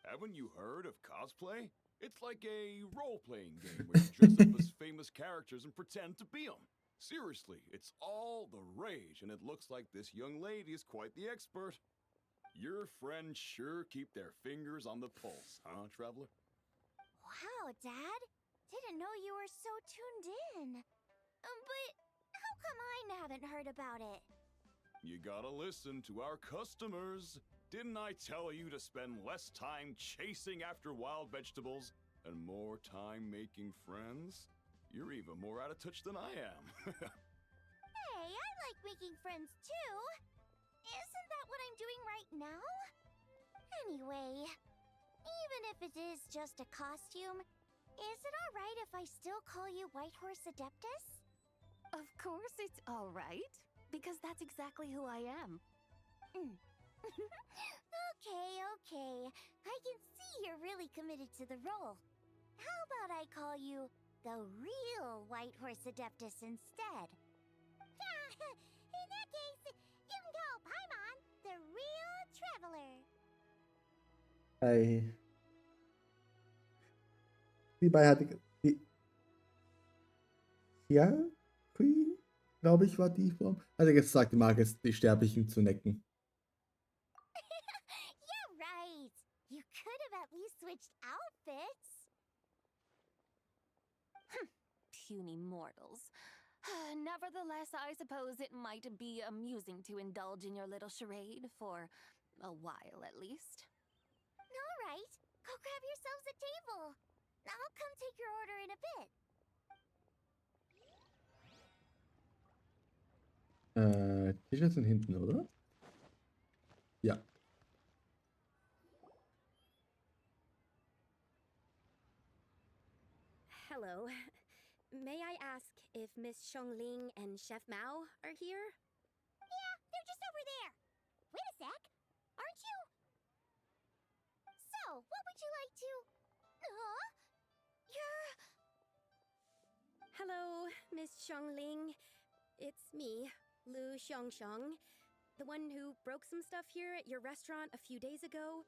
Haven't you heard of cosplay? It's like a role-playing game where you dress up as famous characters and pretend to be them. Seriously, it's all the rage, and it looks like this young lady is quite the expert. Your friends sure keep their fingers on the pulse, huh, Traveler? Wow, Dad. Didn't know you were so tuned in. But how come I haven't heard about it? You gotta listen to our customers. Didn't I tell you to spend less time chasing after wild vegetables and more time making friends? You're even more out of touch than I am. Hey, I like making friends too. Isn't that what I'm doing right now? Anyway, even if it is just a costume, is it alright if I still call you Whitehorse Adeptus? Of course it's all right, because that's exactly who I am. Okay. I can see you're really committed to the role. How about I call you the real Whitehorse Adeptus instead? In that case, you can call Paimon the real traveler. Die beiden hatte ja, Queen, glaube ich, war die Form. Hat er gesagt, die mag es, die Sterblichen zu necken. Yeah, right. You could have at least switched outfits. Puny mortals. Nevertheless, I suppose it might be amusing to indulge in your little charade for a while at least. All right. Go grab yourselves a table. I'll come take your order in a bit. Tische sind hinten, oder? Ja. Hello. May I ask if Miss Xiongling and Chef Mao are here? Yeah, they're just over there. Wait a sec. Aren't you? So, what would you like to... Huh? You're... Hello, Miss Xiongling. It's me, Lu Xiongxiong, the one who broke some stuff here at your restaurant a few days ago.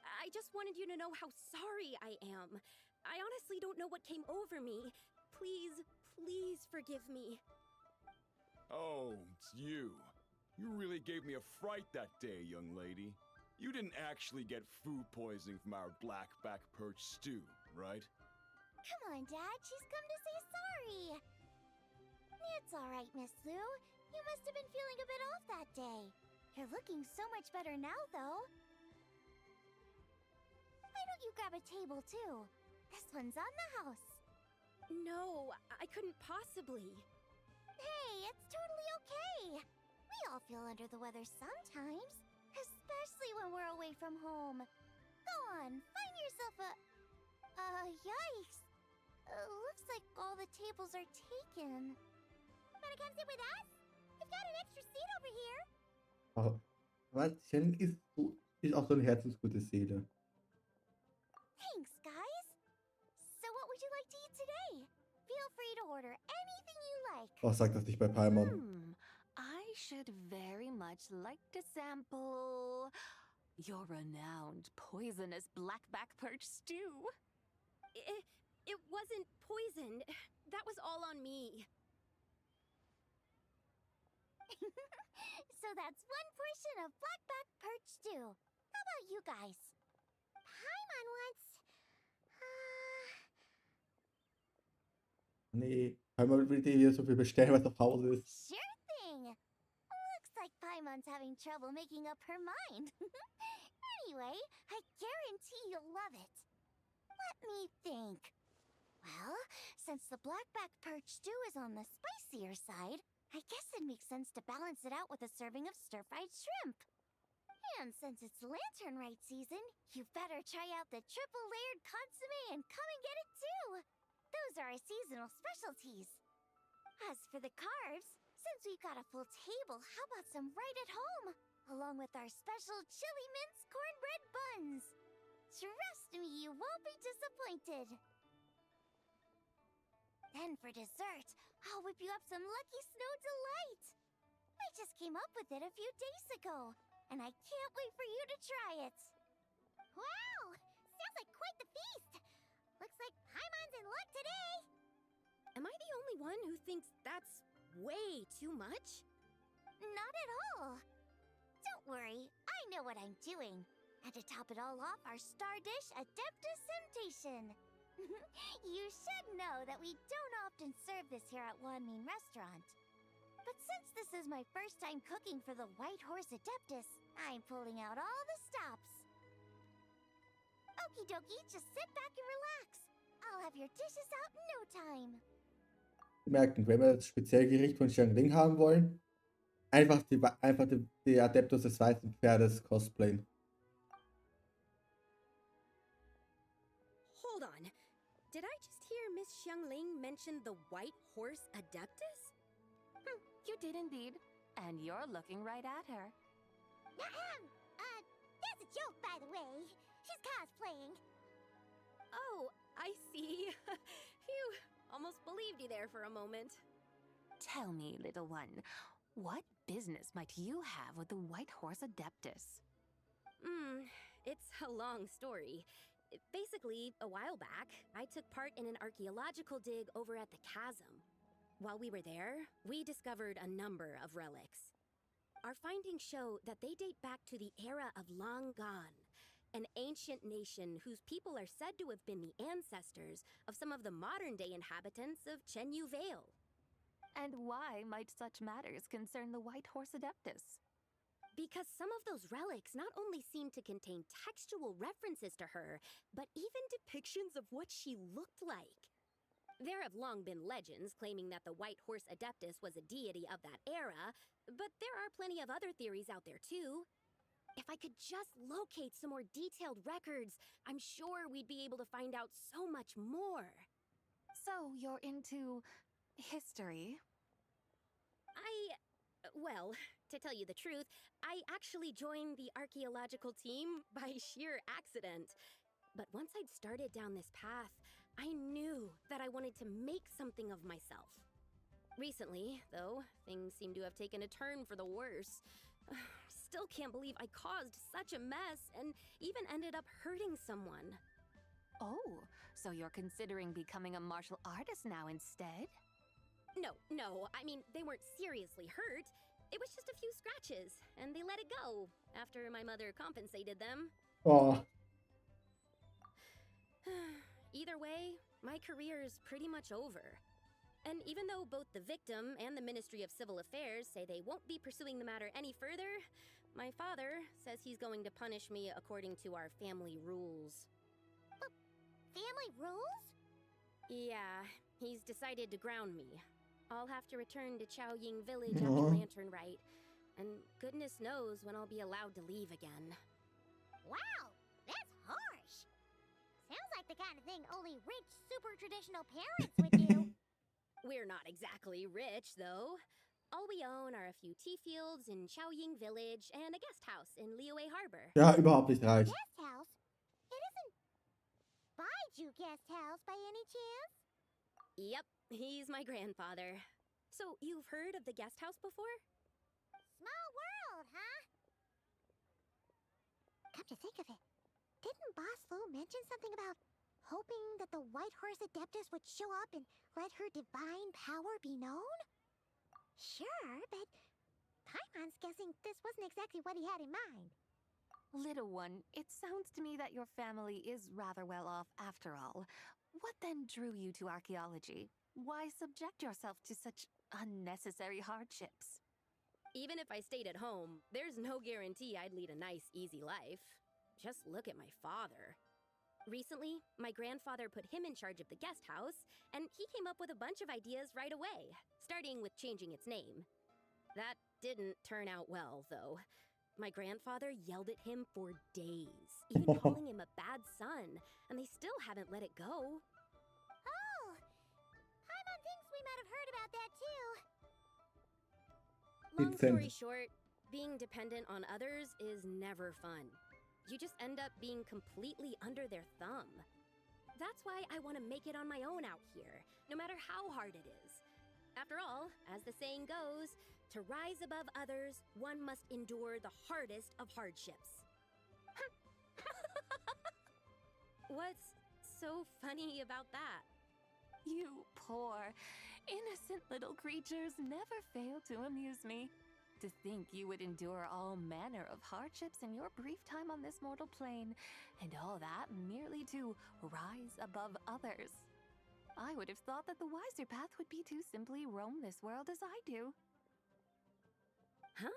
I just wanted you to know how sorry I am. I honestly don't know what came over me. Please forgive me. Oh, it's you. You really gave me a fright that day, young lady. You didn't actually get food poisoning from our blackback perch stew, right? Come on, Dad. She's come to say sorry. It's all right, Miss Lu. You must have been feeling a bit off that day. You're looking so much better now, though. Why don't you grab a table, too? This one's on the house. No, I couldn't possibly. Hey, it's totally okay. We all feel under the weather sometimes, especially when we're away from home. Go on, find yourself a... yikes. Looks like all the tables are taken. Wanna come sit with us? We've got an extra seat over here. Oh, was? Shannon ist auch so eine herzensgute Seele. Thanks, guys. So what would you like to eat today? Feel free to order anything you like. Oh, sag das nicht bei Paimon. I should very much like to sample your renowned poisonous blackback perch stew. It wasn't poison. That was all on me. So that's one portion of blackback perch stew. How about you guys? Paimon wants... Nee, Paimon will dir wieder so viel bestellen, was auf Hause ist. Sure thing. Looks like Paimon's having trouble making up her mind. Anyway, I guarantee you'll love it. Let me think. Well, since the blackback perch stew is on the spicier side, I guess it makes sense to balance it out with a serving of stir-fried shrimp. And since it's Lantern Rite season, you better try out the triple-layered consommé and come and get it too. Those are our seasonal specialties. As for the carbs, since we've got a full table, how about some right at home? Along with our special chili mince cornbread buns. Trust me, you won't be disappointed. Then for dessert, I'll whip you up some lucky snow delight. I just came up with it a few days ago, and I can't wait for you to try it. Wow! Sounds like quite the feast! Looks like Paimon's in luck today! Am I the only one who thinks that's way too much? Not at all. Don't worry, I know what I'm doing. And to top it all off, our star dish, Adeptus Temptation. You should know that we don't often serve this here at Wanmin Restaurant. But since this is my first time cooking for the White Horse Adeptus, I'm pulling out all the stops. Okie dokie, just sit back and relax. I'll have your dishes out in no time. Sie merken, wenn wir das Spezialgericht von Xiangling haben wollen, einfach die Adeptus des weißen Pferdes cosplayen. Hold on. Did I just hear Miss Xiangling mention the White Horse Adeptus? You did indeed. And you're looking right at her. That's a joke, by the way. She's cosplaying. Oh, I see. Phew, almost believed you there for a moment. Tell me, little one, what business might you have with the White Horse Adeptus? It's a long story. Basically, a while back, I took part in an archaeological dig over at the chasm. While we were there, we discovered a number of relics. Our findings show that they date back to the era of Long Gone, an ancient nation whose people are said to have been the ancestors of some of the modern-day inhabitants of Chenyu Vale. And why might such matters concern the White Horse Adeptus? Because some of those relics not only seem to contain textual references to her, but even depictions of what she looked like. There have long been legends claiming that the White Horse Adeptus was a deity of that era, but there are plenty of other theories out there too. If I could just locate some more detailed records, I'm sure we'd be able to find out so much more. So you're into history? Well, to tell you the truth, I actually joined the archaeological team by sheer accident. But once I'd started down this path, I knew that I wanted to make something of myself. Recently, though, things seem to have taken a turn for the worse. Still can't believe I caused such a mess and even ended up hurting someone. Oh, so you're considering becoming a martial artist now instead? No, I mean, they weren't seriously hurt. It was just a few scratches, and they let it go after my mother compensated them. Oh. Either way, my career is pretty much over. And even though both the victim and the Ministry of Civil Affairs say they won't be pursuing the matter any further, my father says he's going to punish me according to our family rules. Family rules? Yeah, he's decided to ground me. I'll have to return to Chaoying Village after Lantern Rite, and goodness knows when I'll be allowed to leave again. Wow, that's harsh. Sounds like the kind of thing only rich, super traditional parents would do. We're not exactly rich, though. All we own are a few tea fields in Chaoying Village and a guest house in Liyue Harbor. Ja, überhaupt nicht reich. Guest house? It isn't Baiju Guest House by any chance? Yep, he's my grandfather. So, you've heard of the guest house before? Small world, huh? Come to think of it, didn't Boss Lu mention something about hoping that the White Horse Adeptus would show up and let her divine power be known? Sure, but Paimon's guessing this wasn't exactly what he had in mind. Little one, it sounds to me that your family is rather well off after all. What then drew you to archaeology? Why subject yourself to such unnecessary hardships? Even if I stayed at home, there's no guarantee I'd lead a nice, easy life. Just look at my father. Recently, my grandfather put him in charge of the guest house, and he came up with a bunch of ideas right away, starting with changing its name. That didn't turn out well, though. My grandfather yelled at him for days, even calling him a bad son, and they still haven't let it go. Oh, Paimon thinks we might have heard about that too. Long story short, being dependent on others is never fun. You just end up being completely under their thumb. That's why I want to make it on my own out here, no matter how hard it is. After all, as the saying goes, to rise above others, one must endure the hardest of hardships. What's so funny about that? You poor, innocent little creatures never fail to amuse me. To think you would endure all manner of hardships in your brief time on this mortal plane, and all that merely to rise above others. I would have thought that the wiser path would be to simply roam this world as I do. Huh?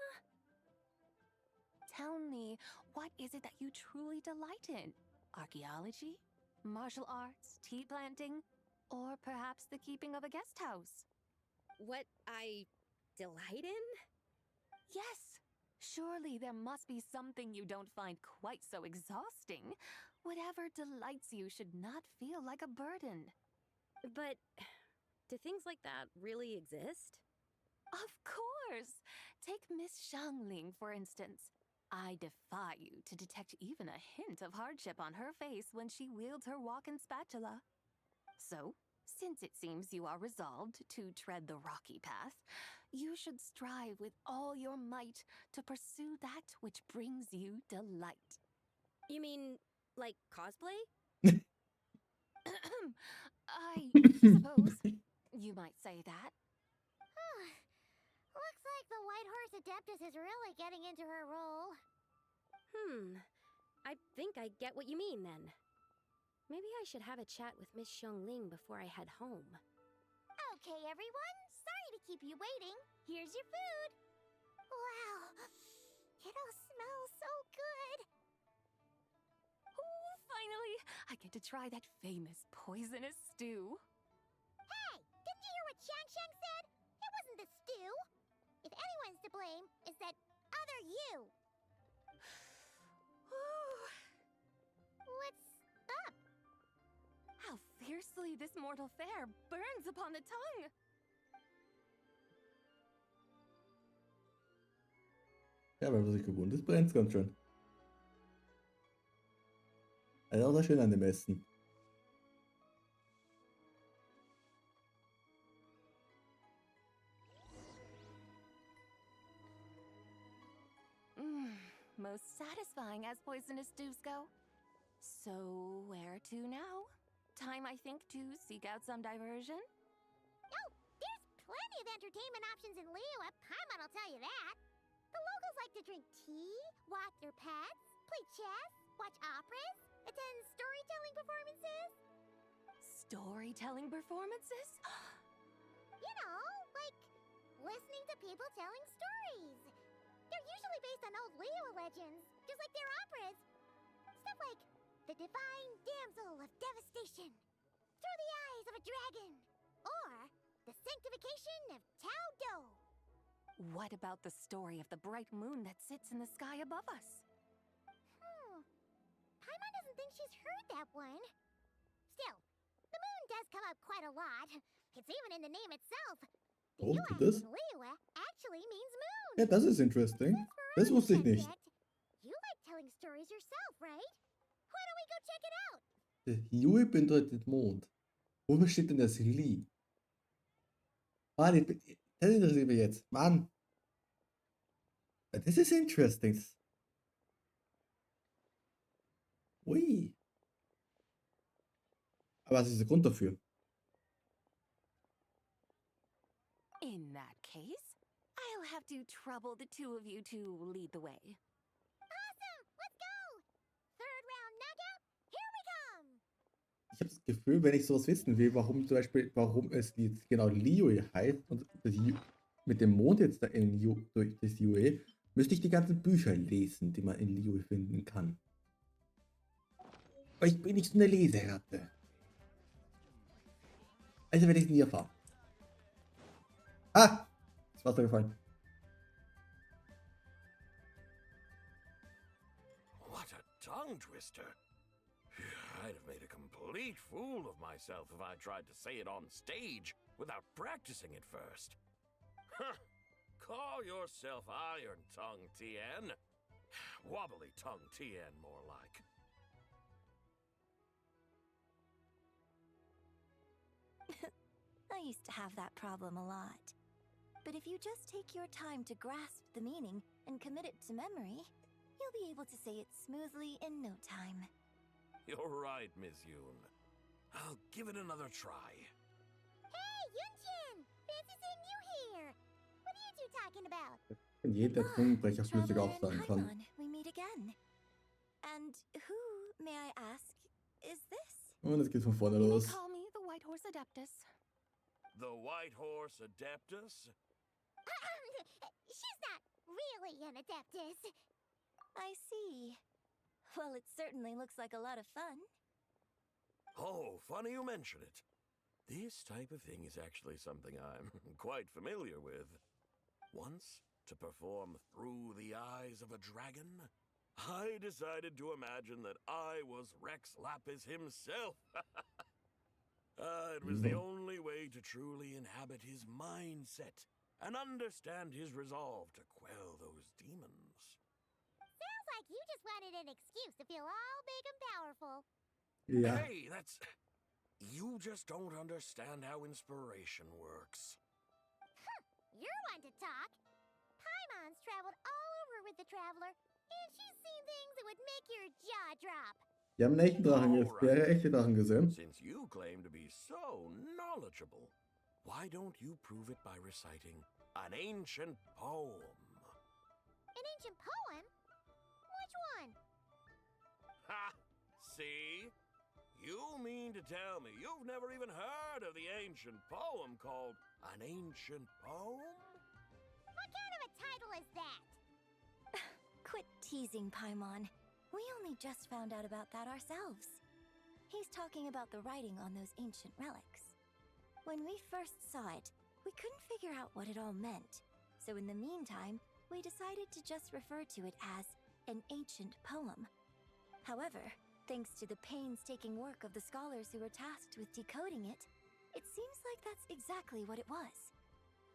Tell me, what is it that you truly delight in? Archaeology? Martial arts? Tea planting? Or perhaps the keeping of a guest house? What I delight in? Yes. Surely there must be something you don't find quite so exhausting. Whatever delights you should not feel like a burden. But do things like that really exist? Of course! Take Miss Xiangling, for instance. I defy you to detect even a hint of hardship on her face when she wields her walking spatula. So, since it seems you are resolved to tread the rocky path, you should strive with all your might to pursue that which brings you delight. You mean, like cosplay? I suppose you might say that. Looks like the White Horse Adeptus is really getting into her role. I think I get what you mean then. Maybe I should have a chat with Miss Xiangling before I head home. Okay, everyone. Sorry to keep you waiting. Here's your food. Wow. It all smells so good. Oh, finally! I get to try that famous poisonous stew. Hey! Didn't you hear what Shang said? It wasn't the stew. If anyone's to blame, it's that other you. What's up? How fiercely this mortal fare burns upon the tongue! Ja, wenn man sich gewohnt ist, brennt es ganz schön. Also auch sehr schön an dem Essen. Most satisfying as poisonous stews go. So, where to now? Time, I think, to seek out some diversion? Oh, there's plenty of entertainment options in Liyue, Paimon will tell you that. The locals like to drink tea, walk their pets, play chess, watch operas, attend storytelling performances. Storytelling performances? You know, like listening to people telling stories. They're usually based on old Liyue legends, just like their operas. Stuff like The Divine Damsel of Devastation, Through the Eyes of a Dragon, or The Sanctification of Tao Do. What about the story of the bright moon that sits in the sky above us? Paimon doesn't think she's heard that one. Still, the moon does come up quite a lot. It's even in the name itself. Oh, Yue tut es? in Liyue actually means moon. Ja, das ist interesting. Das wusste ich nicht. You like telling stories yourself, right? Why don't we go check it out? Der Yue bedeutet Mond. Wofür steht denn das Li? Ah, das interessiert mich jetzt. Mann. Das ist interesting. Ui. Aber was ist der Grund dafür? In that case, I'll have to trouble the two of you to lead the way. Awesome! Let's go! Third round knockout, here we come! Ich habe das Gefühl, wenn ich sowas wissen will, warum zum Beispiel, warum es jetzt genau Liyue heißt und das mit dem Mond jetzt da durch das Yue, müsste ich die ganzen Bücher lesen, die man in Liyue finden kann. Aber ich bin nicht so eine Leseratte. Also werde ich es nie erfahren. Ah! Ist Wasser gefallen. What a tongue twister. I'd have made a complete fool of myself if I tried to say it on stage without practicing it first. Huh. Call yourself Iron Tongue, Tien. Wobbly Tongue, Tien, more like. I used to have that problem a lot. But if you just take your time to grasp the meaning and commit it to memory, you'll be able to say it smoothly in no time. You're right, Miss Yoon. I'll give it another try. Hey, Yunjin! Fancy seeing you here! What are you two talking about? Wenn jeder Zungenbrecher flüssig Traveler auch and sein kann. Paimon, we meet again. And who, may I ask, is this? Und es geht von vorne You may los. call me the White Horse Adeptus. The White Horse Adeptus? She's not really an adeptus. I see. Well, it certainly looks like a lot of fun. Oh, funny you mention it. This type of thing is actually something I'm quite familiar with. Once, to perform Through the Eyes of a Dragon, I decided to imagine that I was Rex Lapis himself. It was the only way to truly inhabit his mindset and understand his resolve to quell those demons. Sounds like you just wanted an excuse to feel all big and powerful. Yeah. Hey, that's... You just don't understand how inspiration works. You're one to talk. Paimon's traveled all over with the Traveler, and she's seen things that would make your jaw drop. Die haben einen echten Drachen gesehen. Since you claim to be so knowledgeable, why don't you prove it by reciting an ancient poem? An ancient poem? Which one? Ha! See? You mean to tell me you've never even heard of the ancient poem called An Ancient Poem? What kind of a title is that? Quit teasing, Paimon. We only just found out about that ourselves. He's talking about the writing on those ancient relics. When we first saw it, we couldn't figure out what it all meant. So in the meantime, we decided to just refer to it as an ancient poem. However, thanks to the painstaking work of the scholars who were tasked with decoding it, it seems like that's exactly what it was.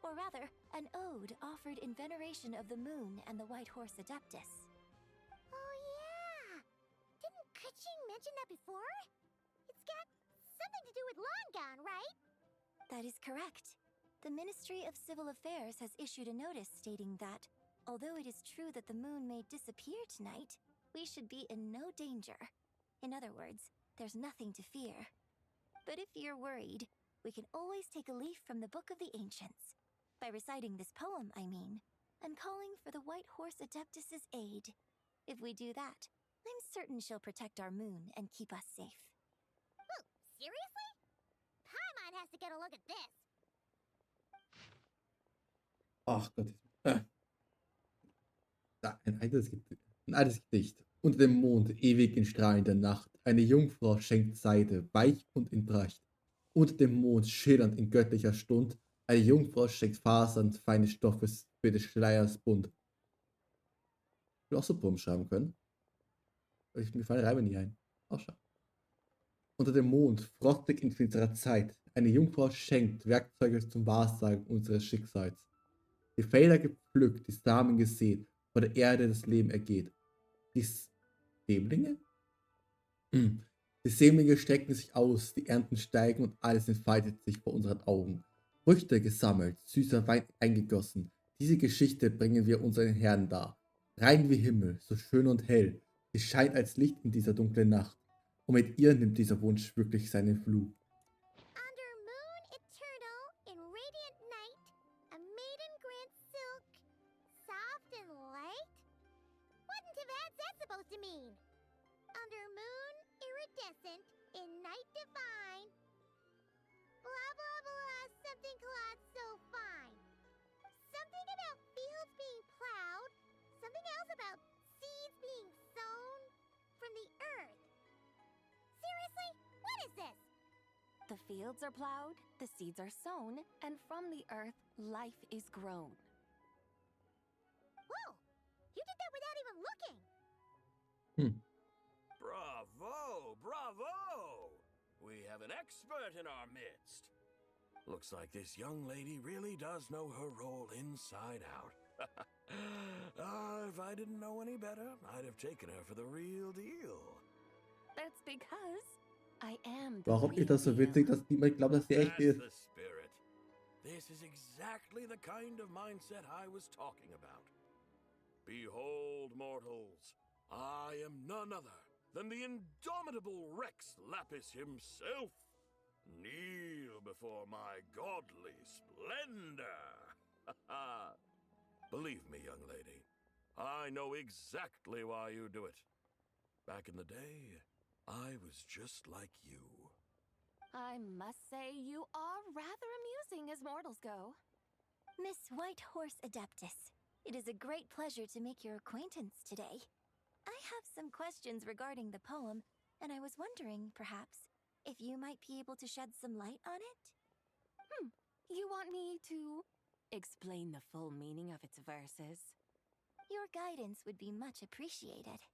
Or rather, an ode offered in veneration of the moon and the White Horse Adeptus. Oh yeah! Didn't Kuching mention that before? It's got something to do with Longon, right? That is correct. The Ministry of Civil Affairs has issued a notice stating that, although it is true that the moon may disappear tonight, we should be in no danger. In other words, there's nothing to fear. But if you're worried, we can always take a leaf from the Book of the Ancients. By reciting this poem, I mean, and calling for the White Horse Adeptus's aid. If we do that, I'm certain she'll protect our moon and keep us safe. Oh, seriously? Paimon has to get a look at this. Ach Gott. Ein altes Gedicht. Unter dem Mond, ewig in strahlender Nacht, eine Jungfrau schenkt Seide, weich und in Pracht. Unter dem Mond, schillernd in göttlicher Stund, eine Jungfrau schenkt Fasern feines Stoffes für des Schleiers bunt. Ich will auch so Poem schreiben können. Mir fallen Reime nie ein. Auch schade. Unter dem Mond, frostig in finsterer Zeit, eine Jungfrau schenkt Werkzeuge zum Wahrsagen unseres Schicksals. Die Felder gepflückt, die Samen gesät, vor der Erde das Leben ergeht. Die Sämlinge? Die Sämlinge strecken sich aus, die Ernten steigen und alles entfaltet sich vor unseren Augen. Früchte gesammelt, süßer Wein eingegossen, diese Geschichte bringen wir unseren Herrn dar. Rein wie Himmel, so schön und hell, sie scheint als Licht in dieser dunklen Nacht. Und mit ihr nimmt dieser Wunsch wirklich seinen Flug. Under moon eternal, in radiant night, a maiden grants silk, soft and light? Wouldn't have had that supposed to mean? Under moon iridescent, in night divine. Blah blah blah, something cloth so fine. Something about fields being plowed, something else about seeds being sown from the earth. Seriously? What is this? The fields are plowed, the seeds are sown, and from the earth, life is grown. Whoa! You did that without even looking! Bravo! Bravo! We have an expert in our midst. Looks like this young lady really does know her role inside out. If I didn't know any better, I'd have taken her for the real deal. That's because I am the Warum real ist das so deal. witzig, dass niemand glaubt, dass sie echt That's ist? the spirit. This is exactly the kind of mindset I was talking about. Behold, mortals, I am none other than the indomitable Rex Lapis himself. Kneel before my godly splendor. Believe me, young lady, I know exactly why you do it. Back in the day, I was just like you. I must say you are rather amusing as mortals go. Miss Whitehorse Adeptus, it is a great pleasure to make your acquaintance today. I have some questions regarding the poem, and I was wondering, perhaps, if you might be able to shed some light on it? You want me to explain the full meaning of its verses? Your guidance would be much appreciated.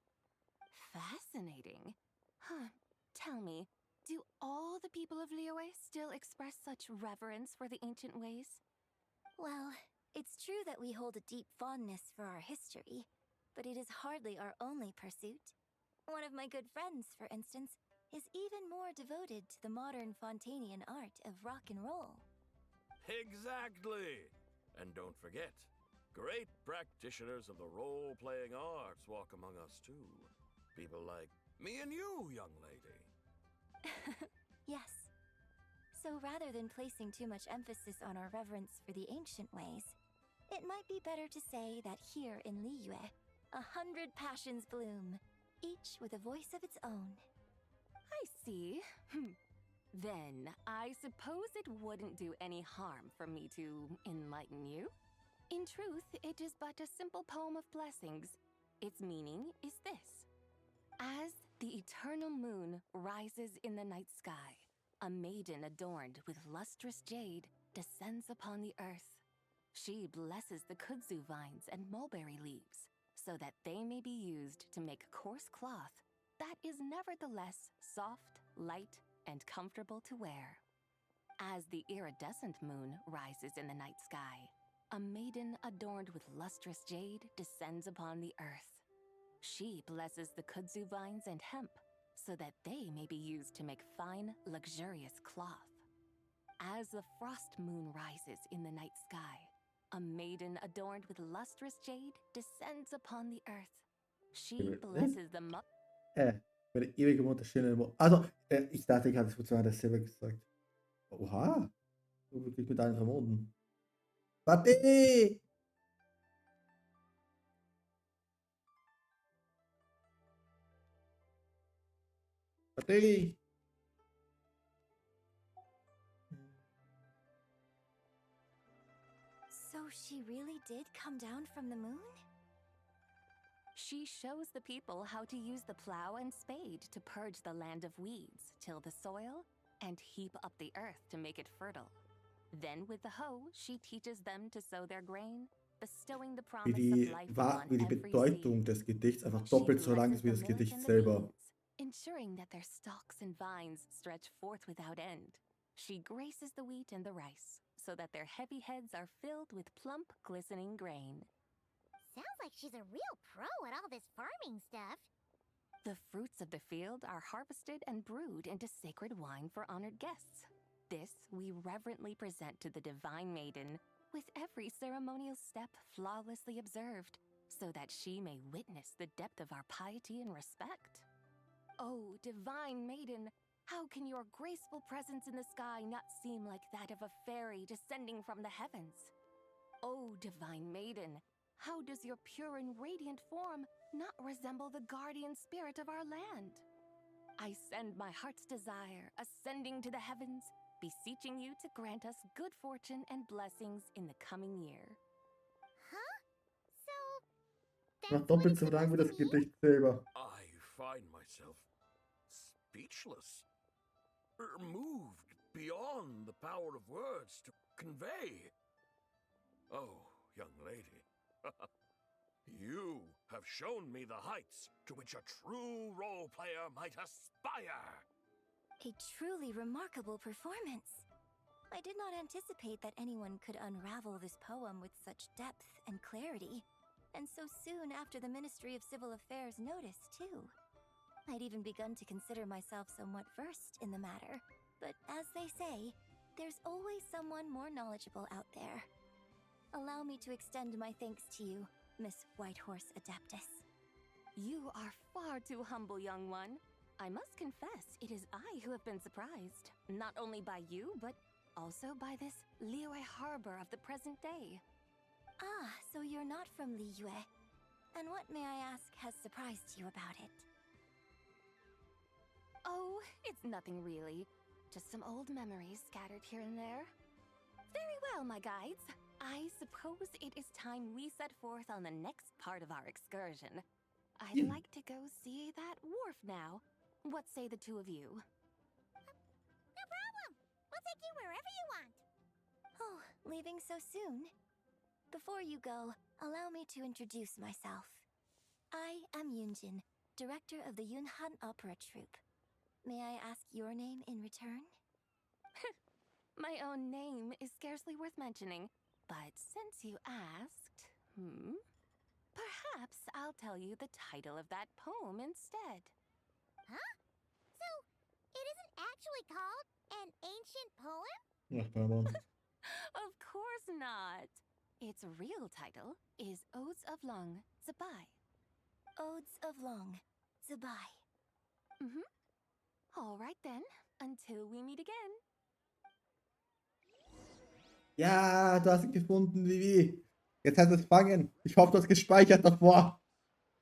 Fascinating. Tell me, do all the people of Liyue still express such reverence for the ancient ways? Well, it's true that we hold a deep fondness for our history, but it is hardly our only pursuit. One of my good friends, for instance, is even more devoted to the modern Fontanian art of rock and roll. Exactly! And don't forget, great practitioners of the role-playing arts walk among us too. People like me and you, young lady. Yes. So rather than placing too much emphasis on our reverence for the ancient ways, it might be better to say that here in Liyue, 100 passions bloom, each with a voice of its own. I see. Then, I suppose it wouldn't do any harm for me to enlighten you. In truth, it is but a simple poem of blessings. Its meaning is this. As the eternal moon rises in the night sky, a maiden adorned with lustrous jade descends upon the earth. She blesses the kudzu vines and mulberry leaves, so that they may be used to make coarse cloth that is nevertheless soft, light, and comfortable to wear. As the iridescent moon rises in the night sky, a maiden adorned with lustrous jade descends upon the earth. She blesses the kudzu vines and hemp, so that they may be used to make fine, luxurious cloth. As the frost moon rises in the night sky, a maiden adorned with lustrous jade descends upon the earth. She blesses the Bei der ewigen Mutter Also, ich dachte gerade, es wurde das selber gesagt. Oha! So wirklich mit allen verboten. Warte! Warte! So she really did come down from the moon? She shows the people how to use the plow and spade to purge the land of weeds, till the soil, and heap up the earth to make it fertile. Then with the hoe, she teaches them to sow their grain, bestowing the promise of life upon Wie die every Bedeutung seed. des Gedichts einfach She doppelt so lang ist blesses wie the das milk Gedicht and the selber. beans, ensuring that their stalks and vines stretch forth without end. She graces the wheat and the rice, so that their heavy heads are filled with plump, glistening grain. Sounds like she's a real pro at all this farming stuff. The fruits of the field are harvested and brewed into sacred wine for honored guests. This we reverently present to the divine maiden, with every ceremonial step flawlessly observed, so that she may witness the depth of our piety and respect. Oh, divine maiden, how can your graceful presence in the sky not seem like that of a fairy descending from the heavens? Oh, divine maiden, how does your pure and radiant form not resemble the guardian spirit of our land? I send my heart's desire, ascending to the heavens, beseeching you to grant us good fortune and blessings in the coming year. Huh? So, Noch that's what doppelt it's so lang wie supposed das to mean? Gedicht selber. I find myself speechless, moved beyond the power of words to convey. Oh, young lady, you have shown me the heights to which a true role player might aspire. A truly remarkable performance. I did not anticipate that anyone could unravel this poem with such depth and clarity, and so soon after the Ministry of Civil Affairs noticed, too. I'd even begun to consider myself somewhat versed in the matter, but as they say, there's always someone more knowledgeable out there. Allow me to extend my thanks to you, Miss Whitehorse Adeptus. You are far too humble, young one. I must confess, it is I who have been surprised, not only by you, but also by this Liyue Harbor of the present day. Ah, so you're not from Liyue. And what, may I ask, has surprised you about it? Oh, it's nothing really. Just some old memories scattered here and there. Very well, my guides. I suppose it is time we set forth on the next part of our excursion. I'd like to go see that wharf now. What say the two of you? No problem. We'll take you wherever you want. Oh, leaving so soon? Before you go, allow me to introduce myself. I am Yunjin, director of the Yunhan Opera Troupe. May I ask your name in return? My own name is scarcely worth mentioning, but since you asked, perhaps I'll tell you the title of that poem instead. Huh? So, it isn't actually called an ancient poem? Ach, Paimon. Of course not. Its real title is Odes of Long Zabai. Odes of Long Zabai. All right then, until we meet again. Ja, du hast ihn gefunden, Vivi. Jetzt hast du es fangen. Ich hoffe, du hast gespeichert davor.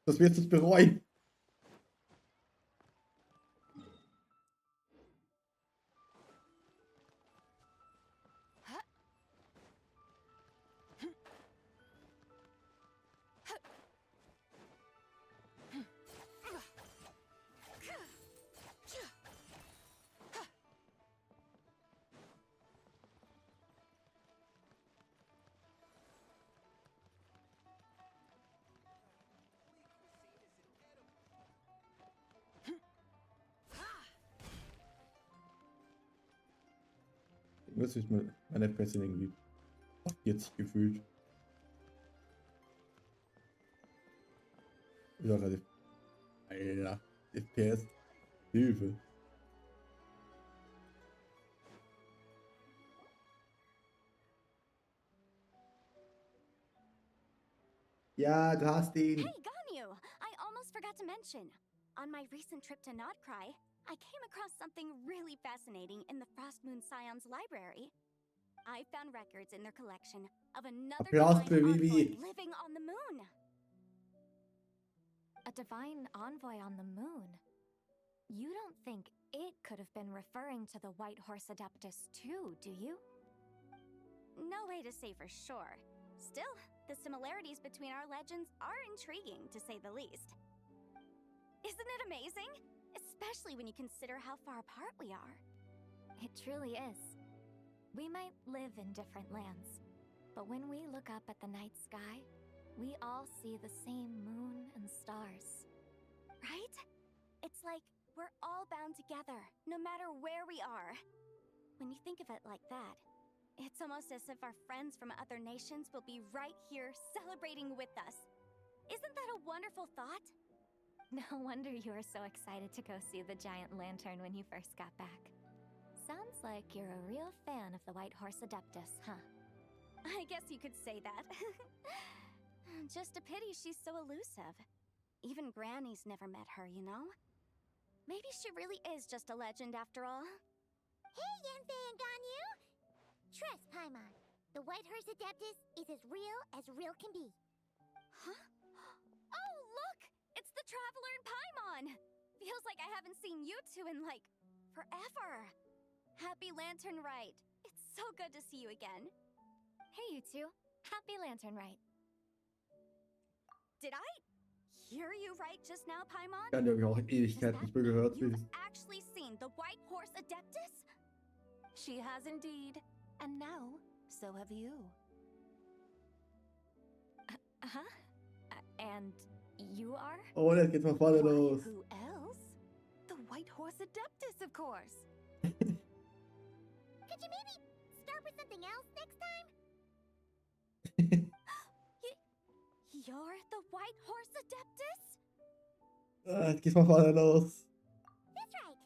Das wirst du es bereuen. Das ist meine Fresse irgendwie auf 40 gefühlt. Wieder relativ. Alter, FPS. Hilfe. Ja, du hast ihn. Hey, Ganyu! I almost forgot to mention. On my recent trip to Nodcry, I came across something really fascinating in the Frost Moon Scion's library. I found records in their collection of another Applaus für divine Vivi. envoy living on the moon. A divine envoy on the moon? You don't think it could have been referring to the White Horse Adeptus too, do you? No way to say for sure. Still, the similarities between our legends are intriguing, to say the least. Isn't it amazing? Especially when you consider how far apart we are. It truly is. We might live in different lands, but when we look up at the night sky, we all see the same moon and stars. Right? It's like we're all bound together, no matter where we are. When you think of it like that, it's almost as if our friends from other nations will be right here celebrating with us. Isn't that a wonderful thought? No wonder you were so excited to go see the giant lantern when you first got back. Sounds like you're a real fan of the White Horse Adeptus, huh? I guess you could say that. Just a pity she's so elusive. Even Granny's never met her, you know? Maybe she really is just a legend after all. Hey, Yanfei and Ganyu! Trust, Paimon. The White Horse Adeptus is as real can be. Huh? Oh, look! It's the Traveler and Paimon! Feels like I haven't seen you two in, like, forever. Happy Lantern Rite. It's so good to see you again. Hey, you two. Happy Lantern Rite. Did I hear you right just now, Paimon? Ja, die habe ich auch Ewigkeiten nicht mehr gehört. You've actually seen the White Horse Adeptus? She has indeed. And now, so have you. And you are? Oh, jetzt geht's von vorne los. Who else? The White Horse Adeptus, of course. Could you maybe start with something else next time? You're the White Horse Adeptus? Jetzt geht's von vorne los. That's right.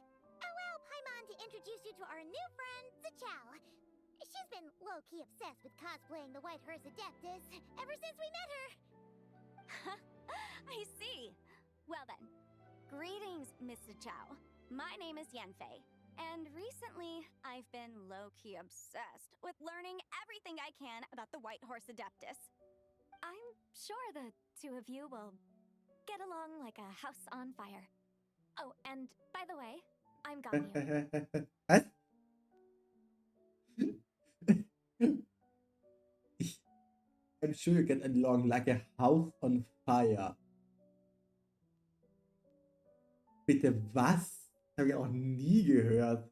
Allow Paimon to introduce you to our new friend, Zichao. low-key obsessed with cosplaying the White Hearse Adeptus ever since we met her. I see. Well then, greetings, Mr. Chow. My name is Yanfei, and recently I've been low-key obsessed with learning everything I can about the White Hearse Adeptus. I'm sure the two of you will get along like a house on fire. Oh, and by the way, I'm Ganyu. Was? I'm sure you get along like a house on fire. Bitte was? Habe ich auch nie gehört.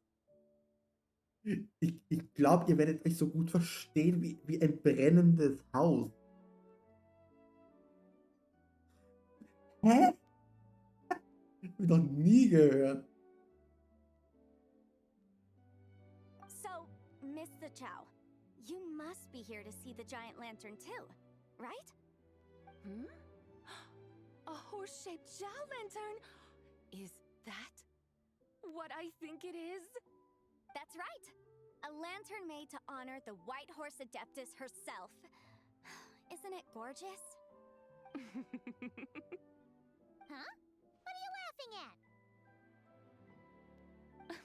Ich glaube, ihr werdet euch so gut verstehen wie ein brennendes Haus. Hä? Hab ich noch nie gehört. So, Mr. Chow, you must be here to see the giant lantern too, right? A horse-shaped Zhao lantern? Is that what I think it is? That's right. A lantern made to honor the White Hearse Adeptus herself. Isn't it gorgeous? Huh? What are you laughing at?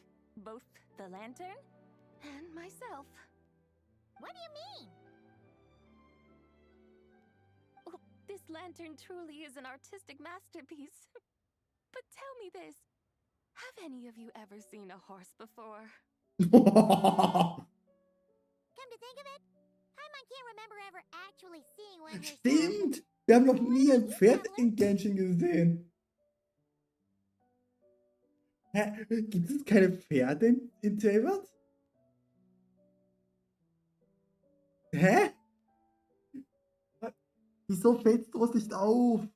Both the lantern and myself. What do you mean? Oh, this lantern truly is an artistic masterpiece. But tell me this. Have any of you ever seen a horse before? Come to think of it, Paimon can't remember ever actually seeing one herself. Stimmt! Wir haben noch nie ein Pferd in Genshin gesehen. Hä? Gibt es keine Pferde in Tailwords? Hä? Wieso fällt es sowas nicht auf?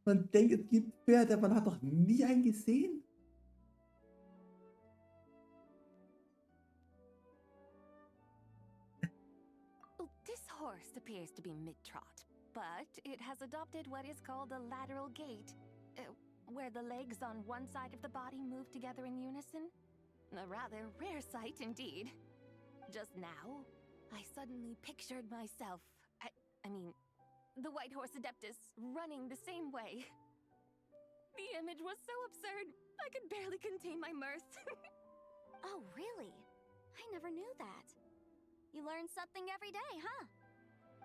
Man denkt, es gibt Pferde, aber man hat doch nie einen gesehen. This horse appears to be mid-trot, but it has adopted what is called a lateral gait, where the legs on one side of the body move together in unison. A rather rare sight indeed. Just now, I suddenly pictured myself, I mean, the White Hearse Adeptus running the same way. The image was so absurd, I could barely contain my mirth. Oh, really? I never knew that. You learn something every day, huh?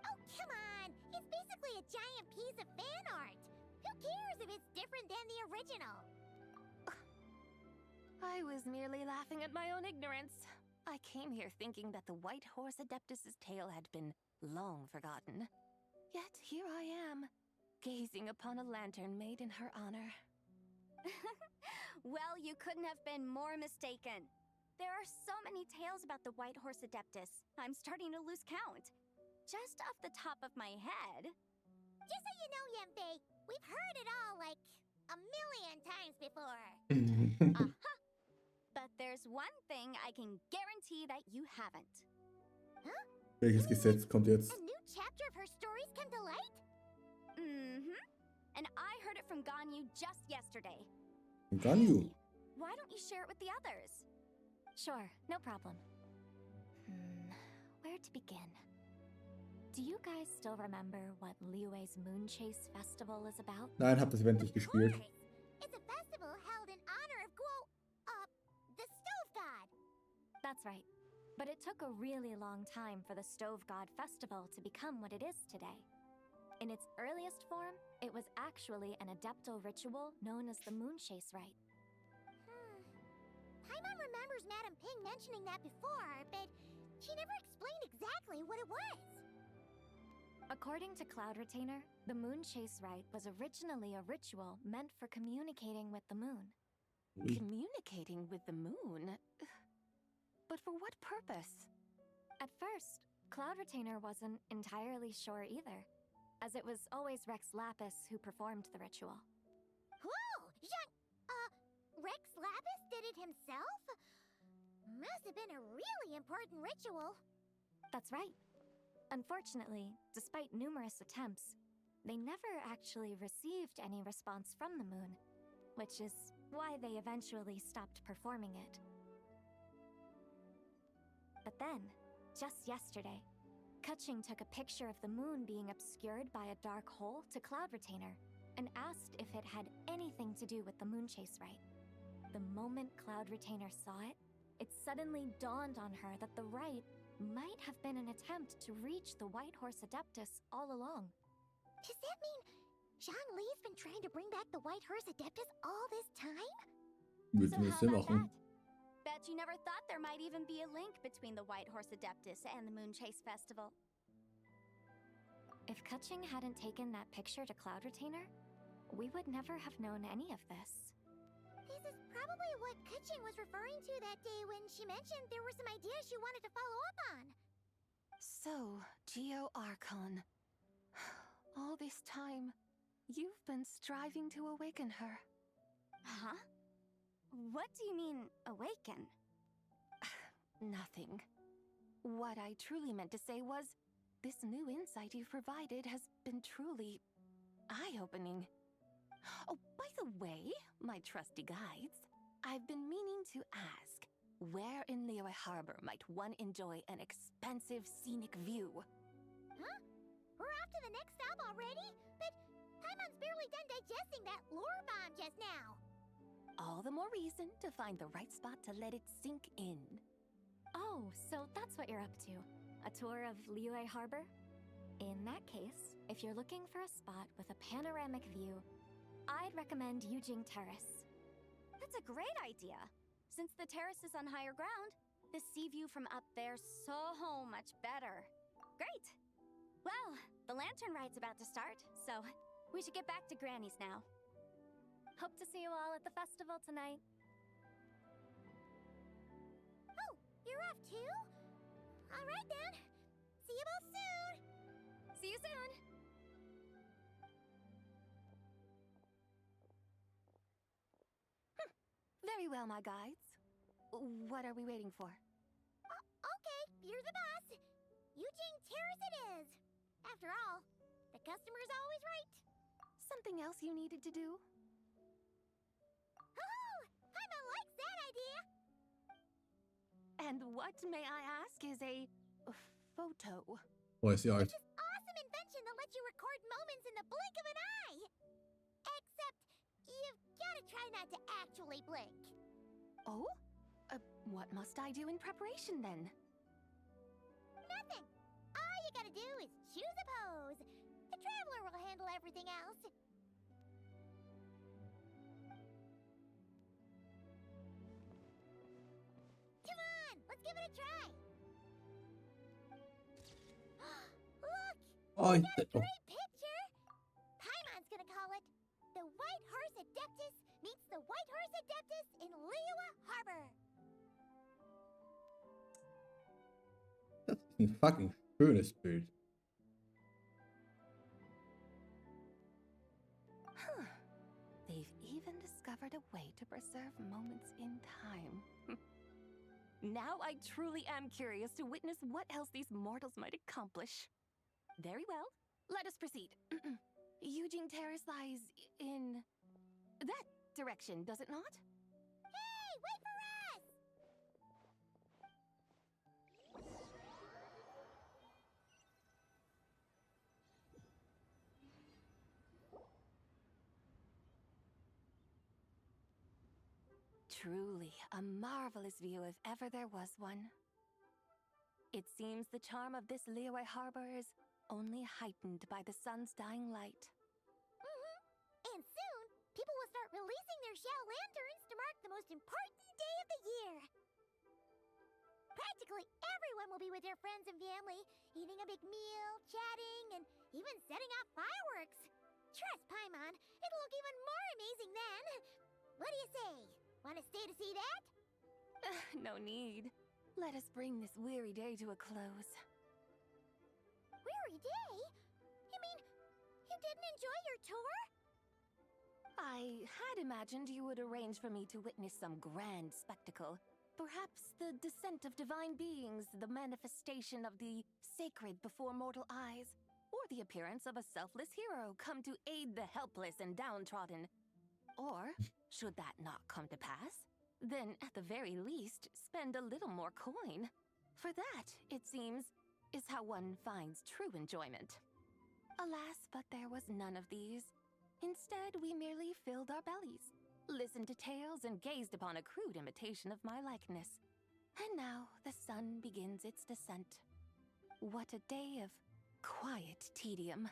Oh, come on! It's basically a giant piece of fan art! Who cares if it's different than the original? I was merely laughing at my own ignorance. I came here thinking that the White Hearse Adeptus's tale had been long forgotten. Yet here I am, gazing upon a lantern made in her honor. Well, you couldn't have been more mistaken. There are so many tales about the White Hearse Adeptus, I'm starting to lose count. Just off the top of my head... Just so you know, Yanfei, we've heard it all like a million times before. Aha! But there's one thing I can guarantee that you haven't. Huh? Welches Gesetz kommt jetzt? A new chapter of her stories come to light? Mm-hmm. And I heard it from Ganyu just yesterday. Ganyu? Why don't you share it with the others? Sure, no problem. Where to begin? Do you guys still remember what Liyue's Moon Chase Festival is about? Nein, hab das Event nicht gespielt. It's a festival held in honor of the Stove God. That's right. But it took a really long time for the Stove God Festival to become what it is today. In its earliest form, it was actually an adeptal ritual known as the Moon Chase Rite. Paimon remembers Madame Ping mentioning that before, but she never explained exactly what it was. According to Cloud Retainer, the Moon Chase Rite was originally a ritual meant for communicating with the moon. Communicating with the moon? But for what purpose? At first, Cloud Retainer wasn't entirely sure either, as it was always Rex Lapis who performed the ritual. Whoa! Rex Lapis did it himself? Must have been a really important ritual. That's right. Unfortunately, despite numerous attempts, they never actually received any response from the moon, which is why they eventually stopped performing it. But then, Just yesterday, Kutching took a picture of the moon being obscured by a dark hole to Cloud Retainer and asked if it had anything to do with the moon chase rite. The moment Cloud Retainer saw it, it suddenly dawned on her that the rite might have been an attempt to reach the White Horse Adeptus all along. Does that mean Zhongli's been trying to bring back the White Horse Adeptus all this time? Würde mir Sinn machen. Bet you never thought there might even be a link between the White Horse Adeptus and the Moon Chase Festival. If Kutching hadn't taken that picture to Cloud Retainer, we would never have known any of this. This is probably what Kutching was referring to that day when she mentioned there were some ideas she wanted to follow up on. So, Geo-Archon. All this time, you've been striving to awaken her. Huh? What do you mean, awaken? Nothing. What I truly meant to say was, this new insight you've provided has been truly eye-opening. Oh, by the way, my trusty guides, I've been meaning to ask, where in Liyue Harbor might one enjoy an expansive scenic view? Huh? We're off to the next stop already? But Paimon's barely done digesting that lore bomb just now. All the more reason to find the right spot to let it sink in. Oh, so that's what you're up to. A tour of Liyue Harbor? In that case, if you're looking for a spot with a panoramic view, I'd recommend Yujing Terrace. That's a great idea. Since the terrace is on higher ground, the sea view from up there's so much better. Great! Well, the Lantern Rite's about to start, so we should get back to Granny's now. Hope to see you all at the festival tonight. Oh, you're off too? All right then. See you both soon. See you soon. Very well, my guides. What are we waiting for? Okay, you're the boss. Yujing Terrace it is. After all, the customer's always right. Something else you needed to do? Oh, Paimon likes that idea. And what, may I ask, is a photo? Boy, is die art. It's this awesome invention that lets you record moments in the blink of an eye. Except, you've got to try not to actually blink. Oh? What must I do in preparation then? Nothing. All you gotta do is choose a pose. The Traveler will handle everything else. Come on, let's give it a try. Look! Oh, We got a great picture! Paimon's gonna call it The White Horse Adeptus Meets the White Horse Adeptus in Liyue Harbor. Das ist ein fucking schönes Bild. Huh. They've even discovered a way to preserve moments in time. Now I truly am curious to witness what else these mortals might accomplish. Very well, let us proceed. Yujing Terrace lies in that direction, does it not? Hey, wait for us! Truly, a marvelous view if ever there was one. It seems the charm of this Liyue Harbor is only heightened by the sun's dying light. And soon, people will start releasing their Xiao lanterns to mark the most important day of the year. Practically everyone will be with their friends and family, eating a big meal, chatting, and even setting off fireworks. Trust Paimon, it'll look even more amazing then. What do you say? Want to stay to see that? No need. Let us bring this weary day to a close. Weary day? You mean, you didn't enjoy your tour? I had imagined you would arrange for me to witness some grand spectacle. Perhaps the descent of divine beings, the manifestation of the sacred before mortal eyes, or the appearance of a selfless hero come to aid the helpless and downtrodden. Or, should that not come to pass, then at the very least, spend a little more coin. For that, it seems, is how one finds true enjoyment. Alas, but there was none of these. Instead, we merely filled our bellies, listened to tales, and gazed upon a crude imitation of my likeness. And now the sun begins its descent. What a day of quiet tedium.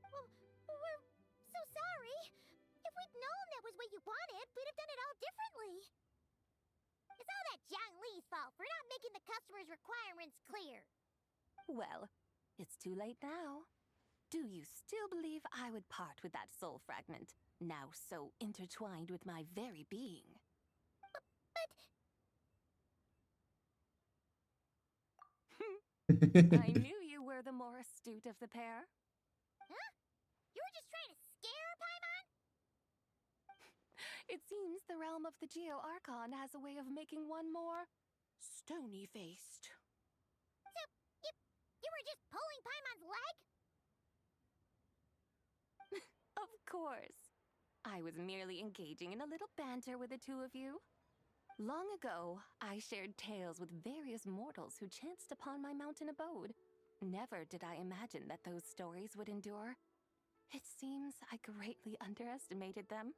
Well, we're so sorry. If we'd known that was what you wanted, we'd have done it all differently. It's all that Zhang Li's fault for not making the customer's requirements clear. Well, it's too late now. Do you still believe I would part with that soul fragment, now so intertwined with my very being? I knew you were the more astute of the pair. Huh? You were just trying to scare Paimon? It seems the realm of the Geo-Archon has a way of making one more stony-faced. So, you were just pulling Paimon's leg? Of course. I was merely engaging in a little banter with the two of you. Long ago, I shared tales with various mortals who chanced upon my mountain abode. Never did I imagine that those stories would endure. It seems I greatly underestimated them.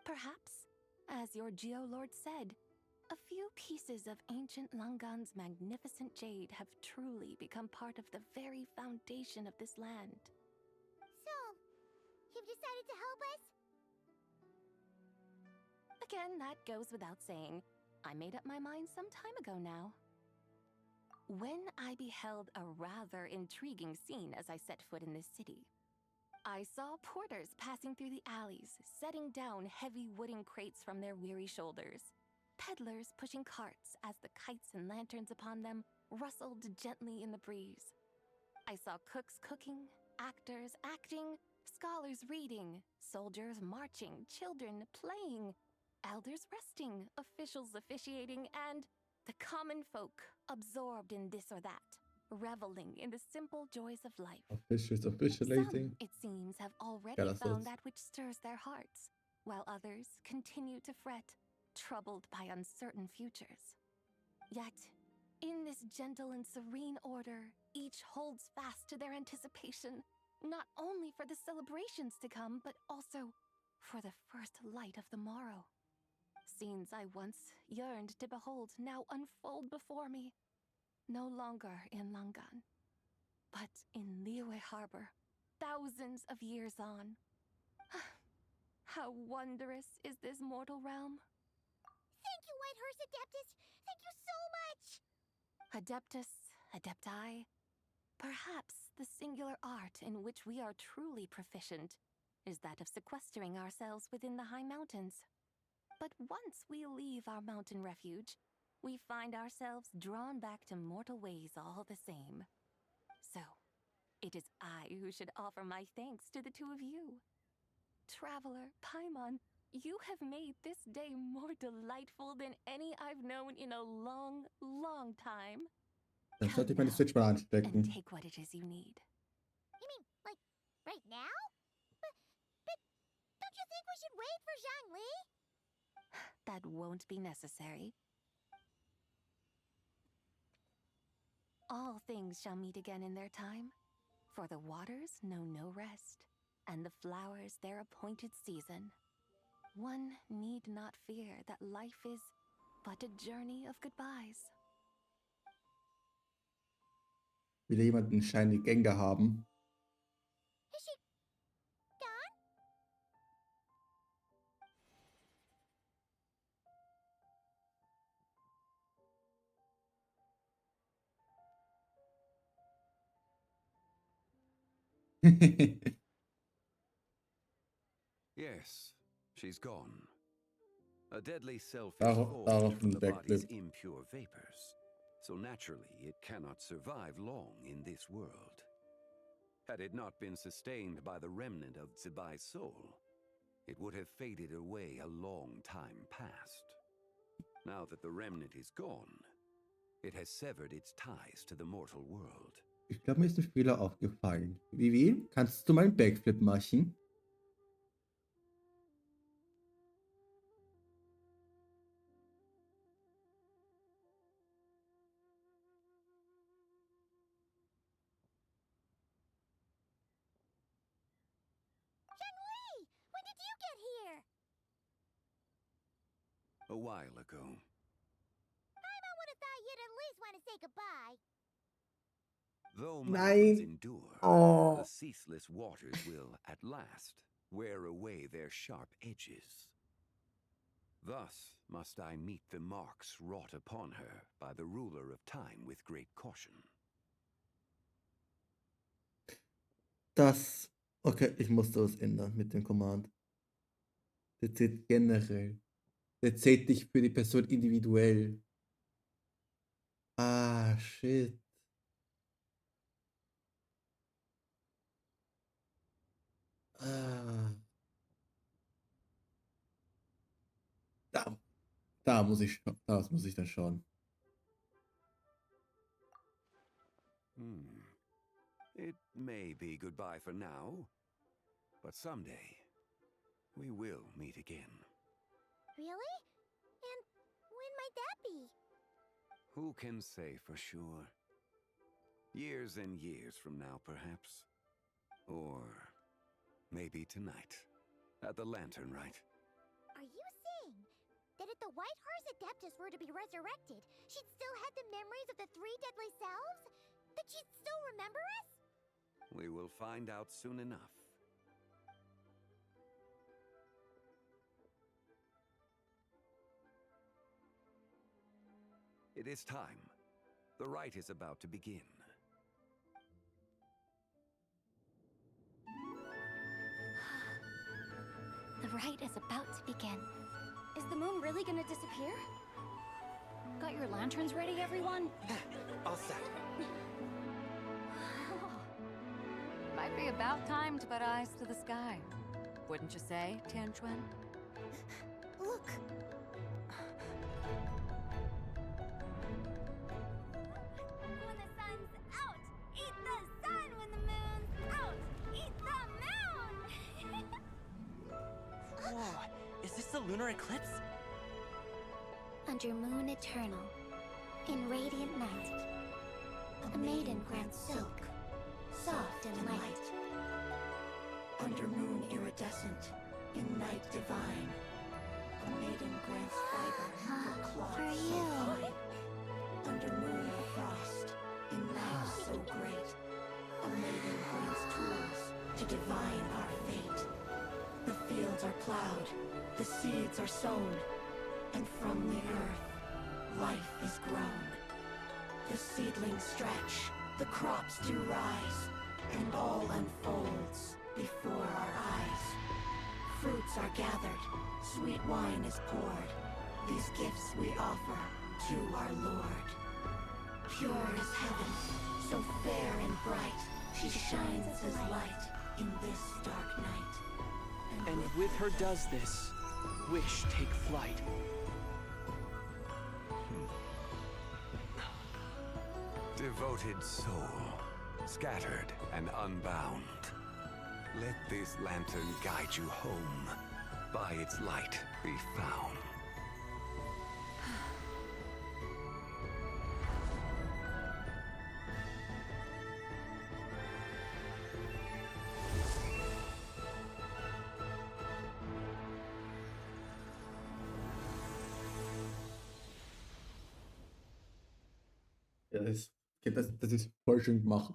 Perhaps, as your Geolord said, a few pieces of ancient Langan's magnificent jade have truly become part of the very foundation of this land. So, you've decided to help us? Again, that goes without saying. I made up my mind some time ago now. When I beheld a rather intriguing scene as I set foot in this city, I saw porters passing through the alleys, setting down heavy wooden crates from their weary shoulders. Peddlers pushing carts as the kites and lanterns upon them rustled gently in the breeze. I saw cooks cooking, actors acting, scholars reading, soldiers marching, children playing, elders resting, officials officiating, and the common folk absorbed in this or that, reveling in the simple joys of life. Officials officialating. Some, it seems, have already Ja, das found ist- that which stirs their hearts, while others continue to fret, troubled by uncertain futures. Yet, in this gentle and serene order, each holds fast to their anticipation, not only for the celebrations to come, but also for the first light of the morrow. Scenes I once yearned to behold now unfold before me, no longer in Langan, but in Liyue Harbor, thousands of years on. How wondrous is this mortal realm! Thank you, Whitehurst Adeptus! Thank you so much! Adeptus, Adepti, perhaps the singular art in which we are truly proficient is that of sequestering ourselves within the high mountains. But once we leave our mountain refuge, we find ourselves drawn back to mortal ways all the same. So, it is I who should offer my thanks to the two of you. Traveler, Paimon, you have made this day more delightful than any I've known in a long, long time. Dann sollte ich meine Switch mal And anstecken. take what it is you need. You mean, like, right now? But don't you think we should wait for Zhangli? That won't be necessary. All things shall meet again in their time, for the waters know no rest, and the flowers their appointed season. One need not fear that life is but a journey of goodbyes. Wieder jemanden shiny Gengar haben. Is she gone? Yes, she's gone. A deadly self is Darauf formed from ein the body's Backflip. impure vapors, so naturally it cannot survive long in this world. Had it not been sustained by the remnant of Zibai's soul, it would have faded away a long time past. Now that the remnant is gone, it has severed its ties to the mortal world. Ich glaube, mir ist ein Fehler aufgefallen. Vivi, kannst du mal einen Backflip machen? here? A while ago. I would have thought you'd at least want to say goodbye. Though Nein. mountains endure, Oh. the ceaseless waters will, at last, wear away their sharp edges. Thus must I meet the marks wrought upon her by the ruler of time with great caution. Das. Okay, ich musste was ändern mit dem Command. Der zählt generell. Der zählt nicht für die Person individuell. Ah, shit. Ah. Da muss ich, das muss ich dann schauen. It may be goodbye for now, but someday we will meet again. Really? And when might that be? Who can say for sure? Years and years from now, perhaps. Or maybe tonight, at the Lantern Rite. Are you saying that if the White Horse Adeptus were to be resurrected, she'd still have the memories of the three deadly selves? That she'd still remember us? We will find out soon enough. It is time. The rite is about to begin. The rite is about to begin. Is the moon really gonna disappear? Got your lanterns ready, everyone? All set. Might be about time to put eyes to the sky. Wouldn't you say, Tianchuan? Look! When the sun's out, eat the sun. When the moon's out, eat the moon! Whoa, is this the lunar eclipse? Under moon eternal, in radiant night, a maiden grants silk, soft and light. Under moon iridescent, in night divine, a maiden grants fiber for cloth For so you. fine. Under moon of frost, in night so great, a maiden grants tools to divine our fate. The fields are plowed, the seeds are sown, and from the earth, life is grown. The seedlings stretch, the crops do rise, and all unfolds before our eyes. Fruits are gathered, sweet wine is poured. These gifts we offer to our Lord. Pure is heaven, so fair and bright, she shines as light in this dark night. And with her does this, wish take flight. Devoted soul, scattered and unbound. Let this lantern guide you home. By its light be found. Ja, das ist voll schön gemacht.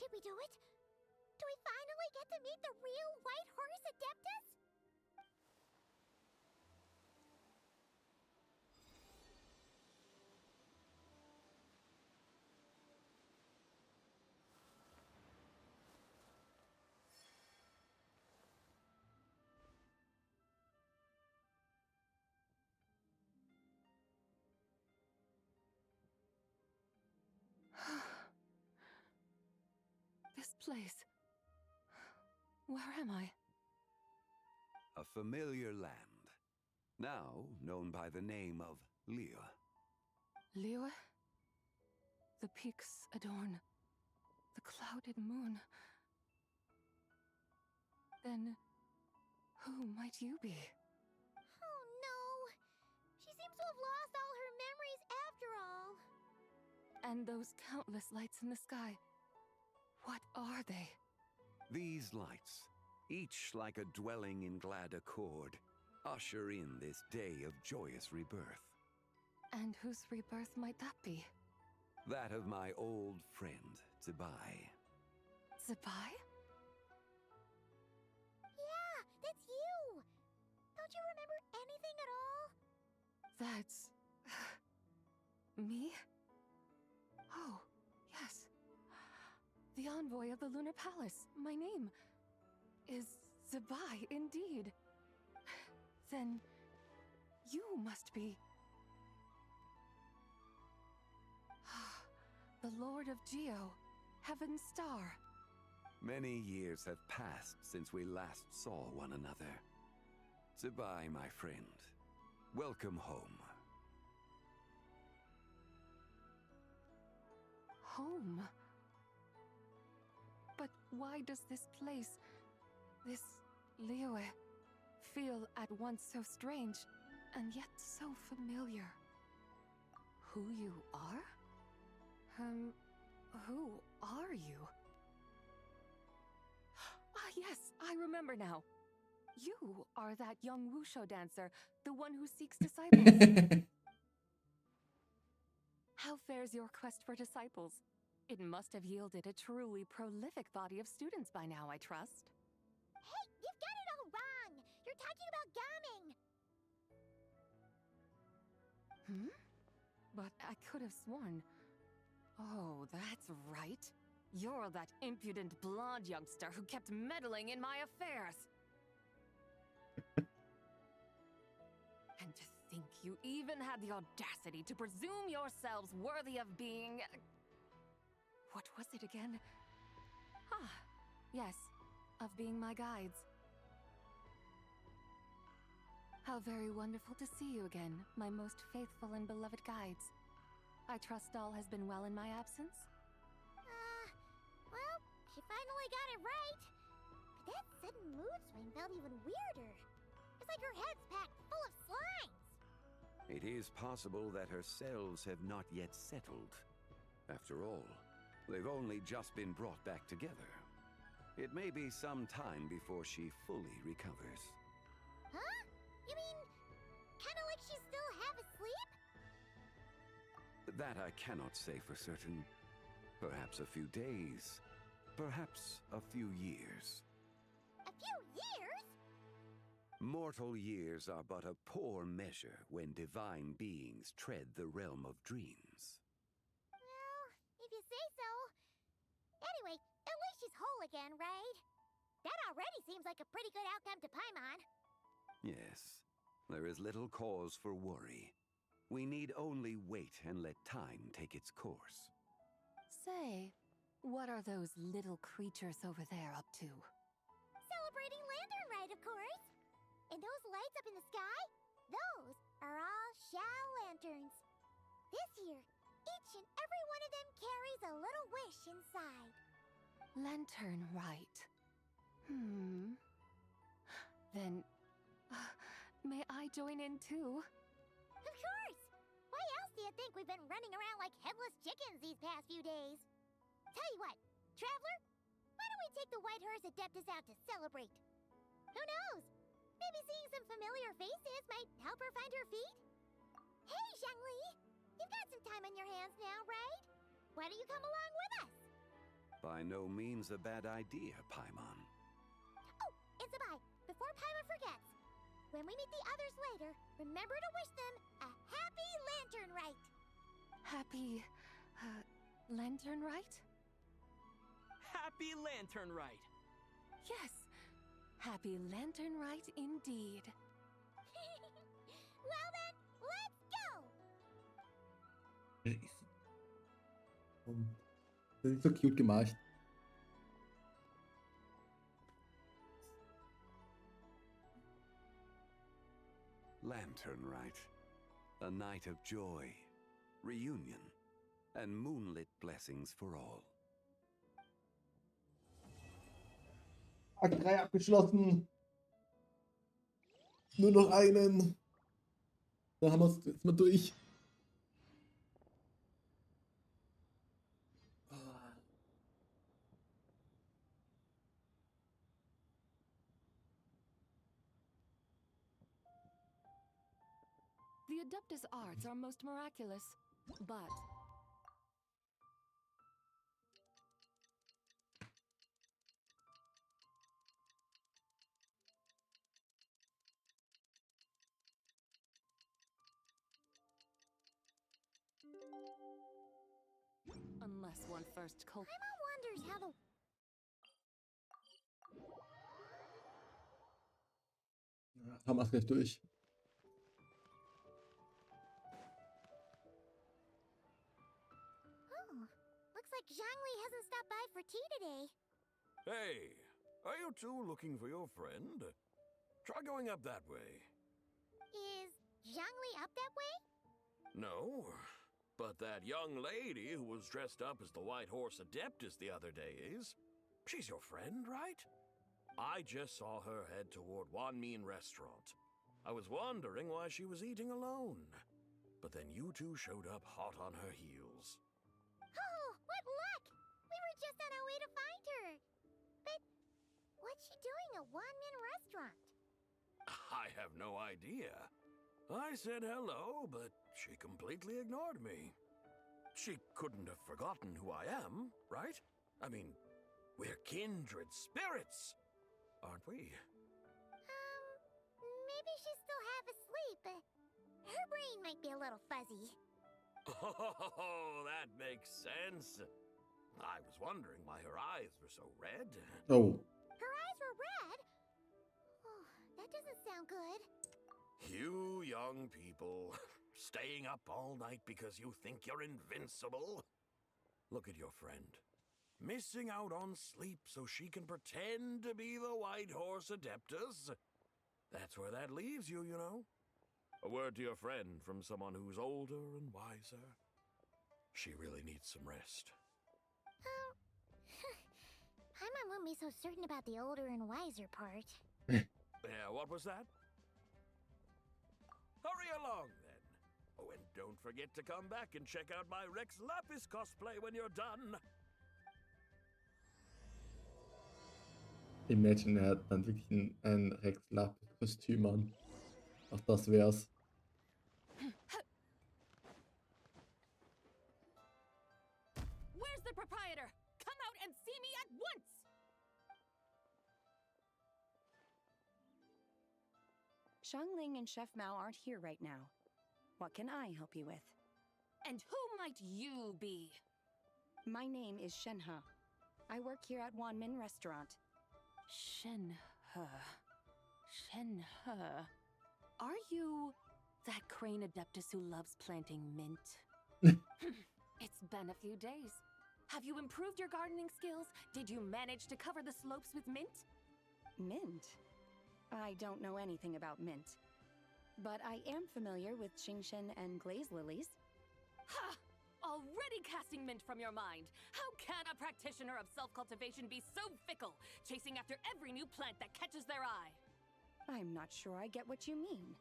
Did we do it? Do we finally get to meet the real White Horse Adeptus? This place. Where am I? A familiar land, now known by the name of Liyue. Liyue? The peaks adorn the clouded moon. Then, who might you be? Oh no! She seems to have lost all her memories after all. And those countless lights in the sky. What are they? These lights each like a dwelling in glad accord, usher in this day of joyous rebirth. And whose rebirth might that be? That of my old friend, Zibai. Zibai? Yeah, that's you! Don't you remember anything at all? That's... me? Oh, yes. The envoy of the Lunar Palace. My name is Zibai, indeed. Then you must be... the Lord of Geo, Heaven's Star. Many years have passed since we last saw one another. Zibai, my friend. Welcome home. Home? But why does this place, this Liyue, feel at once so strange and yet so familiar? Who you are? Who are you? Ah, yes, I remember now. You are that young wushu dancer, the one who seeks disciples. How fares your quest for disciples? It must have yielded a truly prolific body of students by now, I trust. Hey, you've got it all wrong! You're talking about gaming! But I could have sworn... Oh, that's right. You're that impudent blonde youngster who kept meddling in my affairs. And to think you even had the audacity to presume yourselves worthy of being... What was it again? Ah, yes, of being my guides. How very wonderful to see you again, my most faithful and beloved guides. I trust all has been well in my absence? Well, she finally got it right. But that sudden mood swing felt even weirder. It's like her head's packed full of slimes. It is possible that her cells have not yet settled. After all, they've only just been brought back together. It may be some time before she fully recovers. Huh? You mean, kinda like she's still half asleep? That I cannot say for certain. Perhaps a few days. Perhaps a few years. A few years? Mortal years are but a poor measure when divine beings tread the realm of dreams. Well, if you say so. Anyway, at least she's whole again, right? That already seems like a pretty good outcome to Paimon. Yes, there is little cause for worry. We need only wait and let time take its course. Say, what are those little creatures over there up to? Celebrating Lantern Rite, of course. And those lights up in the sky? Those are all Xiao lanterns. This year, each and every one of them carries a little wish inside. Lantern Rite. Then, may I join in too? Of course! Why else do you think we've been running around like headless chickens these past few days? Tell you what, Traveler, why don't we take the White Horse Adeptus out to celebrate? Who knows? Maybe seeing some familiar faces might help her find her feet? Hey, Zhangli! You've got some time on your hands now, right? Why don't you come along with us? By no means a bad idea, Paimon. Oh, and Zibai, before Paimon forgets, when we meet the others later, remember to wish them a happy Lantern Rite! Happy... Lantern Rite? Happy Lantern Rite! Yes! Happy Lantern Rite indeed. Well then, let's go! Das ist so cute gemacht. Lantern Rite. A night of joy, reunion, and moonlit blessings for all. Akt 3 abgeschlossen. Nur noch einen. Dann haben wir es jetzt mal durch. The Adeptus arts are most miraculous, but unless one first Paimon wonders how the... Haben wir gleich durch. Oh, looks like Zhangli hasn't stopped by for tea today. Hey, are you two looking for your friend? Try going up that way. Is Zhangli up that way? No, but that young lady who was dressed up as the White Horse Adeptus the other day is. She's your friend, right? I just saw her head toward Wanmin Restaurant. I was wondering why she was eating alone. But then you two showed up hot on her heels. Oh, what luck! We were just on our way to find her. But what's she doing at Wanmin Restaurant? I have no idea. I said hello, but she completely ignored me. She couldn't have forgotten who I am, right? I mean, we're kindred spirits, aren't we? Maybe she's still half asleep. Her brain might be a little fuzzy. Oh, that makes sense. I was wondering why her eyes were so red. Oh. Her eyes were red? Oh, that doesn't sound good. You young people, staying up all night because you think you're invincible? Look at your friend. Missing out on sleep so she can pretend to be the White Horse Adeptus. That's where that leaves you, you know. A word to your friend from someone who's older and wiser. She really needs some rest. Paimon won't be so certain about the older and wiser part. Yeah, what was that? Hurry along, then. Oh, and don't forget to come back and check out my Rex Lapis cosplay when you're done. Imagine, er hat dann wirklich ein Rex Lapis-Kostüm an. Ach, das wär's. where's the proprietor? Come out and see me at once! Xiangling and Chef Mao aren't here right now. What can I help you with? And who might you be? My name is Shenhe. I work here at Wanmin Restaurant. Shenhe. Shenhe. Are you that crane adeptus who loves planting mint? It's been a few days. Have you improved your gardening skills? Did you manage to cover the slopes with mint? Mint? I don't know anything about mint. But I am familiar with Xingshen and glaze lilies. Ha! Already casting mint from your mind. How can a practitioner of self-cultivation be so fickle, chasing after every new plant that catches their eye? I'm not sure I get what you mean.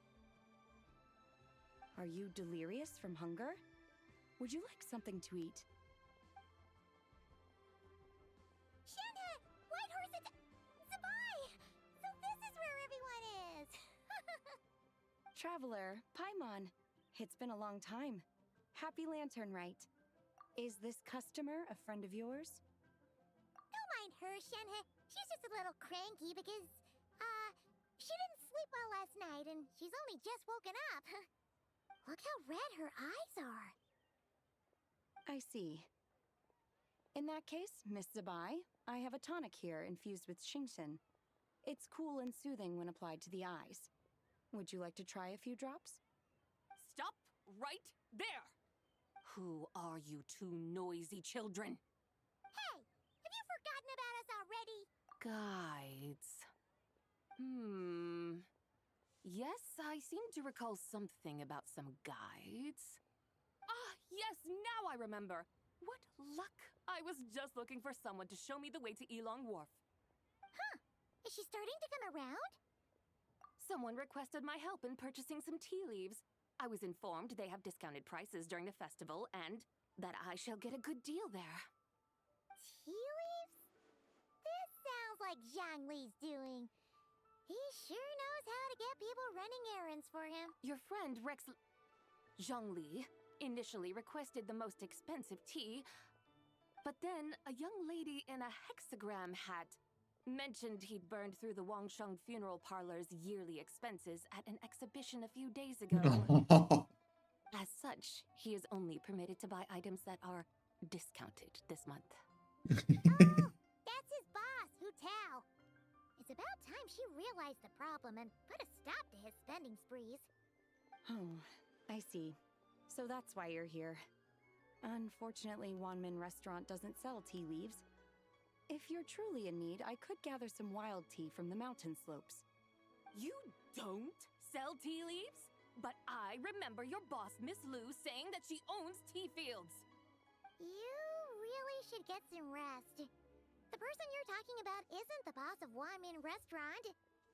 Are you delirious from hunger? Would you like something to eat? Shenhe! White Horse Zabai! So this is where everyone is! Traveler, Paimon. It's been a long time. Happy Lantern Rite. Is this customer a friend of yours? Don't mind her, Shenhe. She's just a little cranky because, she didn't sleep well last night and she's only just woken up. Look how red her eyes are. I see. In that case, Miss Zabai, I have a tonic here infused with Xingshen. It's cool and soothing when applied to the eyes. Would you like to try a few drops? Stop right there! Who are you two noisy children? Hey! Have you forgotten about us already? Guides. Yes, I seem to recall something about some guides. Ah, yes, now I remember. What luck! I was just looking for someone to show me the way to Elong Wharf. Huh. Is she starting to come around? Someone requested my help in purchasing some tea leaves. I was informed they have discounted prices during the festival and that I shall get a good deal there. Tea leaves? This sounds like Zhangli's doing. He sure knows how to get people running errands for him. Your friend Rex... Zhongli initially requested the most expensive tea, but then a young lady in a hexagram hat mentioned he'd burned through the Wangsheng funeral parlor's yearly expenses at an exhibition a few days ago. As such, he is only permitted to buy items that are discounted this month. That's his boss, Hu Tao. It's about time she realized the problem and put a stop to his spending sprees. Oh, I see. So that's why you're here. Unfortunately, Wanmin Restaurant doesn't sell tea leaves. If you're truly in need, I could gather some wild tea from the mountain slopes. You don't sell tea leaves? But I remember your boss, Miss Lu, saying that she owns tea fields. You really should get some rest. The person you're talking about isn't the boss of Wanmin Restaurant.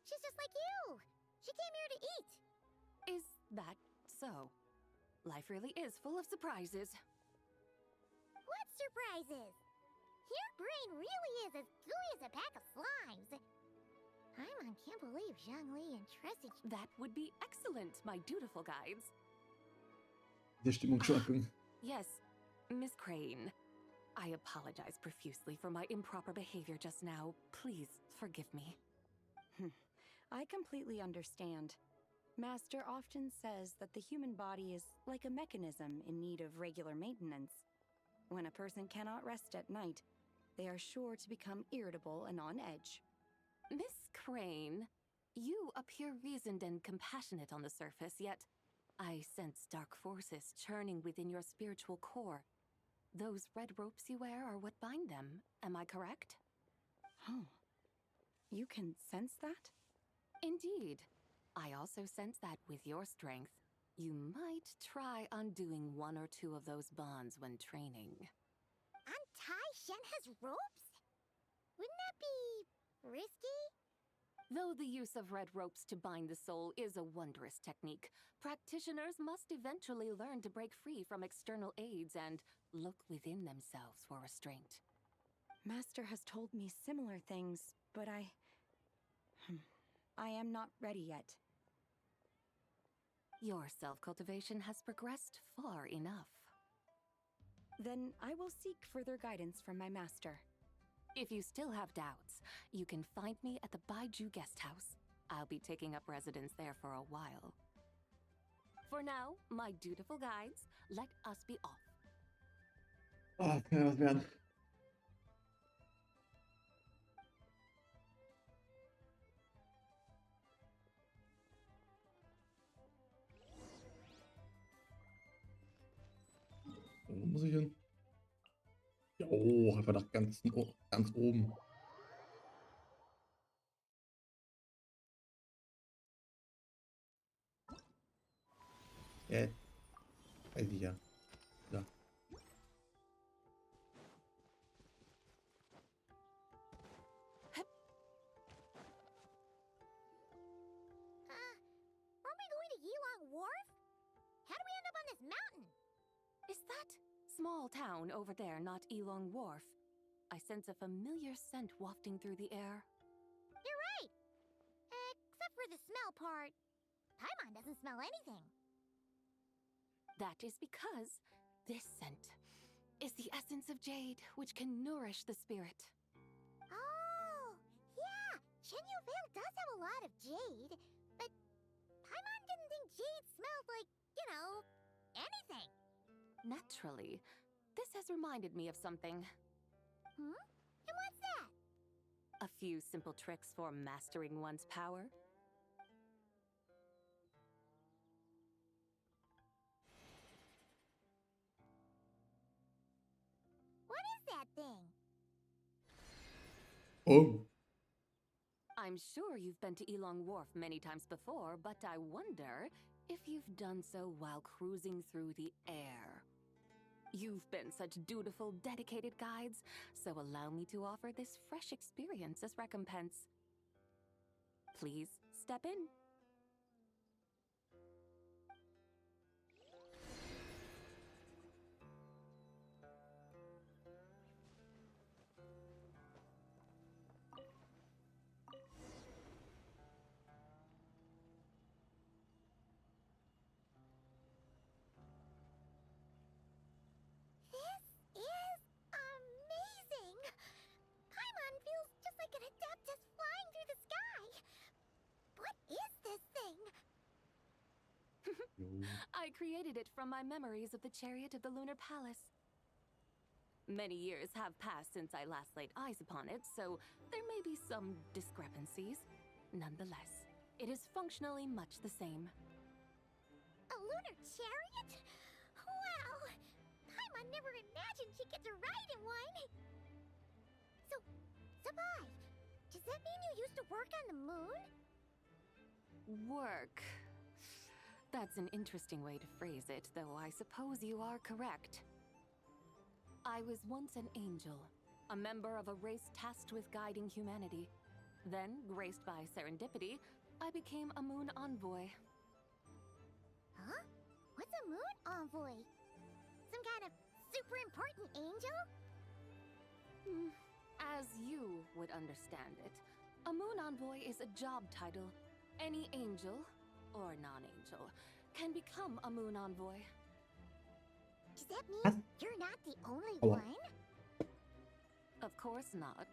She's just like you. She came here to eat. Is that so? Life really is full of surprises. What surprises? Your brain really is as gooey as a pack of slimes. Paimon can't believe Zhongli entrusted you. That would be excellent, my dutiful guides. Die Stimmung schocken. Yes, Miss Crane. I apologize profusely for my improper behavior just now. Please forgive me. I completely understand. Master often says that the human body is like a mechanism in need of regular maintenance. When a person cannot rest at night, they are sure to become irritable and on edge. Miss Crane, you appear reasoned and compassionate on the surface, yet I sense dark forces churning within your spiritual core. Those red ropes you wear are what bind them, am I correct? Oh, you can sense that? Indeed. I also sense that with your strength, you might try undoing one or two of those bonds when training. Untie Shen has ropes? Wouldn't that be risky? Though the use of red ropes to bind the soul is a wondrous technique, practitioners must eventually learn to break free from external aids and look within themselves for restraint. Master has told me similar things, but I am not ready yet. Your self-cultivation has progressed far enough. Then I will seek further guidance from my master. If you still have doubts, you can find me at the Baiju Guest House. I'll be taking up residence there for a while. For now, my dutiful guides, let us be off. Ah, das kann ja was werden. Wo muss ich hin? Ja, oh, einfach nach ganz oben. Weiß ich ja. Ja. Are we going to Yilong Wharf? How do we end up on this mountain? Is that small town over there not Elong Wharf? I sense a familiar scent wafting through the air. You're right. Except for the smell part. Paimon doesn't smell anything. That is because this scent is the essence of jade, which can nourish the spirit. Oh, yeah. Shenyu Vale does have a lot of jade, but Paimon didn't think jade smelled like, anything. Naturally, this has reminded me of something. And what's that? A few simple tricks for mastering one's power. What is that thing? Oh. I'm sure you've been to Elong Wharf many times before, but I wonder if you've done so while cruising through the air. You've been such dutiful, dedicated guides, so allow me to offer this fresh experience as recompense. Please step in. adept is flying through the sky. What is this thing? I created it from my memories of the chariot of the Lunar Palace. Many years have passed since I last laid eyes upon it, so there may be some discrepancies. Nonetheless, it is functionally much the same. A lunar chariot? Wow! Paimon never imagined she'd get to ride in one! So, Sabai, does that mean you used to work on the moon? Work. That's an interesting way to phrase it, though I suppose you are correct. I was once an angel, a member of a race tasked with guiding humanity. Then, graced by serendipity, I became a moon envoy. Huh? What's a moon envoy? Some kind of super important angel? As you would understand it, a moon envoy is a job title. Any angel, or non-angel, can become a moon envoy. Does that mean you're not the only one? Of course not.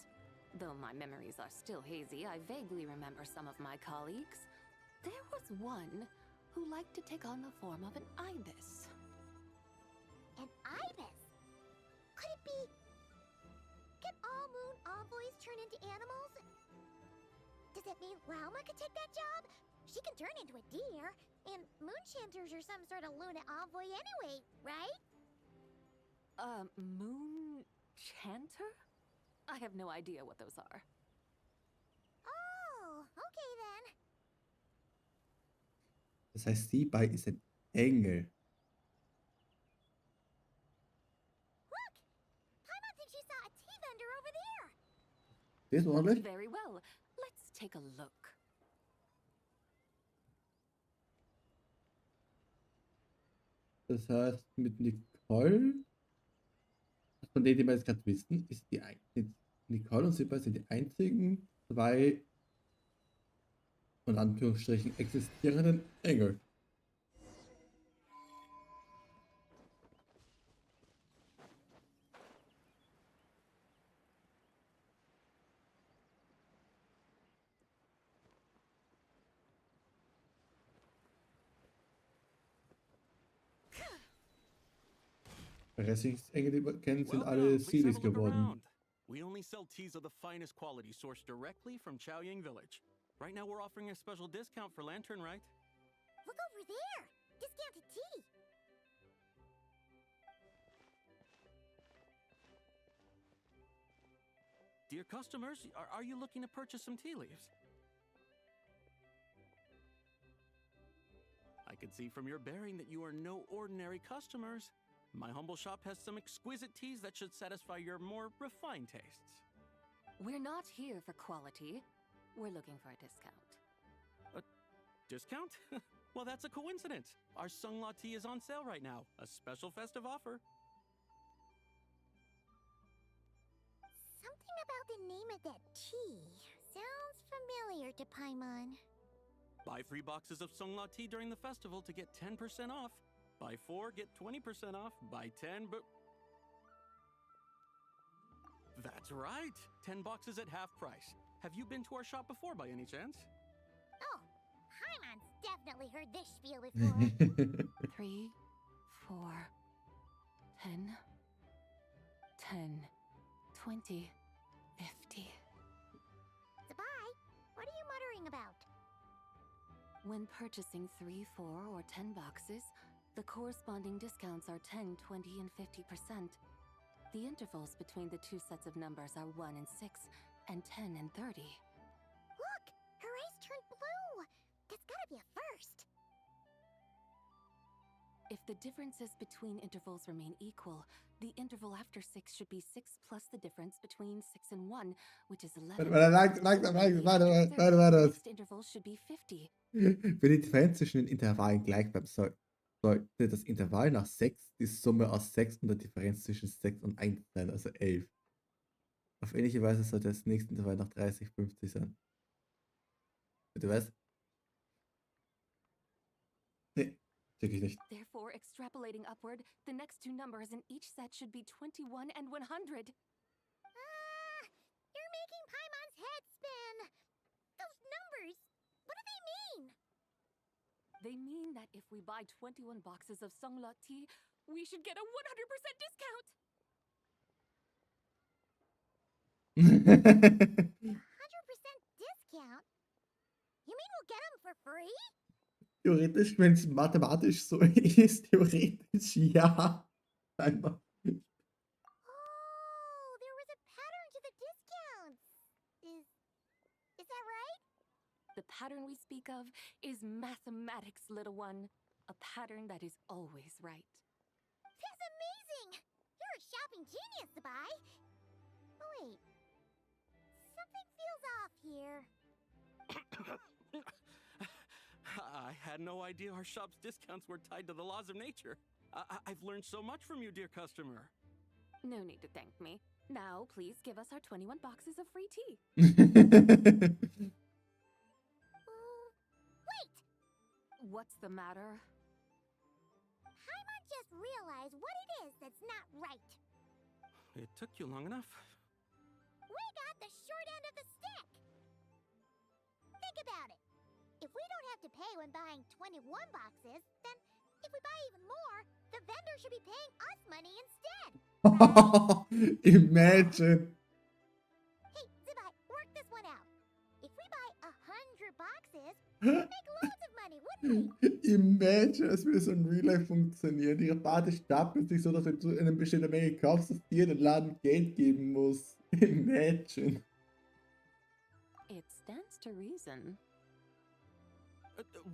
Though my memories are still hazy, I vaguely remember some of my colleagues. There was one who liked to take on the form of an ibis. An ibis? Could it be... Can all moon envoys turn into animals? Does that mean Lauma could take that job? She can turn into a deer, and moon chanters are some sort of Luna envoy anyway, right? Moon chanter? I have no idea what those are. Oh, okay then. Das heißt, Sabai ist ein Engel. Look! Paimon thinks she saw a tea vendor over there. Das ist ordentlich. Very well. Let's take a look. Das heißt, mit Nicole, von denen, die wir jetzt gerade wissen, ist Nicole und Sabai sind die einzigen zwei, in Anführungsstrichen, existierenden Engel. Die restlichen Engel, die wir kennen, sind alle Silis geworden. We only sell teas of the finest quality sourced directly from Chaoying Village. Right now we're offering a special discount for Lantern Rite. Look over there! Discounted tea! Dear customers, are you looking to purchase some tea leaves? I can see from your bearing that you are no ordinary customers. My humble shop has some exquisite teas that should satisfy your more refined tastes. We're not here for quality. We're looking for a discount. A discount? Well, that's a coincidence. Our Sungla tea is on sale right now. A special festive offer. Something about the name of that tea sounds familiar to Paimon. Buy 3 boxes of Sungla tea during the festival to get 10% off. Buy 4, get 20% off. Buy 10, but... That's right! 10 boxes at half price. Have you been to our shop before by any chance? Oh, Paimon's definitely heard this spiel before. 3, 4, 10, 10, 20, 50. Sabai, what are you muttering about? When purchasing 3, 4, or 10 boxes, the corresponding discounts are 10, 20, and 50%. The intervals between the two sets of numbers are 1 and 6, and 10 and 30. Look! Her eyes turned blue! That's gotta be a first! If the differences between intervals remain equal, the interval after 6 should be 6 plus the difference between 6 and 1, which is 11. Warte. The next interval should be 50. Wenn die Differenz zwischen den Intervallen gleich bleibt, sollte das Intervall nach 6 die Summe aus 6 und der Differenz zwischen 6 und 1 sein, also 11. Auf ähnliche Weise sollte das nächste Intervall nach 30, 50 sein. Bitte was? Nee, check ich nicht. Therefore, extrapolating upward, the next two numbers in each set should be 21 and 100. You're making Paimon's head What do they mean? They mean that if we buy 21 boxes of Sungla tea, we should get a 100% discount. 100% discount? You mean we'll get them for free? Theoretisch, wenn es mathematisch so ist, theoretisch ja. Einfach. Oh, there was a pattern to the discounts. Is that right? The pattern we speak of is mathematics, little one. A pattern that is always right. That's amazing! You're a shopping genius, Sabai. Oh, wait. Something feels off here. I had no idea our shop's discounts were tied to the laws of nature. I've learned so much from you, dear customer. No need to thank me. Now, please give us our 21 boxes of free tea. Wait! What's the matter? Paimon just realized what it is that's not right. It took you long enough. We got the short end of the stick. Think about it. If we don't have to pay when buying 21 boxes, then if we buy even more, the vendor should be paying us money instead. Imagine. Hey, Zibai, work this one out. If we buy 100 boxes, we'd make loads of money, wouldn't we? Imagine, es würde so in Real Life funktionieren. Die Rabatte stapeln sich so, dass wenn du eine bestimmte Menge kaufst, dass dir den Laden Geld geben muss. Imagine. It stands to reason.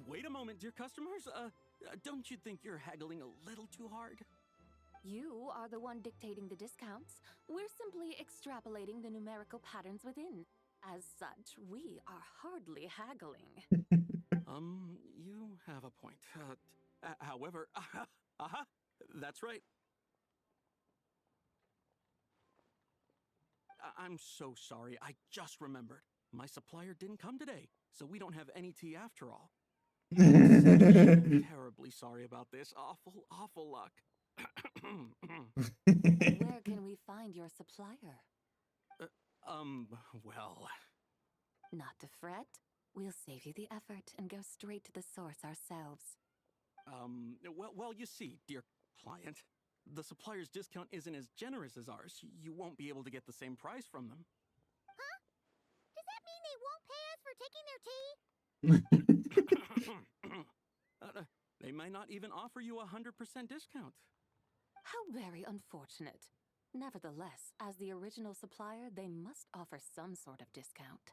Wait a moment, dear customers. Don't you think you're haggling a little too hard? You are the one dictating the discounts. We're simply extrapolating the numerical patterns within. As such, we are hardly haggling. You have a point. However, that's right. I'm so sorry. I just remembered. My supplier didn't come today, so we don't have any tea after all. Terribly sorry about this. Awful luck. Where can we find your supplier? Well... Not to fret. We'll save you the effort and go straight to the source ourselves. Well, you see, dear client, the supplier's discount isn't as generous as ours. You won't be able to get the same price from them. Huh? Does that mean they won't pay us for taking their tea? They might not even offer you a 100% discount. How very unfortunate. Nevertheless, as the original supplier, they must offer some sort of discount.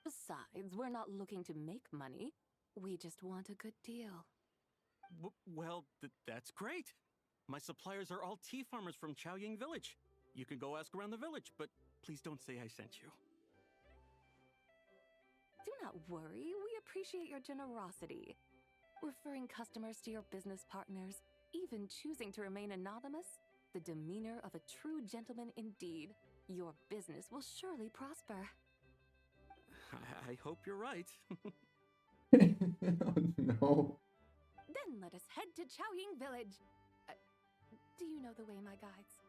Besides, we're not looking to make money. We just want a good deal. Well, that's great. My suppliers are all tea farmers from Chaoying Village. You can go ask around the village, but please don't say I sent you. Do not worry, we appreciate your generosity. Referring customers to your business partners, even choosing to remain anonymous, the demeanor of a true gentleman indeed. Your business will surely prosper. I hope you're right. Oh no. Then let us head to Chaoying Village. Do you know the way, my guides?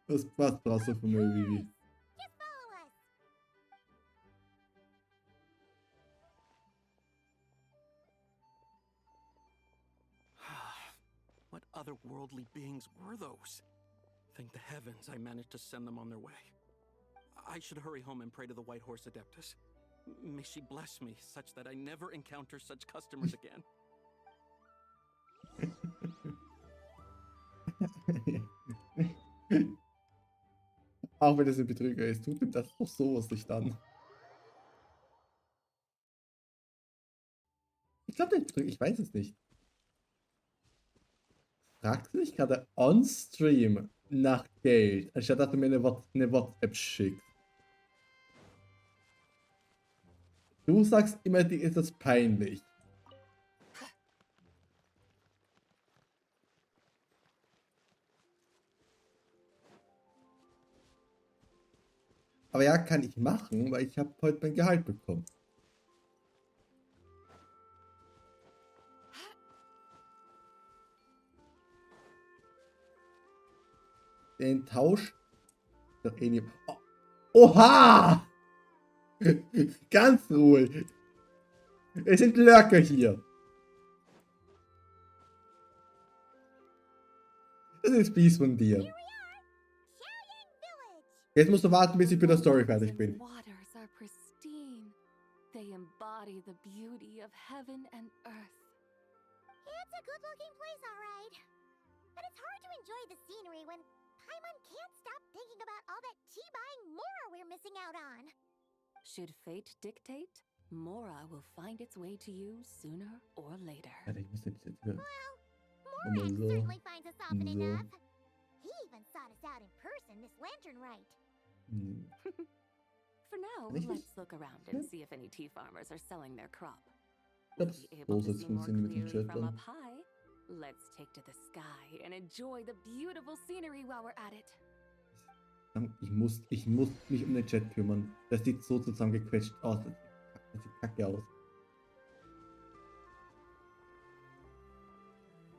Was brauchst du von mir, Vivi? Just follow us. What otherworldly beings were those? Thank the heavens I managed to send them on their way. I should hurry home and pray to the White Horse Adeptus. May she bless me such that I never encounter such customers again. Auch wenn es ein Betrüger ist, tut ihm das doch sowas nicht an. Ich glaube, der Betrüger, ich weiß es nicht. Fragt sich gerade on-stream nach Geld, anstatt dass er mir eine WhatsApp schickt. Du sagst immer, dir ist das peinlich. Aber ja, kann ich machen, weil ich habe heute mein Gehalt bekommen. Den Tausch... Doch eh nicht... Oh. Oha! Ganz ruhig. Es sind Lurker hier. Das ist fies von dir. Jetzt musst du warten, bis ich mit der Story fertig bin. Waters are pristine. They embody the beauty of heaven and earth. It's a good-looking place, all right. But it's hard to enjoy the scenery when Paimon can't stop thinking about all that tea-buying Mora we're missing out on. Should fate dictate, Mora will find its way to you sooner or later. Warte, ich muss jetzt hier. Morak certainly finds us often enough. He even sought us out in person this Lantern Rite. For now, Nicht? let's look around and see if any tea farmers are selling their crop. Ups, Be able so to soll's see more funktionieren mit dem clearly Chat from dann. up high. Let's take to the sky and enjoy the beautiful scenery while we're at it. Ich muss mich um den Chat kümmern. Das sieht so zusammengequetscht aus. Das sieht kacke aus.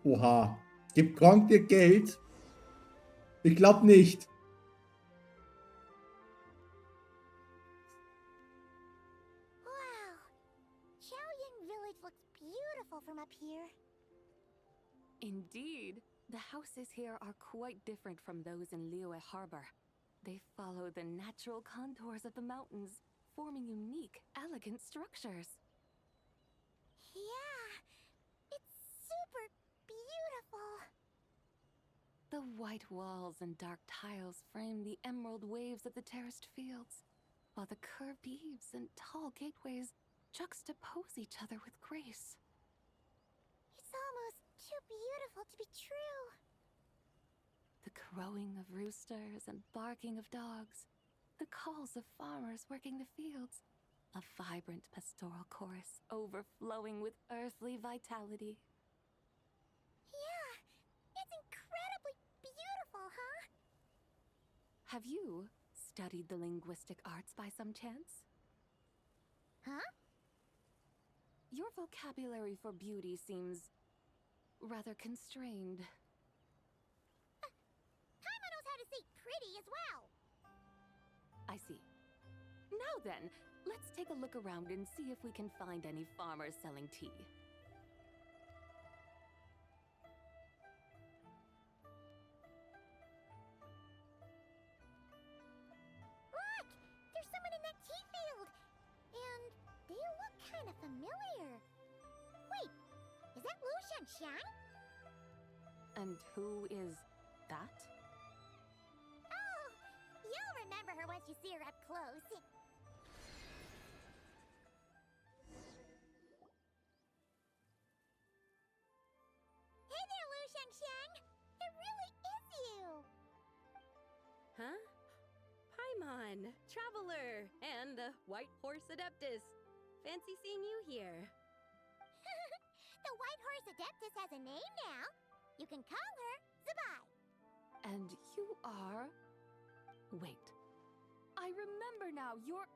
Oha. Gibt Gronk dir Geld? Ich glaub nicht. Wow. Xiaoying Village looks beautiful from up here. Indeed, the houses here are quite different from those in Liyue Harbor. They follow the natural contours of the mountains, forming unique, elegant structures. Yeah, it's super beautiful. The white walls and dark tiles frame the emerald waves of the terraced fields, while the curved eaves and tall gateways juxtapose each other with grace. It's almost too beautiful to be true. The crowing of roosters and barking of dogs, the calls of farmers working the fields, a vibrant pastoral chorus overflowing with earthly vitality. Yeah, it's incredibly beautiful, huh? Have you studied the linguistic arts by some chance? Huh? Your vocabulary for beauty seems rather constrained. Paimon knows how to say pretty as well. I see. Now then, let's take a look around and see if we can find any farmers selling tea. Look! There's someone in that tea field! And they look kind of familiar. Wait, is that Lu Shanxiang? And who is that? Oh, you'll remember her once you see her up close. Hey there, Lu Shanxiang! It really is you! Huh? Paimon, Traveler, and the White Horse Adeptus. Fancy seeing you here. The White Horse Adeptus has a name now. You can call her Zabai. And you are... Wait. I remember now, you're...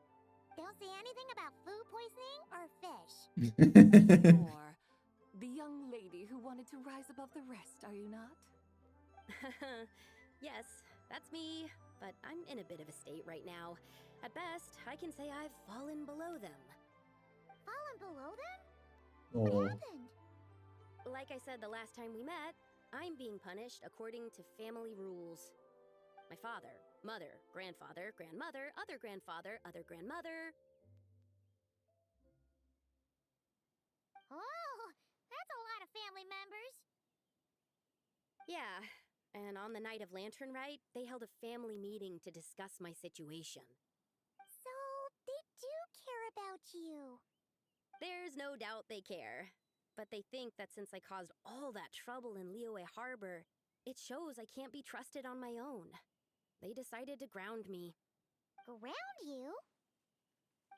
Don't say anything about food poisoning or fish. Or the young lady who wanted to rise above the rest, are you not? Yes, that's me, but I'm in a bit of a state right now. At best, I can say I've fallen below them. Fallen below them? Oh. What happened? Like I said the last time we met, I'm being punished according to family rules. My father, mother, grandfather, grandmother, other grandfather, other grandmother. Oh, that's a lot of family members. Yeah, and on the night of Lantern Rite, they held a family meeting to discuss my situation. So, they do care about you. There's no doubt they care. But they think that since I caused all that trouble in Liyue Harbor, it shows I can't be trusted on my own. They decided to ground me. Ground you?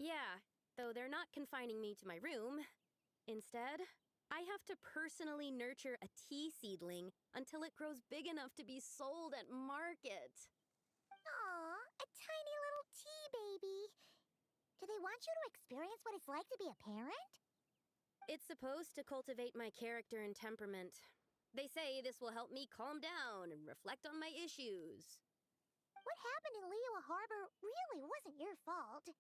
Yeah, though they're not confining me to my room. Instead, I have to personally nurture a tea seedling until it grows big enough to be sold at market. Aw, a tiny little tea baby. Do they want you to experience what it's like to be a parent? It's supposed to cultivate my character and temperament. They say this will help me calm down and reflect on my issues. What happened in Liyue Harbor really wasn't your fault.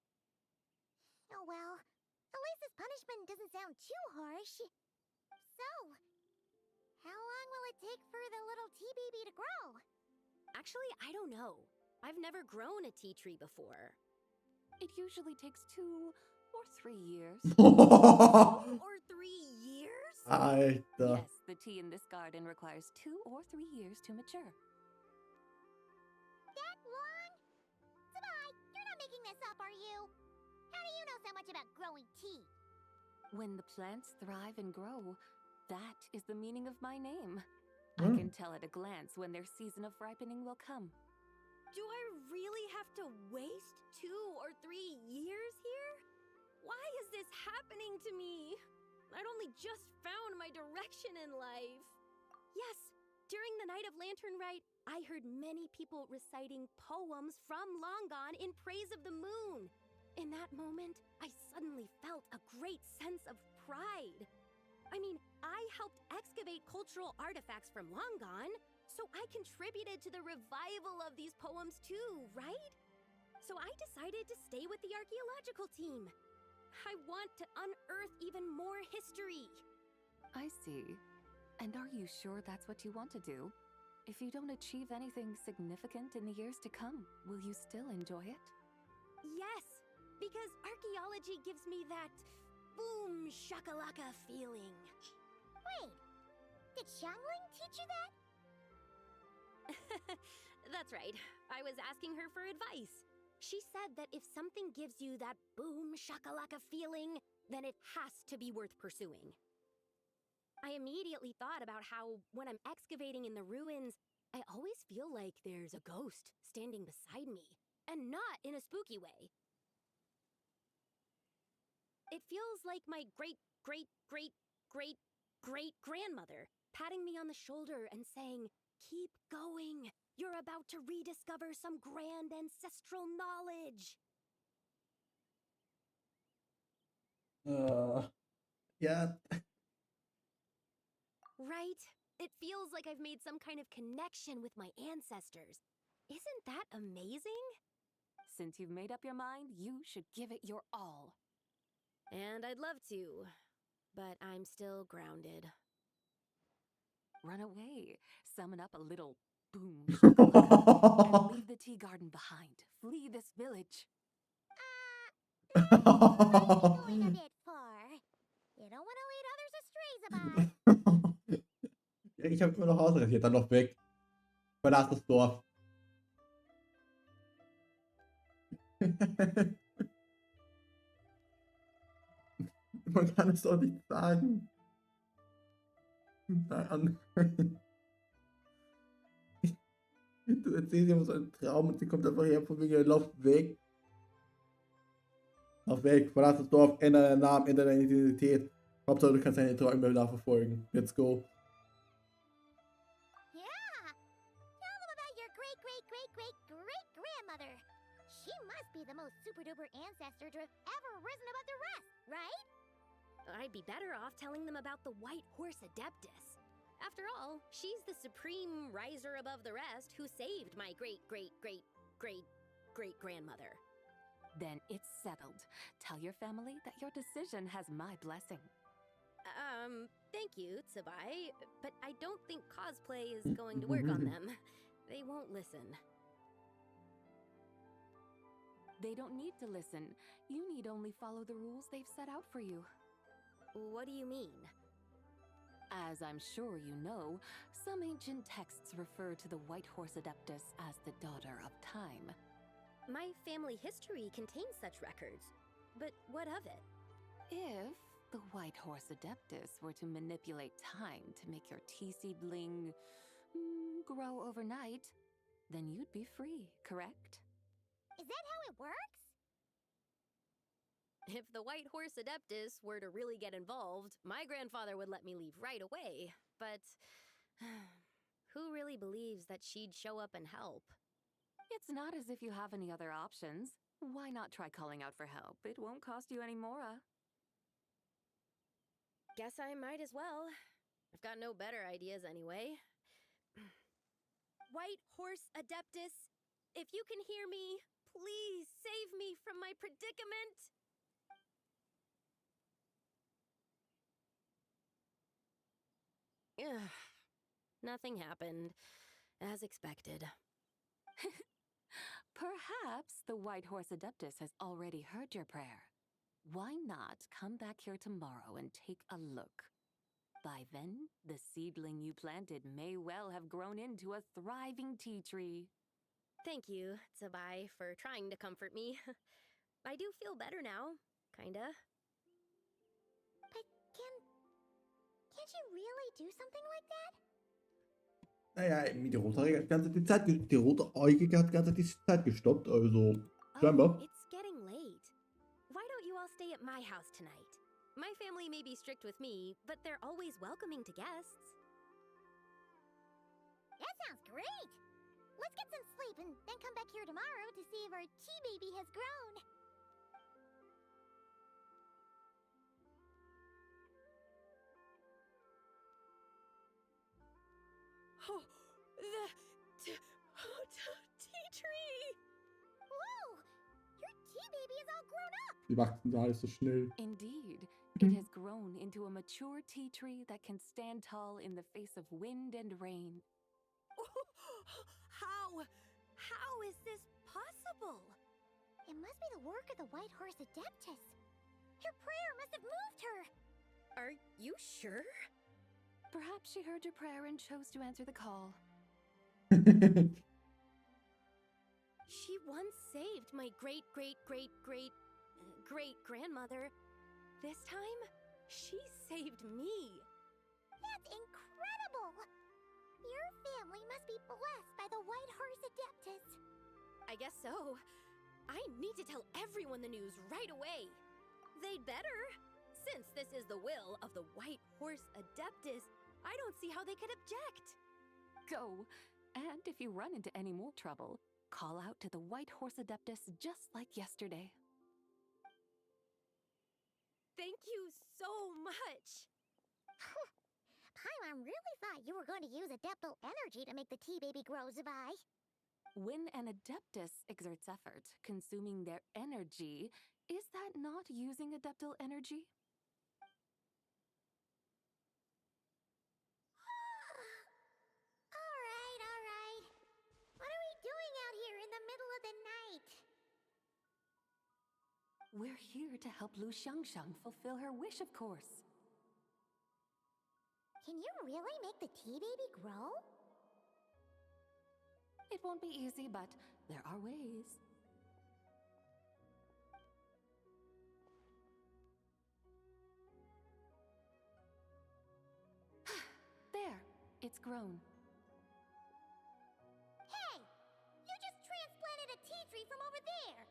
Oh well, at least this punishment doesn't sound too harsh. So, how long will it take for the little tea baby to grow? Actually, I don't know. I've never grown a tea tree before. It usually takes 2 or 3 years. 2 or 3 years? Alter. Yes, the tea in this garden requires 2 or 3 years to mature. That long? Sabai, you're not making this up, are you? How do you know so much about growing tea? When the plants thrive and grow, that is the meaning of my name. I Hmm. can tell at a glance when their season of ripening will come. Do I really have to waste 2 or 3 years here? Why is this happening to me? I'd only just found my direction in life. Yes, during the night of Lantern Rite, I heard many people reciting poems from long gone in praise of the moon. In that moment, I suddenly felt a great sense of pride. I mean, I helped excavate cultural artifacts from long gone, so I contributed to the revival of these poems too, right? So I decided to stay with the archaeological team. I want to unearth even more history. I see. And are you sure that's what you want to do? If you don't achieve anything significant in the years to come, will you still enjoy it? Yes, because archaeology gives me that boom shakalaka feeling. Wait, did Xiangling teach you that? That's right. I was asking her for advice. She said that if something gives you that boom shakalaka feeling, then it has to be worth pursuing. I immediately thought about how, when I'm excavating in the ruins, I always feel like there's a ghost standing beside me, and not in a spooky way. It feels like my great-great-great-great-great-grandmother patting me on the shoulder and saying, "Keep going. You're about to rediscover some grand ancestral knowledge." Yeah. Right? It feels like I've made some kind of connection with my ancestors. Isn't that amazing? Since you've made up your mind, you should give it your all. And I'd love to, but I'm still grounded. Run away. Summon up a little boom shakalaka, and leave the tea garden behind. Flee this village. Going a bit far. You don't want to lead others astray, Sabai. Ich habe immer noch ausrasiert, dann noch weg. Verlass das Dorf. Man kann es doch nicht sagen. Nein. Du erzählst immer so einen Traum und sie kommt einfach her von wegen, lauf weg. Lauf weg, verlass das Dorf, ändere deinen Namen, ändere deine Identität. Hauptsache du kannst deine Träume nachverfolgen. Let's go. Yeah! Tell them about your great-great-great-great-great-grandmother. She must be the most super-duper ancestor to have ever risen above the rest, right? I'd be better off telling them about the White Horse Adeptus. After all, she's the supreme riser above the rest who saved my great-great-great-great-great-grandmother. Then it's settled. Tell your family that your decision has my blessing. Thank you, Tsubai, but I don't think cosplay is going to work on them. They won't listen. They don't need to listen. You need only follow the rules they've set out for you. What do you mean? As I'm sure you know, some ancient texts refer to the White Horse Adeptus as the Daughter of Time. My family history contains such records, but what of it? If the White Horse Adeptus were to manipulate time to make your tea seedling grow overnight, then you'd be free, correct? Is that how it works? If the White Horse Adeptus were to really get involved, my grandfather would let me leave right away, but who really believes that she'd show up and help? It's not as if you have any other options. Why not try calling out for help? It won't cost you any more. Guess I might as well. I've got no better ideas anyway. White Horse Adeptus, if you can hear me, please save me from my predicament. Ugh. Nothing happened, as expected. Perhaps the White Horse Adeptus has already heard your prayer. Why not come back here tomorrow and take a look? By then, the seedling you planted may well have grown into a thriving tea tree. Thank you, Tsabai, for trying to comfort me. I do feel better now, kinda. But can't you really do something like that? Naja, die Rothaarige hat die ganze Zeit, die Rotäugige hat die ganze Zeit gestoppt, also scheinbar. Oh, it's getting late. Why don't you all stay at my house tonight? My family may be strict with me, but they're always welcoming to guests. That sounds great! Let's get some sleep and then come back here tomorrow to see if our tea baby has grown. Oh, the tea tree! Whoa! Your tea baby is all grown up! Die wachsen da alles so schnell. Indeed, it has grown into a mature tea tree that can stand tall in the face of wind and rain. How is this possible? It must be the work of the White Horse Adeptus. Your prayer must have moved her. Are you sure? Perhaps she heard your prayer and chose to answer the call. She once saved my great-great-great-great-great-grandmother. This time, she saved me. That's incredible! Your family must be blessed by the White Horse Adeptus. I guess so. I need to tell everyone the news right away. They'd better. Since this is the will of the White Horse Adeptus, I don't see how they could object. Go, and if you run into any more trouble, call out to the White Horse Adeptus just like yesterday. Thank you so much. Paimon really thought you were going to use Adeptal energy to make the tea baby grow, Zabai. When an Adeptus exerts effort, consuming their energy, is that not using Adeptal energy? All right. What are we doing out here in the middle of the night? We're here to help Lu Xiangxiang fulfill her wish, of course. Can you really make the tea baby grow? It won't be easy, but there are ways. There, it's grown. Hey! You just transplanted a tea tree from over there!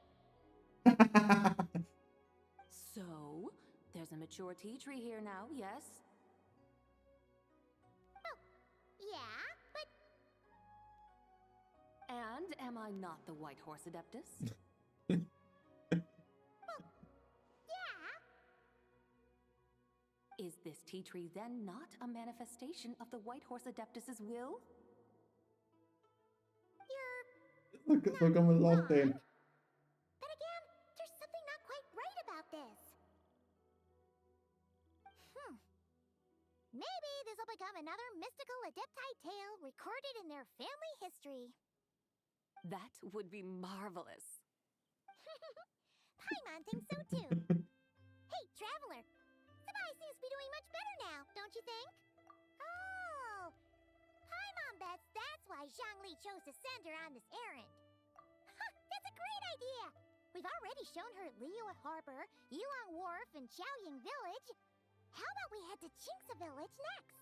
So, there's a mature tea tree here now, yes? Oh, yeah, but... And am I not the White Horse Adeptus? Yeah. Is this tea tree then not a manifestation of the White Horse Adeptus's will? So kann man es auch sehen. But again, there's something not quite right about this. Maybe this will become another mystical Adepti tale recorded in their family history. That would be marvelous. Paimon thinks so too. Hey, Traveler! Sabai seems to be doing much better now, don't you think? Oh! Paimon bets that's why Zhongli chose to send her on this errand. That's a great idea! We've already shown her Liyue Harbor, Yulong Wharf, and Xiaoying Village. How about we head to Qingce Village next?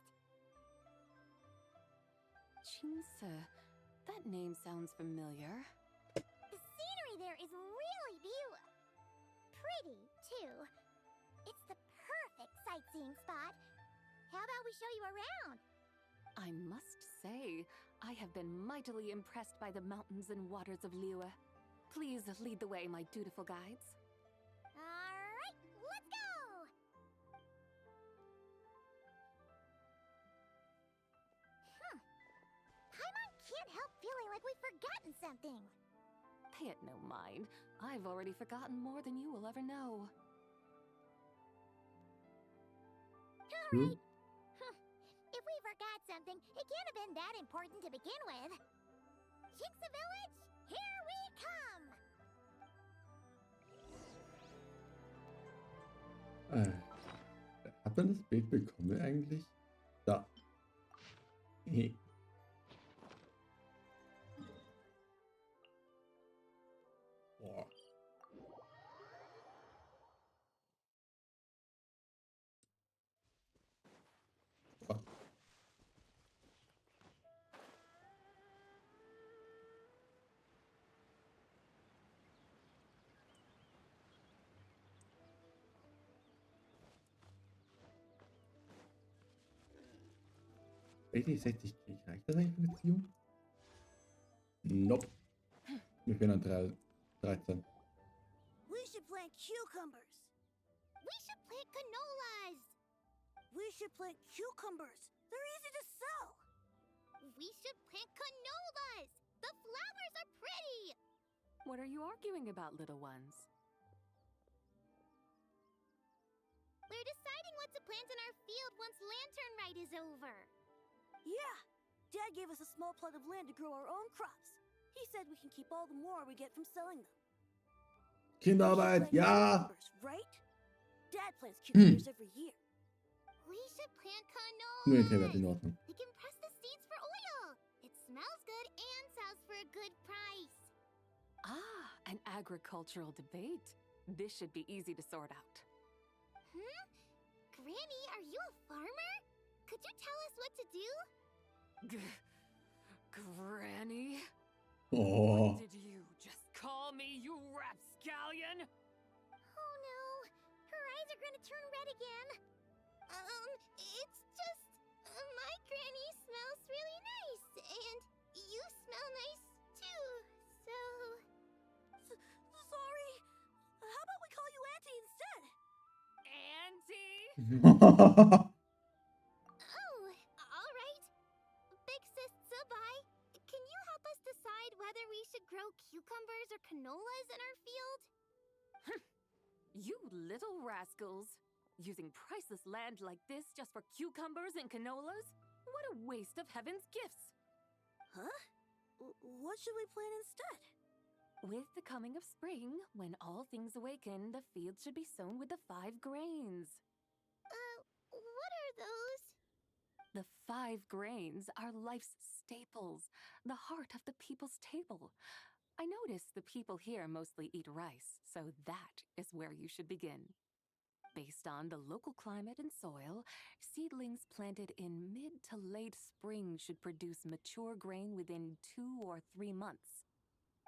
Qingce. That name sounds familiar. The scenery there is really pretty, too. It's the perfect sightseeing spot. How about we show you around? I must say, I have been mightily impressed by the mountains and waters of Liyue. Please lead the way, my dutiful guides. Alright, let's go! Paimon can't help feeling like we've forgotten something. Pay it no mind. I've already forgotten more than you will ever know. Alright. If we forgot been that important to begin with. Chicks Village, here we come! Hat man das Bild bekommen eigentlich? Da. Hey. Boah. Boah. Richtig 60 reicht das eigentlich für eine Beziehung? Nope. Mir fehlen dann 13. We should plant cucumbers. We should plant canolas. We should plant cucumbers. They're easy to sell. We should plant canolas. The flowers are pretty. What are you arguing about, little ones? We're deciding what to plant in our field once Lantern Rite is over. Yeah. Dad gave us a small plot of land to grow our own crops. He said we can keep all the more we get from selling them. Kinderarbeit, ja! Right? Dad plants cucumbers every year. We should plant Nur canola. in Ordnung. We can press the seeds for oil. It smells good and sells for a good price. Ah, an agricultural debate. This should be easy to sort out. Granny, are you a farmer? Could you tell us what to do? Granny? Oh. What did you just call me, you rapscallion? Oh no, her eyes are gonna turn red again. It's just my granny smells really nice, and you smell nice too. So sorry. How about we call you Auntie instead? Auntie? Oh, all right. Big Sis Zubai, can you help us decide whether we should grow cucumbers or canolas in our field? You little rascals! Using priceless land like this just for cucumbers and canolas? What a waste of heaven's gifts! Huh? What should we plant instead? With the coming of spring, when all things awaken, the fields should be sown with the 5 grains. What are those? The 5 grains are life's staples, the heart of the people's table. I notice the people here mostly eat rice, so that is where you should begin. Based on the local climate and soil, seedlings planted in mid to late spring should produce mature grain within 2 or 3 months.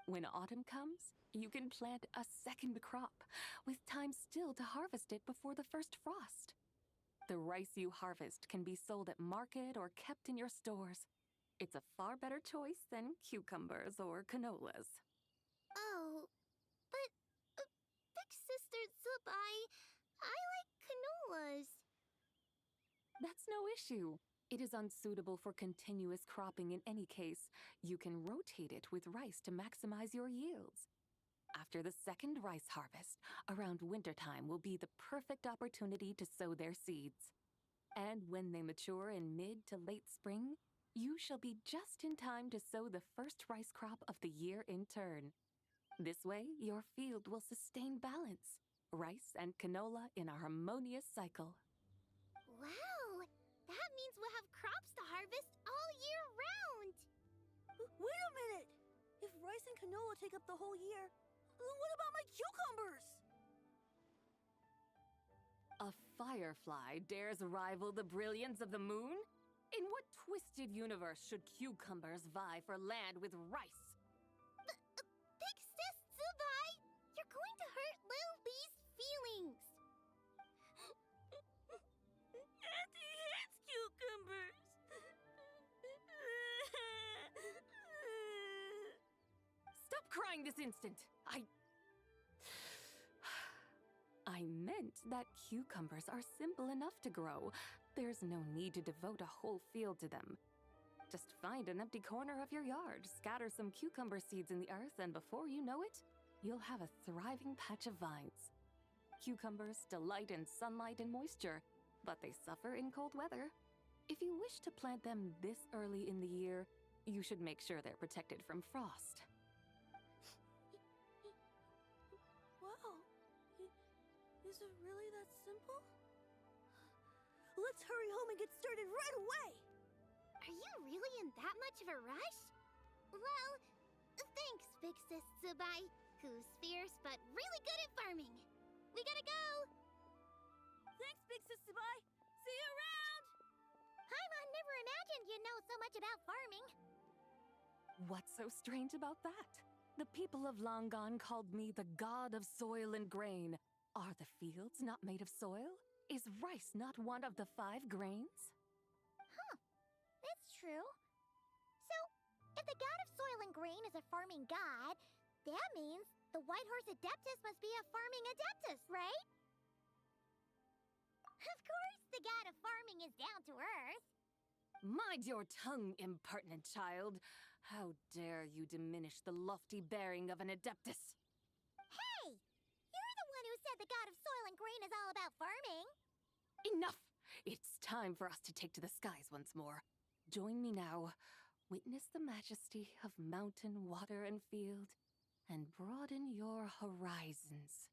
When autumn comes, you can plant a second crop, with time still to harvest it before the first frost. The rice you harvest can be sold at market or kept in your stores. It's a far better choice than cucumbers or canolas. Oh, but Big Sister Zubai, I like canolas. That's no issue. It is unsuitable for continuous cropping in any case. You can rotate it with rice to maximize your yields. After the second rice harvest, around wintertime will be the perfect opportunity to sow their seeds. And when they mature in mid to late spring, you shall be just in time to sow the first rice crop of the year in turn. This way, your field will sustain balance, rice and canola in a harmonious cycle. Wow, that means we'll have crops to harvest all year round. Wait a minute! If rice and canola take up the whole year, what about my cucumbers? A firefly dares rival the brilliance of the moon? In what twisted universe should cucumbers vie for land with rice? Big Sis Zubai, you're going to hurt Lil Bee's feelings. Auntie hates cucumbers. Stop crying this instant! I meant that cucumbers are simple enough to grow. There's no need to devote a whole field to them. Just find an empty corner of your yard, scatter some cucumber seeds in the earth, and before you know it, you'll have a thriving patch of vines. Cucumbers delight in sunlight and moisture, but they suffer in cold weather. If you wish to plant them this early in the year, you should make sure they're protected from frost. Wow. Is it really that simple? Let's hurry home and get started right away! Are you really in that much of a rush? Well, thanks, Big Sis Zubai, who's fierce but really good at farming. We gotta go! Thanks, Big Sis Zubai! See you around! Paimon never imagined you'd know so much about farming. What's so strange about that? The people of Longon called me the god of soil and grain. Are the fields not made of soil? Is rice not one of the 5 grains? Huh. That's true. So, if the god of soil and grain is a farming god, that means the White Horse Adeptus must be a farming adeptus, right? Of course, the god of farming is down to earth. Mind your tongue, impertinent child. How dare you diminish the lofty bearing of an adeptus? Hey! You're the one who said the god of soil and grain is all about farming. Enough! It's time for us to take to the skies once more. Join me now. Witness the majesty of mountain, water, and field, and broaden your horizons.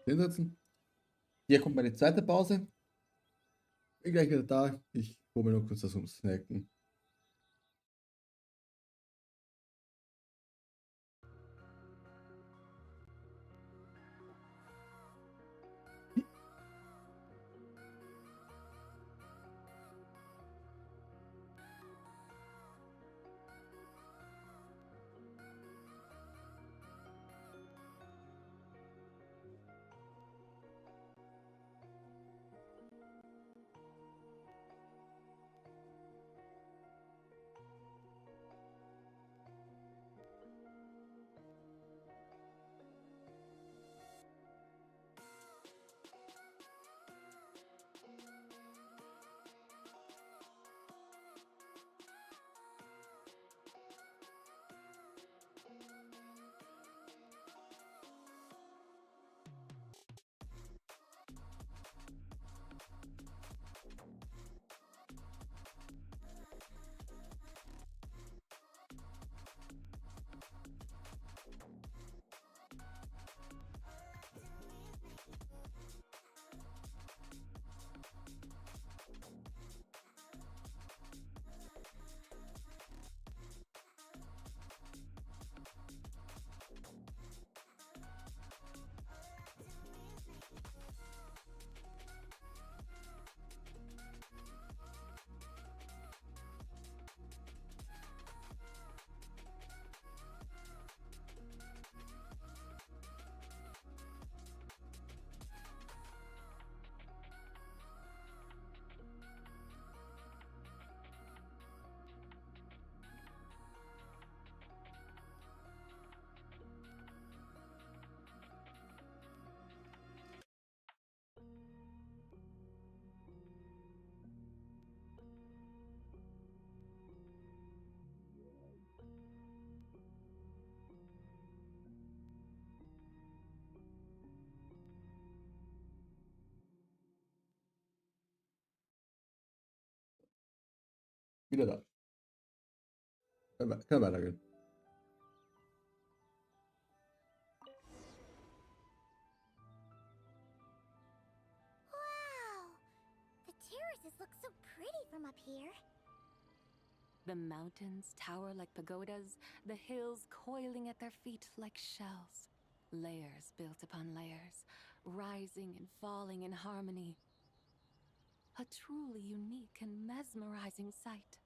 Hinsetzen. Hier kommt meine zweite Pause. Bin gleich wieder da. Ich hole mir nur kurz das Snacken. Wieder da. Kann weitergehen. Wow! The terraces look so pretty from up here. The mountains tower like pagodas, the hills coiling at their feet like shells. Layers built upon layers, rising and falling in harmony. A truly unique and mesmerizing sight.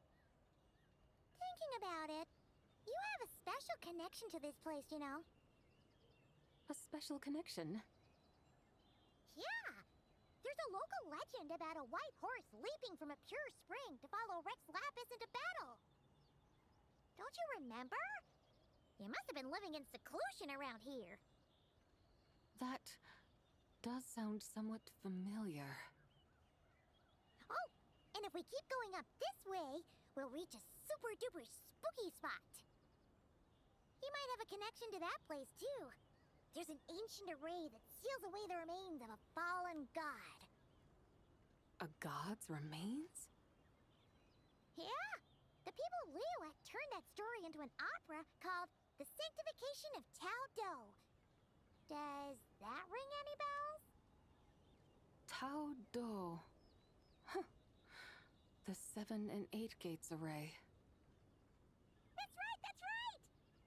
Thinking about it, you have a special connection to this place, you know. A special connection? Yeah! There's a local legend about a white horse leaping from a pure spring to follow Rex Lapis into battle. Don't you remember? You must have been living in seclusion around here. That does sound somewhat familiar. Oh, and if we keep going up this way, we'll reach a super duper spooky spot. He might have a connection to that place, too. There's an ancient array that seals away the remains of a fallen god. A god's remains? Yeah! The people of Liyue turned that story into an opera called The Sanctification of Tao Do. Does that ring any bells? Tao Do. Huh. The 7 and 8 gates array. That's right, that's right!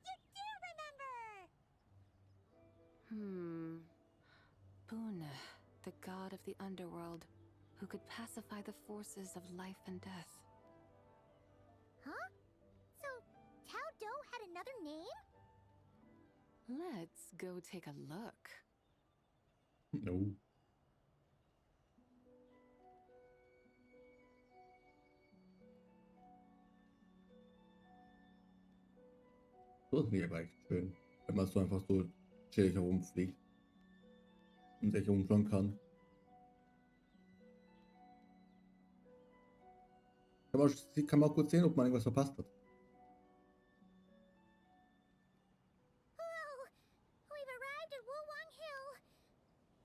You do remember! Pune, the god of the underworld, who could pacify the forces of life and death. Huh? So, Tao Do had another name? Let's go take a look. No. So ist mir aber echt schön, wenn man so einfach so chillig herumfliegt und sich umschauen kann. Kann man auch kurz sehen, ob man irgendwas verpasst hat. Hello! We've arrived at Wulwang Hill.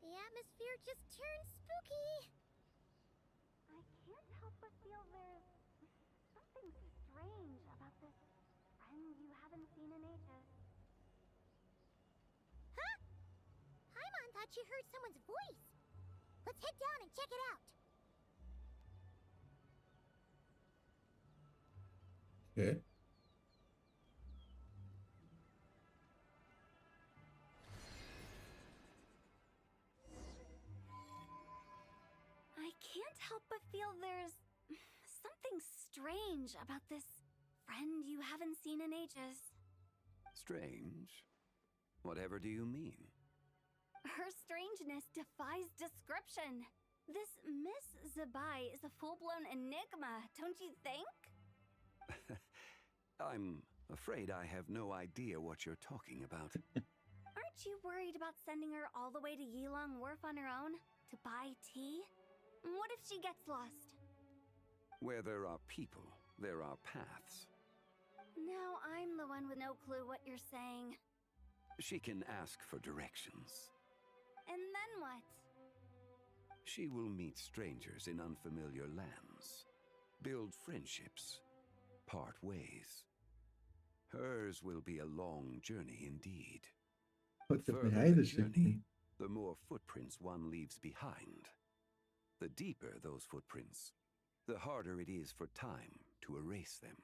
The atmosphere just turned spooky. I can't help but feel there's something strange about this friend you haven't seen in ages. Huh? Paimon thought she heard someone's voice. Let's head down and check it out. Okay. I can't help but feel there's something strange about this friend you haven't seen in ages. Strange? Whatever do you mean? Her strangeness defies description. This Miss Zabai is a full-blown enigma, don't you think? I'm afraid I have no idea what you're talking about. Aren't you worried about sending her all the way to Yilong Wharf on her own to buy tea? What if she gets lost? Where there are people, there are paths. Now I'm the one with no clue what you're saying. She can ask for directions. And then what? She will meet strangers in unfamiliar lands, build friendships, part ways. Hers will be a long journey indeed. What's The the further behind the the journey, journey? the more footprints one leaves behind. The deeper those footprints, the harder it is for time to erase them.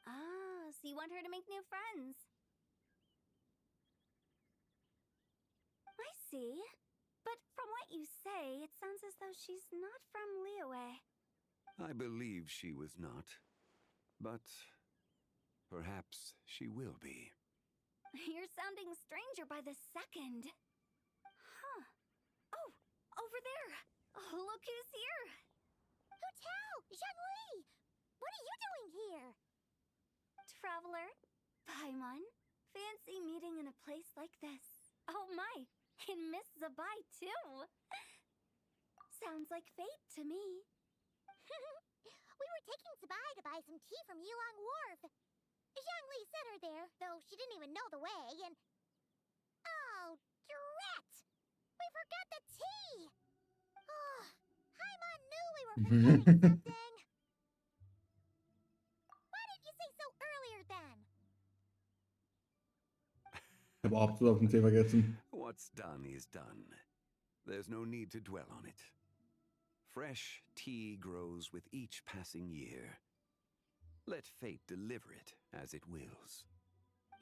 Ah, so you want her to make new friends? I see. But from what you say, it sounds as though she's not from Liyue. I believe she was not, but perhaps she will be. You're sounding stranger by the second. Huh. Oh, over there. Oh, look who's here. Hu Tao! Zhongli! What are you doing here? Traveler, Paimon, fancy meeting in a place like this. Oh my, and Miss Zabai too. Sounds like fate to me. We were taking Zabai to buy some tea from Yilong Wharf. Zhongli sent her there, though she didn't even know the way, and... Oh, drat! We forgot the tea! Oh, Paimon knew we were forgetting something! Why didn't you say so earlier then? Ich habe auch zu auf den Tee vergessen. What's done is done. There's no need to dwell on it. Fresh tea grows with each passing year. Let fate deliver it as it wills.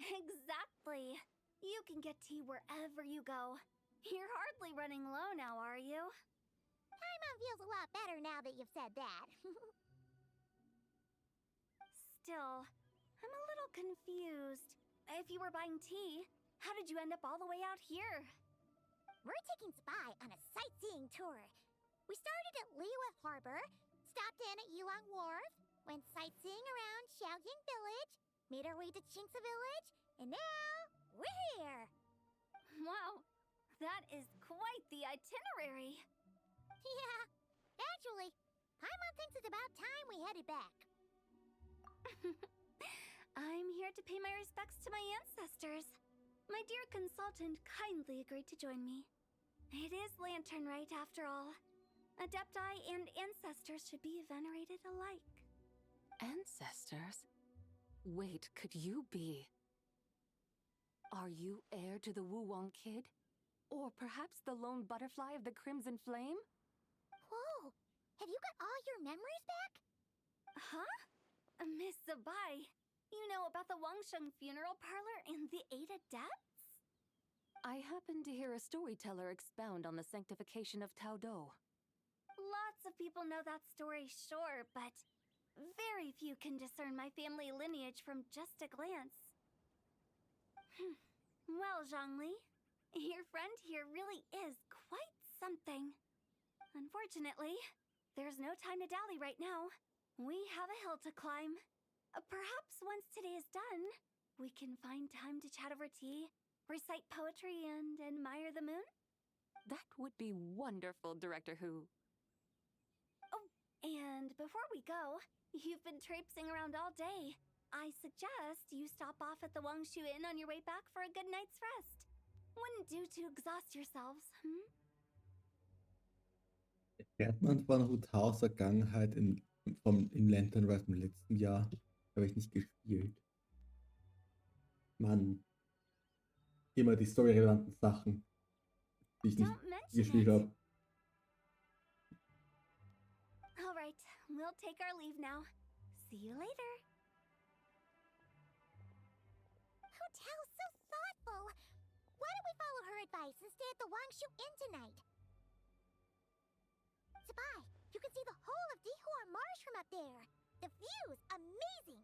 Exactly. You can get tea wherever you go. You're hardly running low now, are you? Paimon feels a lot better now that you've said that. Still, I'm a little confused. If you were buying tea, how did you end up all the way out here? We're taking Spy on a sightseeing tour. We started at Liyue Harbor, stopped in at Yilong Wharf, went sightseeing around Xiaoying Village, made our way to Qingce Village, and now we're here. Wow, that is quite the itinerary. Yeah, actually, Paimon thinks it's about time we headed back. I'm here to pay my respects to my ancestors. My dear consultant kindly agreed to join me. It is Lantern Rite, after all. Adepti and ancestors should be venerated alike. Ancestors? Wait, could you be? Are you heir to the Wu-Wong kid? Or perhaps the lone butterfly of the Crimson Flame? Whoa! Have you got all your memories back? Huh? Miss Zabai, you know about the Wangsheng funeral parlor and the 8 adepts? I happened to hear a storyteller expound on the sanctification of Tao Do. Lots of people know that story, sure, but very few can discern my family lineage from just a glance. Well, Zhongli, your friend here really is quite something. Unfortunately, there's no time to dally right now. We have a hill to climb. Perhaps once today is done, we can find time to chat over tea, recite poetry, and admire the moon? That would be wonderful, Director Hu. Oh, and before we go, you've been traipsing around all day. I suggest you stop off at the Wangshu Inn on your way back for a good night's rest. Wouldn't do to exhaust yourselves, Erfährt man von Rutaus Vergangenheit im Lantern Rite im letzten Jahr? Habe ich nicht gespielt. Mann. Immer die storyrelevanten Sachen, die ich nicht gespielt habe. Alright, we'll take our leave now. See you later. Hotel's so thoughtful. Why don't we follow her advice and stay at the Wangshu Inn tonight? Sabai, you can see the whole of Dihua Marsh from up there. The view's amazing.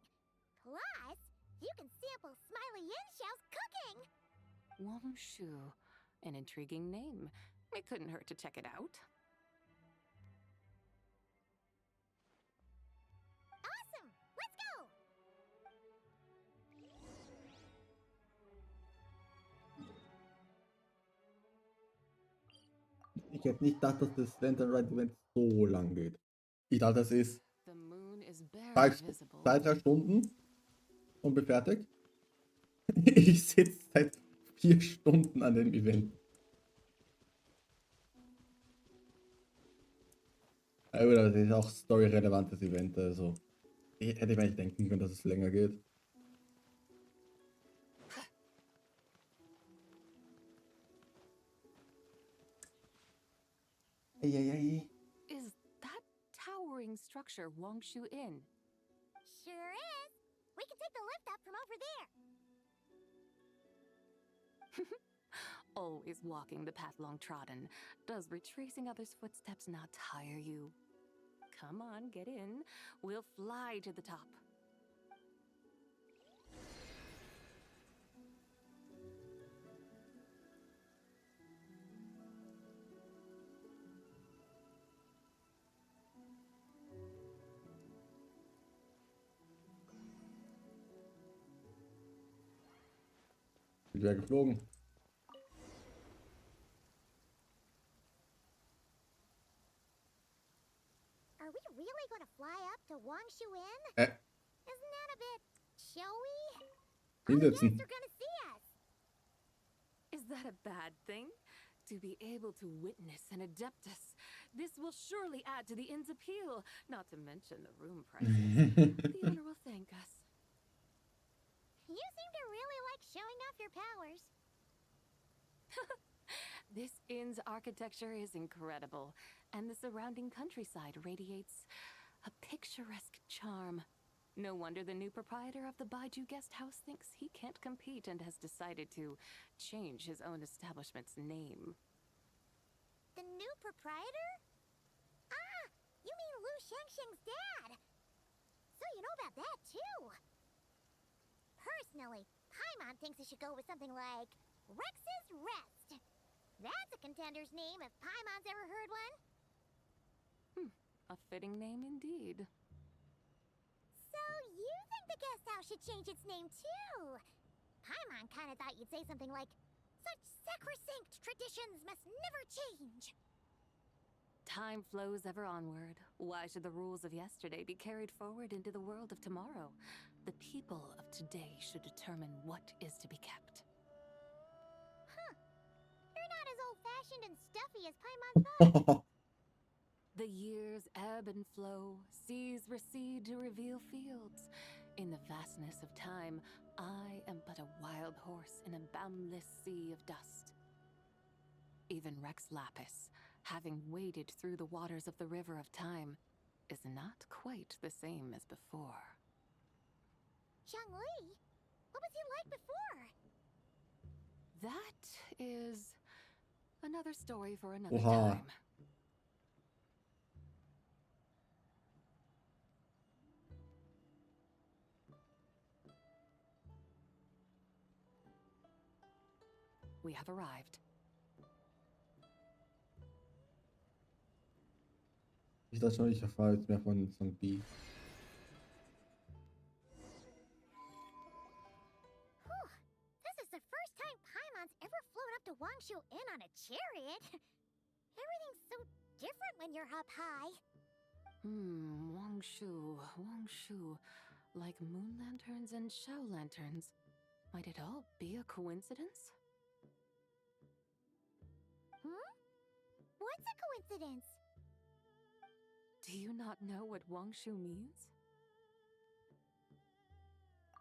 Plus, you can sample Smiley Yinxiao's cooking. Wangshu, an intriguing name. It couldn't hurt to check it out. Awesome! Let's go! Ich hätte nicht gedacht, dass das Lantern Rite Event so lang geht. Ich dachte, das ist 2-3 Stunden und bin fertig. Ich sitze seit 4 Stunden an dem Event. Aber das ist auch story-relevantes Event, also hätte ich mir nicht denken können, dass es länger geht. Eieiei. Is that towering structure Wangshu Inn? Sure is. We can take the lift up from over there. Always walking the path long trodden. Does retracing others' footsteps not tire you? Come on, get in. We'll fly to the top. Ich wäre geflogen. Are we really going to fly up to Wangshu Inn? Isn't that a bit showy? All the guests are going to see us. Is that a bad thing? To be able to witness an Adeptus. This will surely add to the inn's appeal, not to mention the room prices. The owner will thank us. You seem to really like showing off your powers. This inn's architecture is incredible, and the surrounding countryside radiates a picturesque charm. No wonder the new proprietor of the Baiju guest house thinks he can't compete and has decided to change his own establishment's name. The new proprietor? Ah, you mean Lu Shengsheng's dad. So you know about that, too. Personally, Paimon thinks it should go with something like Rex's Rest. That's a contender's name if Paimon's ever heard one. A fitting name indeed. So you think the guest house should change its name, too? Paimon kind of thought you'd say something like, such sacrosanct traditions must never change. Time flows ever onward. Why should the rules of yesterday be carried forward into the world of tomorrow? The people of today should determine what is to be kept. Huh. You're not as old-fashioned and stuffy as Paimon thought. The years ebb and flow, seas recede to reveal fields. In the vastness of time, I am but a wild horse in a boundless sea of dust. Even Rex Lapis, having waded through the waters of the river of time, is not quite the same as before. Xiangli, what was he like before? That is another story for another Oha. time. We have arrived. Ich dachte schon, ich erfahre jetzt mehr von Song B. Whew. This is the first time Paimon's ever flown up to Wangshu Inn on a chariot. Everything's so different when you're up high. Wangshu. Like moon lanterns and shell lanterns. Might it all be a coincidence? What's a coincidence? Do you not know what Wangshu means?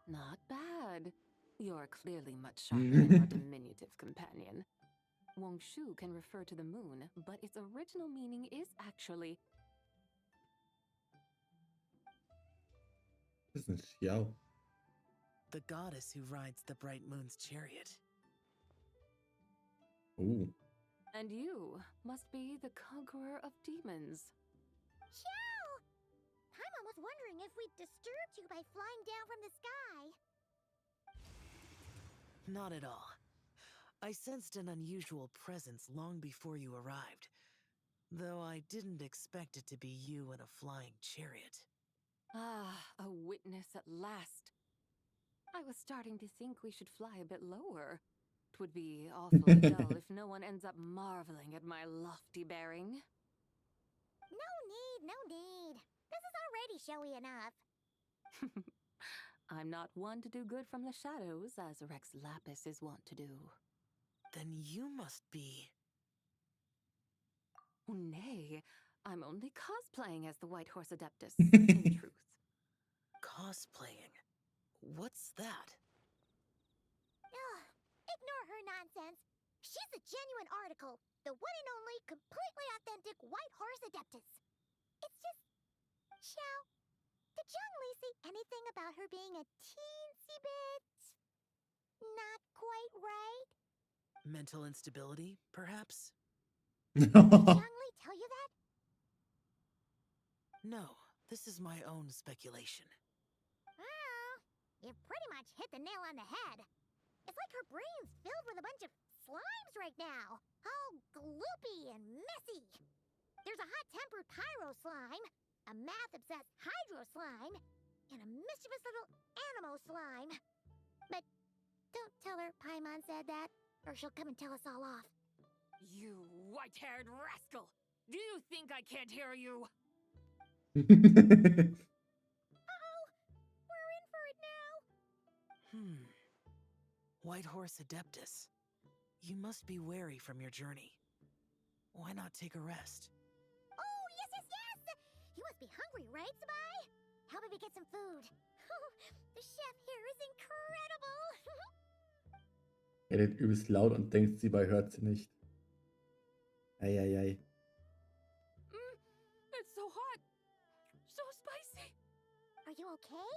Not bad. You're clearly much sharper than your diminutive companion. Wangshu can refer to the moon, but its original meaning is actually... Das ist ein Xiao. The goddess who rides the bright moon's chariot. Ooh. And you must be the conqueror of demons. Xiao! Paimon was wondering if we'd disturbed you by flying down from the sky. Not at all. I sensed an unusual presence long before you arrived, though I didn't expect it to be you in a flying chariot. Ah, a witness at last. I was starting to think we should fly a bit lower. 'Twould be awfully dull if no one ends up marveling at my lofty bearing. No need. This is already showy enough. I'm not one to do good from the shadows, as Rex Lapis is wont to do. Then you must be... Oh, nay, I'm only cosplaying as the White Horse Adeptus, in truth. Cosplaying? What's that? Ugh, ignore her nonsense. She's a genuine article, the one and only completely authentic White Horse Adeptus. It's just... Xiao, did Zhongli say anything about her being a teensy bit... not quite right? Mental instability, perhaps? Did Zhongli tell you that? No, this is my own speculation. Well, you pretty much hit the nail on the head. It's like her brain's filled with a bunch of slimes right now. All gloopy and messy. There's a hot-tempered pyro slime, a math-obsessed hydro slime, and a mischievous little animal slime. But don't tell her Paimon said that, or she'll come and tell us all off. You white-haired rascal! Do you think I can't hear you? Uh-oh! We're in for it now! White Horse Adeptus. You must be weary from your journey. Why not take a rest? Oh, yes! You must be hungry, right, Sabai? How about we get some food? The chef here is incredible! Er redet übelst laut und denkt, Sibai hört sie nicht. Eieiei. It's so hot! So spicy! Are you okay?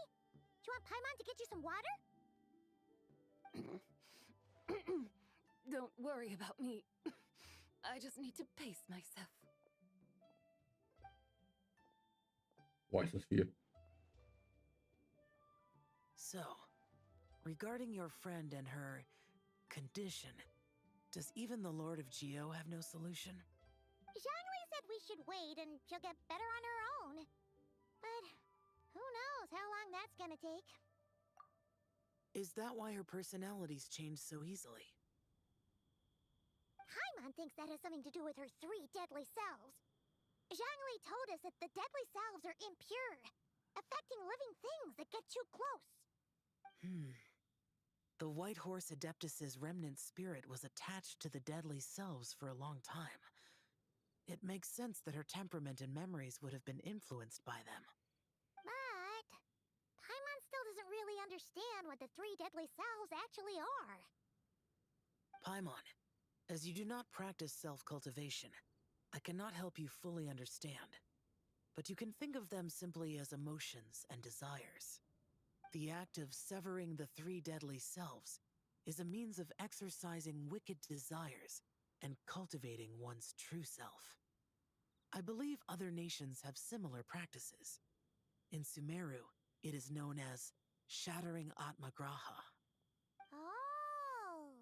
Do you want Paimon to get you some water? Don't worry about me. I just need to pace myself. Boah, ist das viel. So, regarding your friend and her condition, does even the Lord of Geo have no solution? Zhongli said we should wait and she'll get better on her own. But who knows how long that's gonna take. Is that why her personalities change so easily? Paimon thinks that has something to do with her 3 deadly selves. Zhangli told us that the deadly salves are impure, affecting living things that get too close. The White Horse Adeptus's remnant spirit was attached to the deadly selves for a long time. It makes sense that her temperament and memories would have been influenced by them. But Paimon still doesn't really understand what the 3 deadly salves actually are. Paimon, as you do not practice self-cultivation, I cannot help you fully understand. But you can think of them simply as emotions and desires. The act of severing the 3 deadly selves is a means of exercising wicked desires and cultivating one's true self. I believe other nations have similar practices. In Sumeru, it is known as shattering Atmagraha. Oh,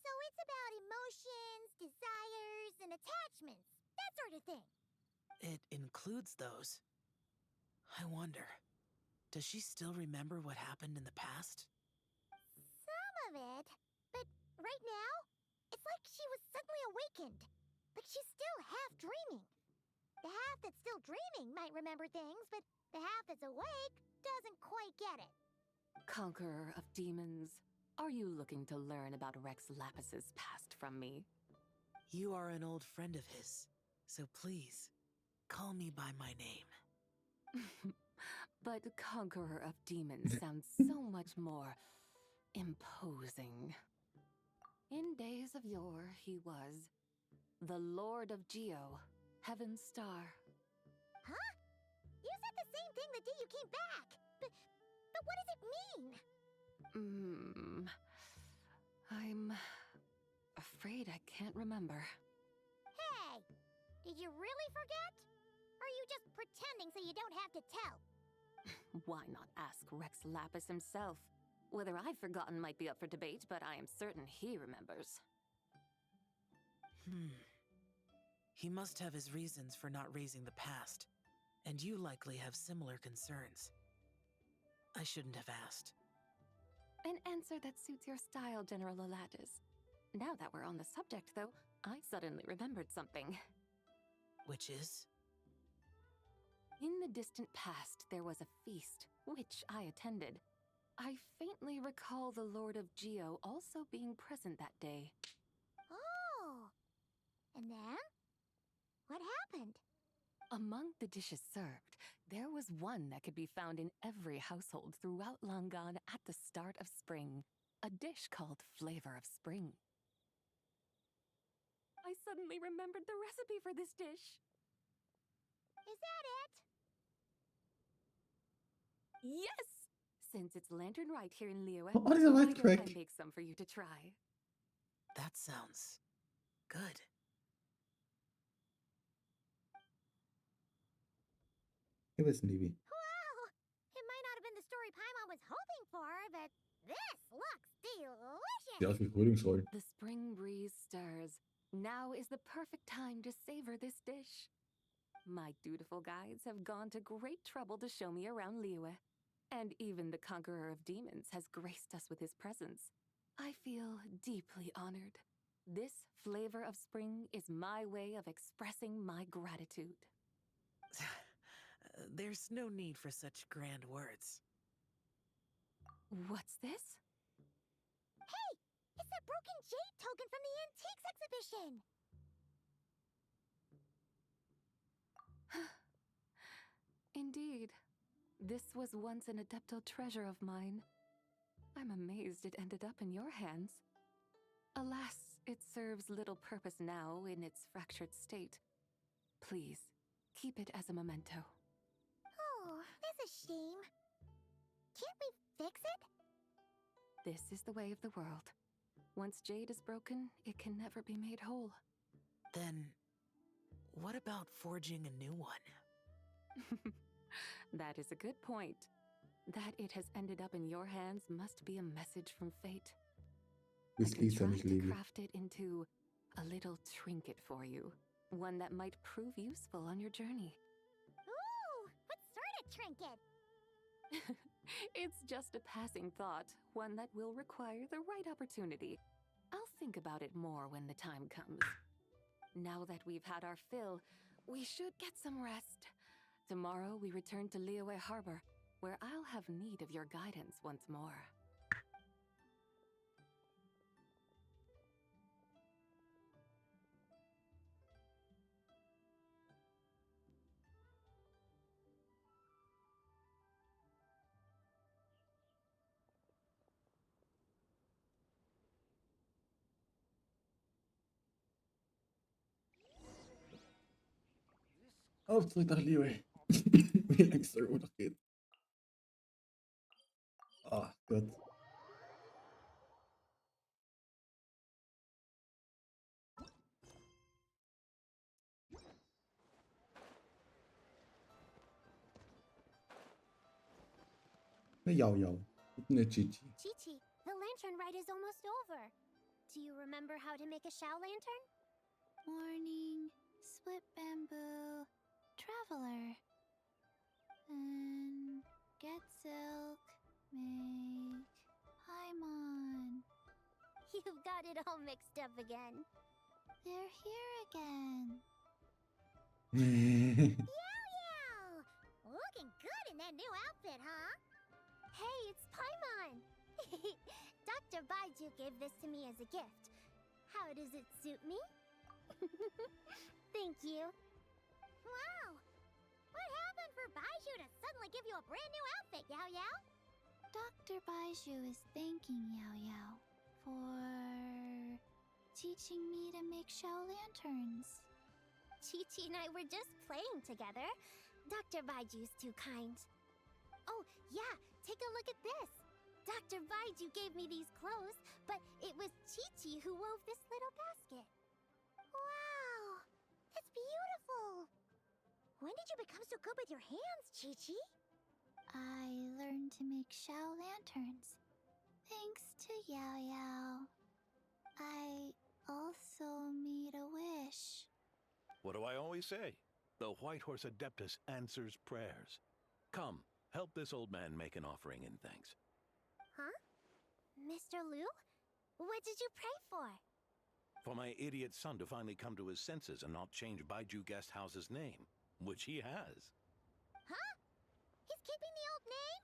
so it's about emotions, desires, and attachments, that sort of thing. It includes those. I wonder, does she still remember what happened in the past? Some of it, but right now, it's like she was suddenly awakened. But she's still half dreaming. The half that's still dreaming might remember things, but the half that's awake doesn't quite get it. Conqueror of demons, are you looking to learn about Rex Lapis's past from me? You are an old friend of his, so please, call me by my name. But Conqueror of Demons sounds so much more imposing. In days of yore, he was the Lord of Geo, Heaven's Star. Huh? You said the same thing the day you came back! But what does it mean? I'm afraid I can't remember. Hey! Did you really forget? Or are you just pretending so you don't have to tell? Why not ask Rex Lapis himself? Whether I've forgotten might be up for debate, but I am certain he remembers. He must have his reasons for not raising the past, and you likely have similar concerns. I shouldn't have asked. An answer that suits your style, General Alatis. Now that we're on the subject, though, I suddenly remembered something. Which is? In the distant past, there was a feast, which I attended. I faintly recall the Lord of Geo also being present that day. Oh! And then? What happened? Among the dishes served, there was one that could be found in every household throughout Langan at the start of spring. A dish called Flavor of Spring. I suddenly remembered the recipe for this dish. Is that it? Yes! Since it's Lantern Rite here in Liyue, What is a why right don't I trick? make some for you to try? That sounds good. It was Nibby. Wow! It might not have been the story Paimon was hoping for, but this looks delicious! Ja, wie Frühlingsrollen. The spring breeze stirs. Now is the perfect time to savor this dish. My dutiful guides have gone to great trouble to show me around Liyue. And even the Conqueror of Demons has graced us with his presence. I feel deeply honored. This Flavor of Spring is my way of expressing my gratitude. There's no need for such grand words. What's this? Hey! It's that broken jade token from the antiques exhibition! Indeed. This was once an adeptal treasure of mine. I'm amazed it ended up in your hands. Alas, it serves little purpose now in its fractured state. Please, keep it as a memento. Oh, that's a shame. Can't we fix it? This is the way of the world. Once jade is broken, it can never be made whole. Then, what about forging a new one? That is a good point. That it has ended up in your hands must be a message from fate. I Willst can Lisa try nicht to lieben? craft it into a little trinket for you. One that might prove useful on your journey. Ooh! What sort of trinket? It's just a passing thought, one that will require the right opportunity. I'll think about it more when the time comes. Now that we've had our fill, We should get some rest. Tomorrow we return to Liyue Harbor, where I'll have need of your guidance once more. Auf zurück nach Liyue. Wie lange es darüber noch geht. Oh Gott. Eine Jau-Jau. Und eine Chichi. Chi-Chi, the lantern rite is almost over. Do you remember how to make a Shao lantern? Morning, split bamboo, traveler. And get silk, make Paimon. You've got it all mixed up again. They're here again. Yow! Looking good in that new outfit, huh? Hey, it's Paimon! Dr. Baiju gave this to me as a gift. How does it suit me? Thank you. Wow! What happened for Baiju to suddenly give you a brand new outfit, Yao Yao? Dr. Baiju is thanking Yao Yao for teaching me to make Shao lanterns. Chi-Chi and I were just playing together. Dr. Baiju's too kind. Oh, yeah, take a look at this. Dr. Baiju gave me these clothes, but it was Chi-Chi who wove this little basket. Wow, it's beautiful. When did you become so good with your hands, Chi-Chi? I learned to make Shao lanterns, thanks to Yao Yao. I also made a wish. What do I always say? The White Horse Adeptus answers prayers. Come, help this old man make an offering in thanks. Huh? Mr. Liu? What did you pray for? For my idiot son to finally come to his senses and not change Baiju Guest House's name, which he has. Huh? He's keeping the old name?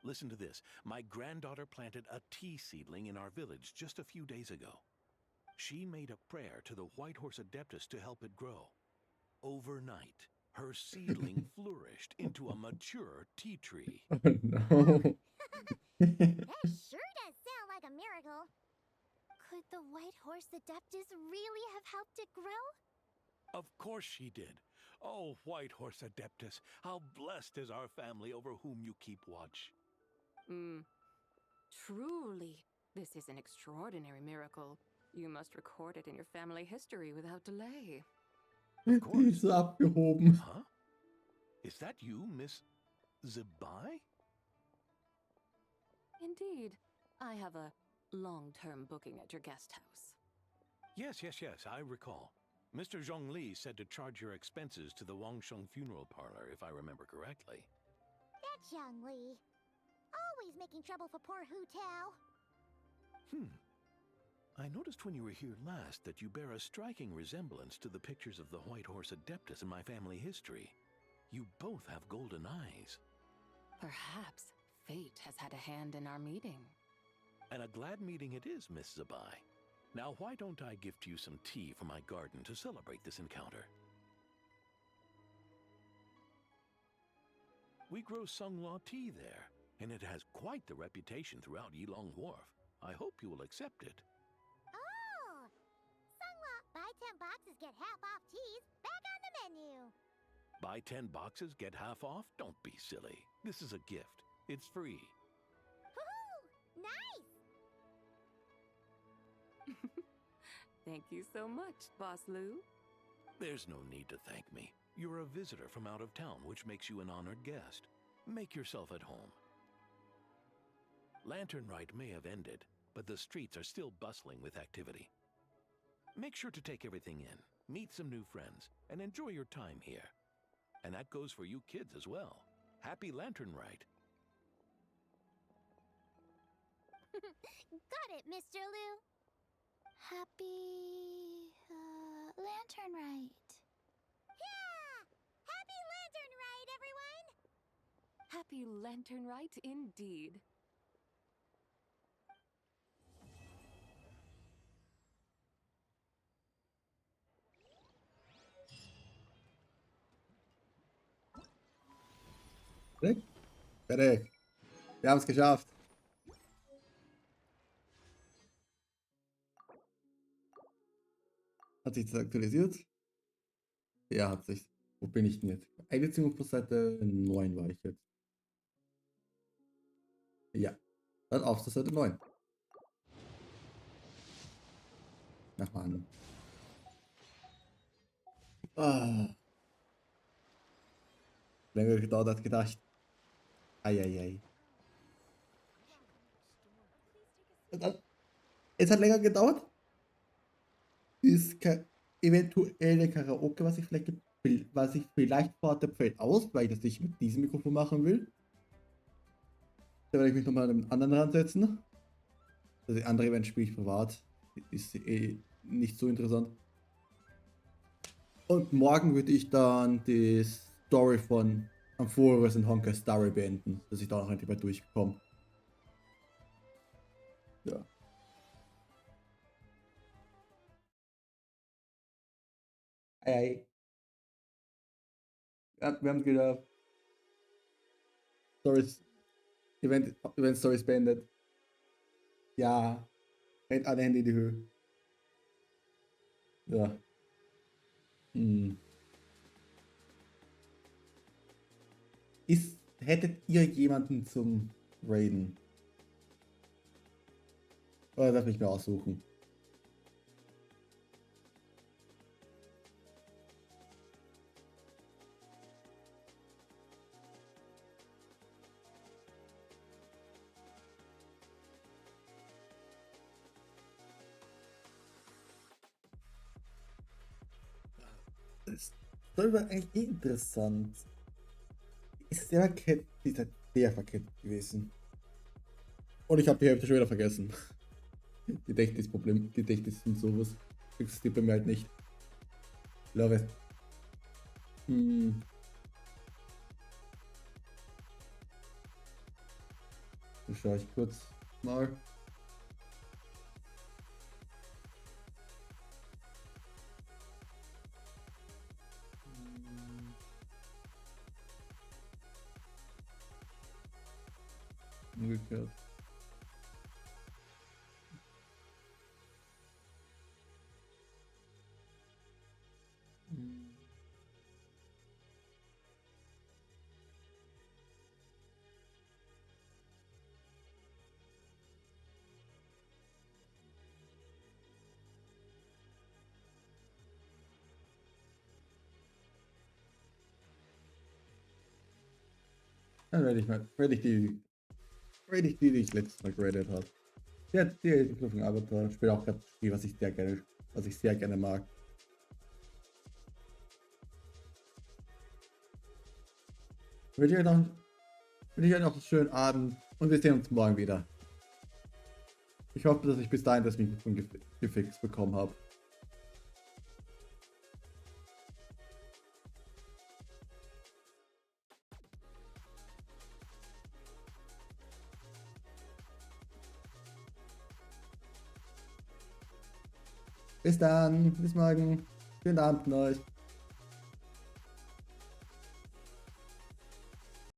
Listen to this. My granddaughter planted a tea seedling in our village just a few days ago. She made a prayer to the White Horse Adeptus to help it grow. Overnight, her seedling flourished into a mature tea tree. Oh no. That sure does sound like a miracle. Could the White Horse Adeptus really have helped it grow? Of course she did. Oh, White Horse Adeptus, how blessed is our family over whom you keep watch. Truly, this is an extraordinary miracle. You must record it in your family history without delay. Die ist so abgehoben. Huh? Is that you, Miss Zebai? Indeed. I have a long-term booking at your guest house. Yes, I recall. Mr. Zhongli said to charge your expenses to the Wangsheng funeral parlor, if I remember correctly. That Zhongli. Always making trouble for poor Hu Tao. I noticed when you were here last that you bear a striking resemblance to the pictures of the White Horse Adeptus in my family history. You both have golden eyes. Perhaps fate has had a hand in our meeting. And a glad meeting it is, Miss Zabai. Now, why don't I gift you some tea from my garden to celebrate this encounter? We grow Sunghua tea there, and it has quite the reputation throughout Yilong Wharf. I hope you will accept it. Oh! Sunghua, buy 10 boxes, get half off teas, back on the menu. Buy 10 boxes, get half off? Don't be silly. This is a gift. It's free. Woohoo! Nice! Thank you so much, Boss Lu. There's no need to thank me. You're a visitor from out of town, which makes you an honored guest. Make yourself at home. Lantern Rite may have ended, but the streets are still bustling with activity. Make sure to take everything in, meet some new friends, and enjoy your time here. And that goes for you kids as well. Happy Lantern Rite. Got it, Mr. Liu. Happy Lantern Rite. Happy Lantern Rite, everyone! Happy Lantern Rite indeed. Fertig? Fertig. Wir haben es geschafft. Hat sich das aktualisiert? Ja, hat sich. Wo bin ich denn jetzt? Einbeziehung auf Seite 9 war ich jetzt. Ja. Dann auf zur Seite 9. Ach man. Ah. Länger gedauert als gedacht. Eieiei. Es hat länger gedauert. Ist eventuelle Karaoke, was ich vielleicht vorhatte, fällt aus, weil ich das nicht mit diesem Mikrofon machen will. Da werde ich mich nochmal an einem anderen ransetzen. Das andere Event spiele ich privat. Ist eh nicht so interessant. Und morgen würde ich dann die Story von Amphoras und Honkai Story beenden, dass ich da noch endlich mal durchkomme. Ja. Ei. Ja, wir haben wieder Event Stories beendet. Ja. Hält alle Hände in die Höhe. Ja. Hättet ihr jemanden zum Raiden? Oder darf ich mir aussuchen? Das war eigentlich interessant. Ist der verkehrt gewesen. Und ich habe die Hälfte schon wieder vergessen. Gedächtnisproblem, Gedächtnis und sowas. Existiert bei mir halt nicht. Love it. Das schaue ich kurz mal. Umgekehrt. Dann werde ich die ich letztes Mal geradet habe. Die Prüfung Avatar spielt auch gerade ein Spiel, was ich sehr gerne mag. Wünsche ich euch noch einen schönen Abend und wir sehen uns morgen wieder. Ich hoffe, dass ich bis dahin das Mikrofon gefixt bekommen habe. Bis dann, bis morgen. Schönen Abend euch.